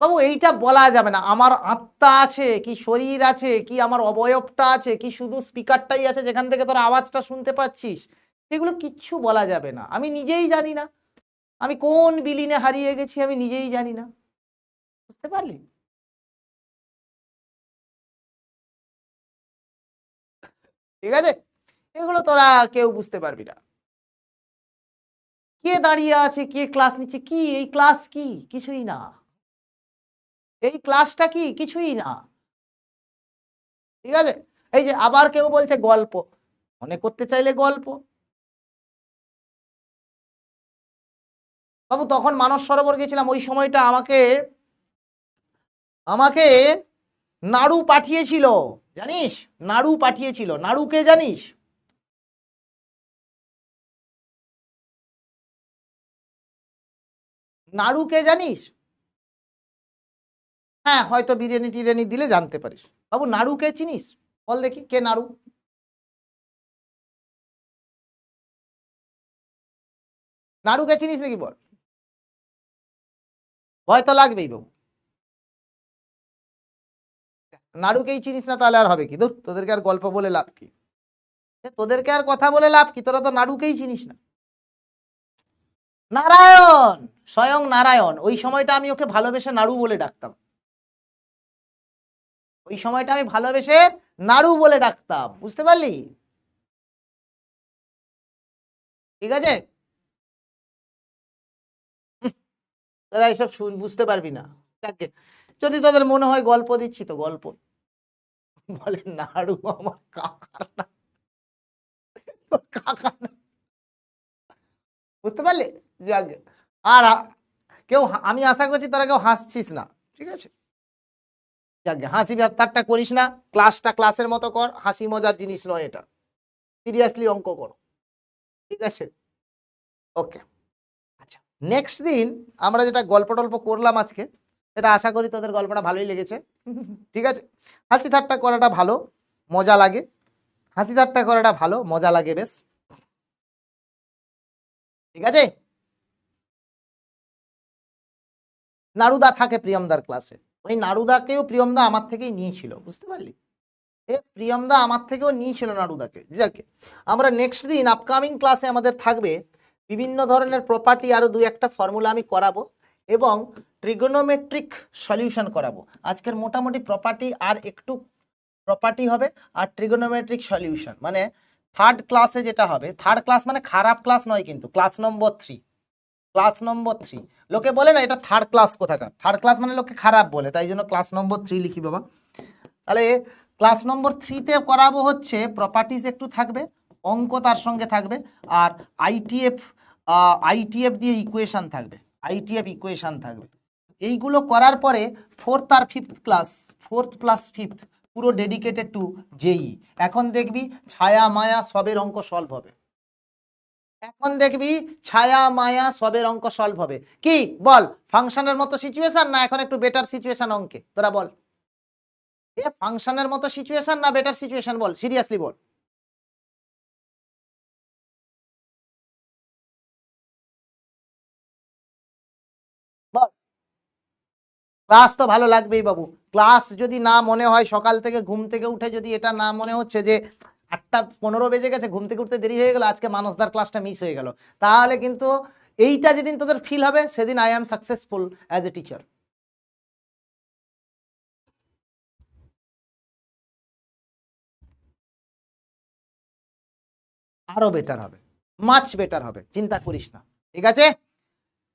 বাবু এইটা বলা যাবে না, আমার আত্মা আছে কি, শরীর আছে কি, আমার অবয়বটা আছে কি, শুধু স্পিকারটাই আছে যেখান থেকে তোর আওয়াজটা শুনতে পাচ্ছিস, সেগুলো কিচ্ছু বলা যাবে না। আমি নিজেই জানি না আমি কোন বিলীনে হারিয়ে গেছি, আমি নিজেই জানি না, বুঝতে পারলি? ঠিক আছে, এগুলো তোরা কেউ বুঝতে পারবি না। কে দাঁড়িয়ে আছে, কে ক্লাস নিচ্ছে, কি এই ক্লাস, কি কিছুই না, এই ক্লাসটা কি কিছুই না। ঠিক আছে, এই যে আবার কেউ বলছে গল্প, মনে করতে চাইলে গল্প। বাবু তখন মানস সরোবর গেছিলাম, ওই সময়টা আমাকে আমাকে নাড়ু পাঠিয়েছিল, জানিস? নাড়ু পাঠিয়েছিল, নাড়ু কে জানিস? নাড়ু কে জানিস? হ্যাঁ, হয়তো বিরিয়ানি টিরিয়ানি দিলে জানতে পারিস। বাবু নাড়ু কে চিনিস? বল দেখি কে নাড়ু। নাড়ু কে চিনিস নাকি বল, ভয় তো লাগবেই বাবু। নাড়ুকেই চিনিস না, তাহলে আর হবে কি? ধুর, তোদেরকে আর গল্প বলে লাভ কি, তোদেরকে আর কথা বলে লাভ কি, তোরা তো নাড়ুকেই চিনিস না। নারায়ণ, স্বয়ং নারায়ণ। ওই সময়টা আমি ওকে ভালোবেসে নাড়ু বলে ডাকতাম, ওই সময়টা আমি ভালোবেসে নাড়ু বলে ডাকতাম, বুঝতে পারলি? ঠিক আছে, তোরা এইসব বুঝতে পারবি না। যাকে, যদি তোদের মনে হয় গল্প দিচ্ছি, তো গল্প বলে নাড়ু আমার কাকার না, কাকা না, বুঝতে পারলি? যাকে, আর কেউ আমি আশা করছি তারা কেউ হাসছিস না, ঠিক আছে? যাক হাসি ঠাট্টা করিস না, ক্লাসটা ক্লাসের মতো কর, হাসি মজার জিনিস নয় এটা, সিরিয়াসলি অঙ্ক করো, ঠিক আছে? ওকে, আচ্ছা নেক্সট দিন আমরা যেটা গল্প টল্প করলাম আজকে, এটা আশা করি তোদের গল্পটা ভালোই লেগেছে, ঠিক আছে? হাসি ঠাট্টা করাটা ভালো, মজা লাগে, হাসি ঠাট্টা করাটা ভালো, মজা লাগে বেশ, ঠিক আছে? নারুদা থাকে প্রিয়মদার ক্লাসে, ওই নারুদাকেও প্রিয়মদা আমার থেকেই নিয়েছিল, বুঝতে পারলি? প্রিয়মদা আমার থেকেও নিয়েছিল নারুদাকে। যাকে আমরা নেক্সট দিন আপকামিং ক্লাসে আমাদের থাকবে বিভিন্ন ধরনের প্রপার্টি, আরো দুই একটা ফর্মুলা আমি করাবো এবং ট্রিগোনোমেট্রিক সলিউশন করাবো। আজকের মোটামুটি প্রপার্টি আর একটু প্রপার্টি হবে আর ট্রিগোনোমেট্রিক সলিউশন, মানে থার্ড ক্লাসে যেটা হবে, থার্ড ক্লাস মানে খারাপ ক্লাস নয় কিন্তু, ক্লাস নম্বর 3, ক্লাস নম্বর 3। লোকে বলে না এটা থার্ড ক্লাস, কোথাকার থার্ড ক্লাস মানে লোকে খারাপ বলে, তাই জন্য ক্লাস নম্বর 3 লিখি বাবা। তাহলে ক্লাস নম্বর 3তে করাবো হচ্ছে প্রপার্টিজ একটু থাকবে, অঙ্ক তার সঙ্গে থাকবে, আর আইটিএফ দিয়ে ইকুয়েশন থাকবে, আইটিএফ ইকুয়েশন থাকবে। এইগুলো করার পরে ফোর্থ আর fifth class, fourth plus fifth পুরো ডেডিকেটেড টু জেই। এখন দেখবি ছায়া মায়া সবের অঙ্ক সলভ হবে, এখন দেখবি ছায়া মায়া সবের অঙ্ক সলভ হবে। কি বল, ফাংশনের মতো সিচুয়েশন না এখন একটু বেটার সিচুয়েশন অঙ্কে, তোরা বল ফাংশনের মতো সিচুয়েশন না বেটার সিচুয়েশন, বল সিরিয়াসলি বল। বল ক্লাস তো ভালো লাগবেই বাবু, ক্লাস যদি না মনে হয় সকাল থেকে ঘুম থেকে উঠে যদি এটা না মনে হচ্ছে যে 8:15 বেজে গেছে, ঘুম থেকে উঠতে দেরি হয়ে গেল, আজকে মানসদার ক্লাসটা মিস হয়ে গেল, তাহলে কিন্তু এইটা যেদিন তোদের ফিল হবে সেদিন I am successful as a teacher. আরো বেটার হবে, মাচ বেটার হবে, চিন্তা করিস না, ঠিক আছে?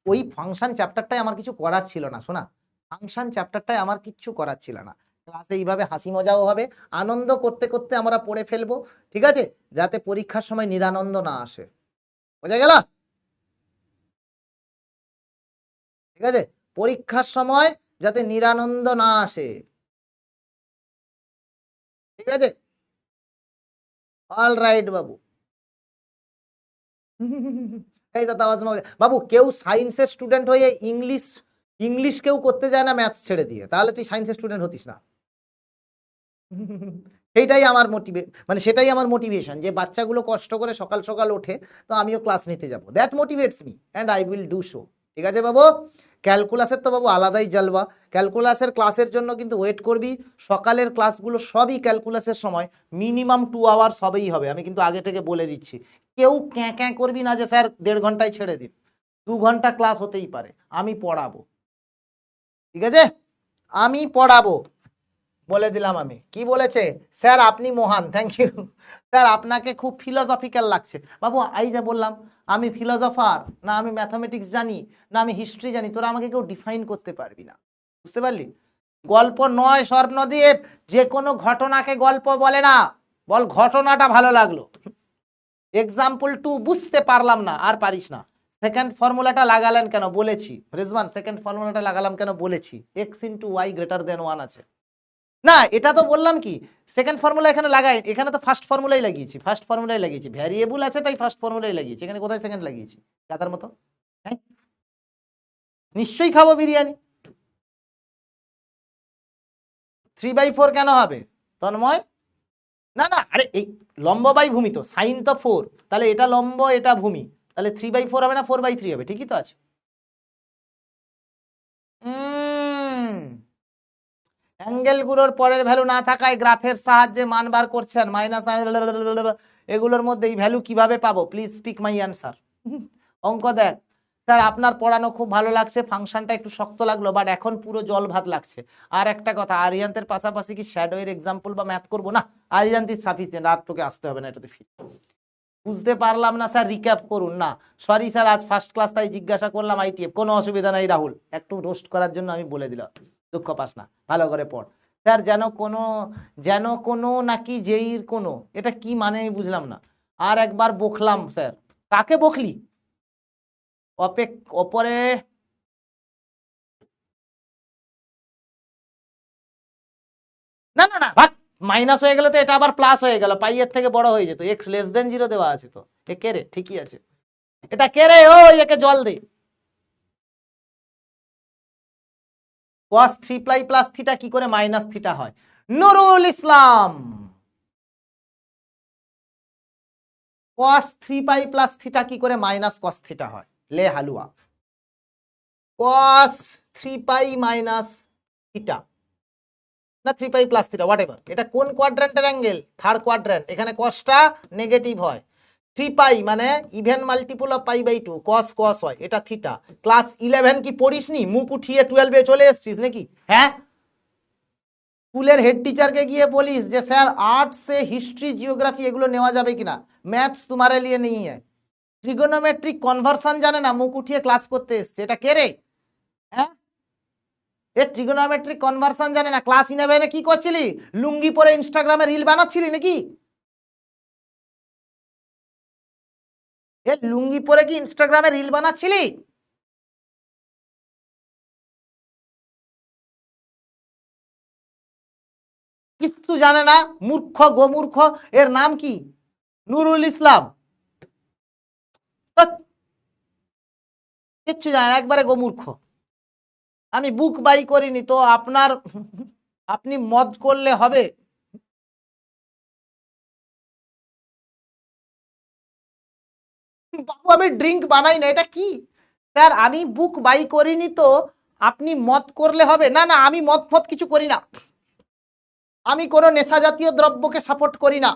ওই ফাংশন চ্যাপ্টারটাই আমার কিছু করার ছিল না, শোনা, ফাংশন চ্যাপ্টারটাই আমার কিচ্ছু করার ছিল না। ক্লাসে এইভাবে হাসি মজাও হবে, আনন্দ করতে করতে আমরা পড়ে ফেলবো, ঠিক আছে? যাতে পরীক্ষার সময় নিরানন্দ না আসে, বোঝা গেল? ঠিক আছে, পরীক্ষার সময় যাতে নিরানন্দ না আসে, ঠিক আছে? অল রাইট বাবু। এই দাদা বাবু, কেউ সায়েন্সের স্টুডেন্ট হয়ে ইংলিশ ইংলিশ কেউ করতে যায় না ম্যাথস ছেড়ে দিয়ে, তাহলে তুই সায়েন্সের স্টুডেন্ট হতিস না। সেইটাই আমার মানে সেটাই আমার মোটিভেশন, যে বাচ্চাগুলো কষ্ট করে সকাল সকাল ওঠে, তো আমিও ক্লাস নিতে যাব, that motivates me and I will do so, ঠিক আছে বাবু? ক্যালকুলাসের তো বাবু আলাদাই জালবা, ক্যালকুলাসের ক্লাসের জন্য কিন্তু ওয়েট করবি, সকালের ক্লাসগুলো সবই ক্যালকুলাসের সময় মিনিমাম 2 আওয়ার্স হবেই হবে, আমি কিন্তু আগে থেকে বলে দিচ্ছি। কেউ ক্যাঁ ক্যাঁ করবি না যে স্যার 1.5 ঘন্টায় ছেড়ে দিন, 2 ঘন্টা ক্লাস হতেই পারে, আমি পড়াবো, ঠিক আছে? আমি পড়াবো, বলে দিলাম। আমি কি বলেছে স্যার, আপনি মহান, থ্যাংক ইউ স্যার, আপনাকে খুব ফিলোসফিক্যাল লাগছে। বাবু এই যে বললাম, আমি ফিলোসফার না, আমি ম্যাথামেটিক্স জানি না, আমি হিস্ট্রি জানি, তোরা আমাকে কেউ ডিফাইন করতে পারবি না, বুঝতে পারলি? গল্প নয় স্বর্ণদ্বীপ, যে কোনো ঘটনাকে গল্প বলে না, বল ঘটনাটা ভালো লাগলো। এক্সাম্পল 2 বুঝতে পারলাম না, আর পারিস না। সেকেন্ড ফর্মুলাটা লাগালেন কেন বলেছি, রেজওয়ান সেকেন্ড ফর্মুলাটা লাগালাম কেন বলেছি, x * y > 1 আছে না, এটা তো বললাম কি সেকেন্ড ফর্মুলা এখানে লাগাই, এখানে তো ফার্স্ট ফর্মুলাই লাগিয়েছি, ফার্স্ট ফর্মুলাই লাগিয়েছি, ভ্যারিয়েবল আছে তাই ফার্স্ট ফর্মুলাই লাগিয়েছি, এখানে কোথায় সেকেন্ড লাগিয়েছি গাদার মতো? হ্যাঁ নিশ্চয়ই খাবো বিরিয়ানি। 3/4 কেন হবে তন্ময়? না না, আরে এই লম্ব বাই ভূমি, তো সাইন তো 4, তাহলে এটা লম্ব এটা ভূমি, তাহলে 3/4 হবে না 4/3 হবে, ঠিকই তো আছে। অ্যাঙ্গেলগুলোর পরের ভ্যালু না থাকায় গ্রাফের সাহায্যে মান বার করছেন, মাইনাস এগুলোর মধ্যে এই ভ্যালু কিভাবে পাবো, প্লিজ স্পিক মাই অ্যান্সার। অঙ্ক দেখ স্যার, আপনার পড়ানো খুব ভালো লাগছে, ফাংশনটা একটু শক্ত লাগলো, বাট এখন পুরো জল ভাত লাগছে। আর একটা কথা, আরিয়ান্তের পাশাপাশি কি শ্যাডো এর এক্সাম্পল বা ম্যাথ করবো না? আরিয়ান্ত ইজ সাফিসিয়েন্ট, আর তোকে আসতে হবে না এটাতে। বুঝতে পারলাম না স্যার, রিক্যাপ করুন না। সরি স্যার, আজ ফার্স্ট ক্লাস তাই জিজ্ঞাসা করলাম, আইটিএফ কোনো অসুবিধা নাই রাহুল, একটু রোস্ট করার জন্য আমি বলে দিলাম, দুঃখ পাস না, ভালো করে পড়। স্যার যেন কোনো নাকি জেইর কোনো, এটা কি মানে আমি বুঝলাম না, আর একবার বকলাম স্যার, কাকে বকলি? অপরে না না না ভাগ, মাইনাস হয়ে গেলে তো এটা আবার প্লাস হয়ে গেল, পাই এর থেকে বড় হয়ে যেত, এক্স লেস দেন 0 দেওয়া আছে তো। এ কে রে? ঠিকই আছে, এটা কে রে? ও একে জল দে। cos 3 পাই প্লাস থিটা কি করে মাইনাস থিটা হয়? Nurul Islam, cos 3 pi plus theta কি করে মাইনাস cos থিটা হয়? লে হালুয়া। cos 3 পাই মাইনাস থিটা না 3 pi plus theta what ever, এটা কোন কোয়াড্র্যান্টের অ্যাঙ্গেল? Third quadrant. এখানে কসটা নেগেটিভ হয়, 3 পাই মানে even multiple of pi by 2, cos cos হয়, এটা থিটা। ক্লাস 11 কি পড়িসনি? মুখ উঠিয়ে 12 এ চলে এসেছিস নাকি? হ্যাঁ, স্কুলের হেড টিচারকে গিয়ে বলিস যে স্যার आर्ट्स से हिस्ट्री जियोग्राफी এগুলো নেওয়া যাবে কিনা, ম্যাথস तुम्हारे लिए नहीं है। ট্রিগোনোমেট্রিক কনভার্সন জানে না, মুখ উঠিয়ে ক্লাস করতে এসছে, এটা কে রে? হ্যাঁ, এ ট্রিগোনোমেট্রিক কনভার্সন জানে না। ক্লাস 11 কি করছিলি? লুঙ্গি পরে ইনস্টাগ্রামে রিল বানাচ্ছিলি নাকি? এ লুঙ্গি পরে কি ইনস্টাগ্রামে রিল বানাচ্ছিলি? কিছু জানে না, মূর্খ গোমূর্খ। এর নাম কি? নুরুল ইসলাম। কিচ্ছু জানে না, একবারে গোমূর্খ। আমি বুক বাই করিনি তো আপনার, আপনি মদ করলে হবে? বাবু আমি ড্রিঙ্ক বানাই না, এটা কি? স্যার আমি বুক বাই করিনি তো আপনি মদ করলে হবে? না না, আমি মদ ফদ কিছু করি না, আমি কোনো নেশা জাতীয় দ্রব্যকে সাপোর্ট করি না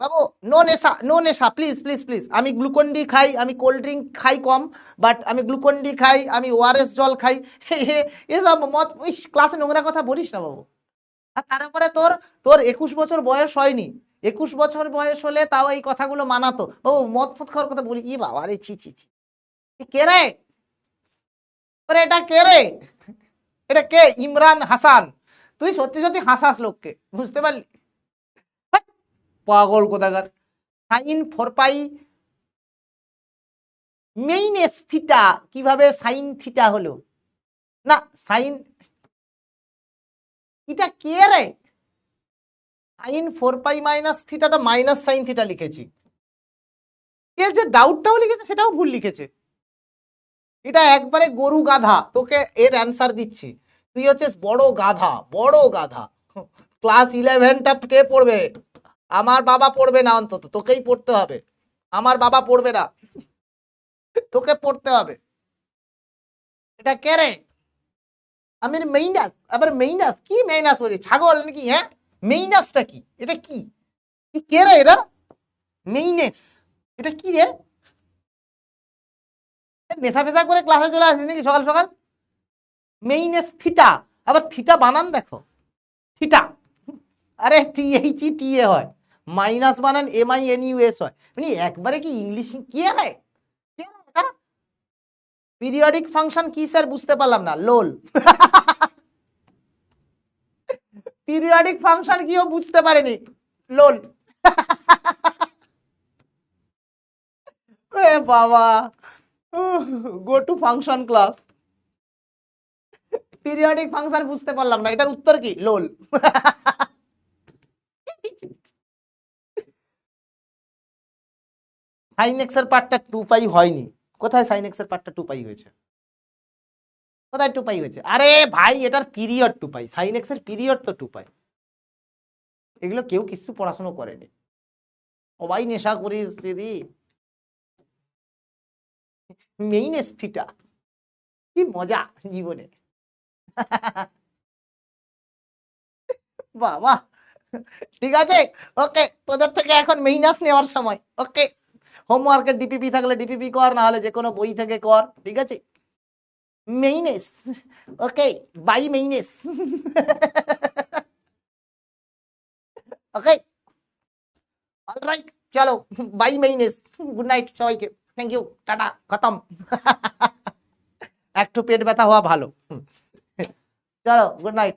বাবু। নো নেশা, নো নেশা, প্লিজ প্লিজ প্লিজ। আমি গ্লুকন ডি খাই, আমি কোল্ড ড্রিঙ্ক খাই কম, বাট আমি গ্লুকন ডি খাই, আমি ওআরএস জল খাই। এসব মদ ক্লাসে নোংরা কথা বলিস না বাবু। আর তারপরে তোর তোর 21 বছর বয়স হয়নি, 21 বছর বয়স হলে তাও এই কথাগুলো মানাতো। ও মদ ফদ খাওয়ার কথা বলি, ই বাবা রে, ছি ছি ছি। কে রে? এটা কে রে? এটা কে? ইমরান হাসান। তুই সত্যি সত্যি হাসাস লোককে, বুঝতে পারলি? পাগল কোথাকার। সাইন 4 পাই মেইন এস থিটা কিভাবে সাইন থিটা হলো? না সাইন, এটা কে রে? Sign 4 pi minus থিটাটা minus sine theta লিখেছি, এর যে ডাউটটাও লিখেছে সেটাও ভুল লিখেছে। এটা একবারে গরু গাধা, তোকে এর অ্যান্সার দিচ্ছি। তুই হচ্ছিস বড় গাধা, বড় গাধা। ক্লাস 11টা কে পড়বে? আমার বাবা পড়বে না, অন্তত তোকেই পড়তে হবে। আমার বাবা পড়বে না, তোকে পড়তে হবে। এটা কে রে? আমি মেইনাস, আবার মেইনাস কি? মেইনাস বলি ছাগল নাকি? হ্যাঁ, মেইনাসটা কি? এটা কি? কি কে রে এরা? মেইনেস এটা কি রে? নেশা ফেশা করে ক্লাসে চলে আসিস নাকি সকাল সকাল? মেইনেস থিটা, আবার থিটা বানান দেখো, থিটা। আরে THE হয়, মাইনাস বানান MINUS হয়, মানে একবারে কি ইংলিশ কি হয়? পিরিয়ডিক ফাংশন কি স্যার? বুঝতে পারলাম না, লোল। পিরিয়ডিক ফাংশন কিও বুঝতে পারেনি, লোল। এ বাবা, go to function class. Periodic function বুঝতে পারলাম না, এটার উত্তর কি? লোল। সাইন এক্স এর পার্টটা 2 পাই হয়নি, কোথায় সাইন এক্স এর পার্টটা 2 পাই হয়েছে? কোথায় 2 পাই হয়েছে? আরে ভাই এটার পিরিয়ড 2 পাই, সাইন এক্স এর পিরিয়ড তো 2 পাই। এগুলো কেউ কিছু পড়াশোনা করেনি, সবাই নেশা করিস দিদি। মেইন এস থিটা, কি মজা জীবনে। বাবা, ঠিক আছে, ওকে, তোদের থেকে এখন মেইনাস নেওয়ার সময়। ওকে, হোমওয়ার্কের ডিপিপি থাকলে ডিপিপি কর, না হলে যে কোনো বই থেকে কর, ঠিক আছে? মেইনেস, ওকে, বাই মেইনেস। ওকে, অলরাইট, চলো বাই মেইনেস। গুড নাইট সবাইকে, থ্যাংক ইউ, টাটা, খতম। একটু পেট ব্যথা হওয়া ভালো। চলো, গুড নাইট।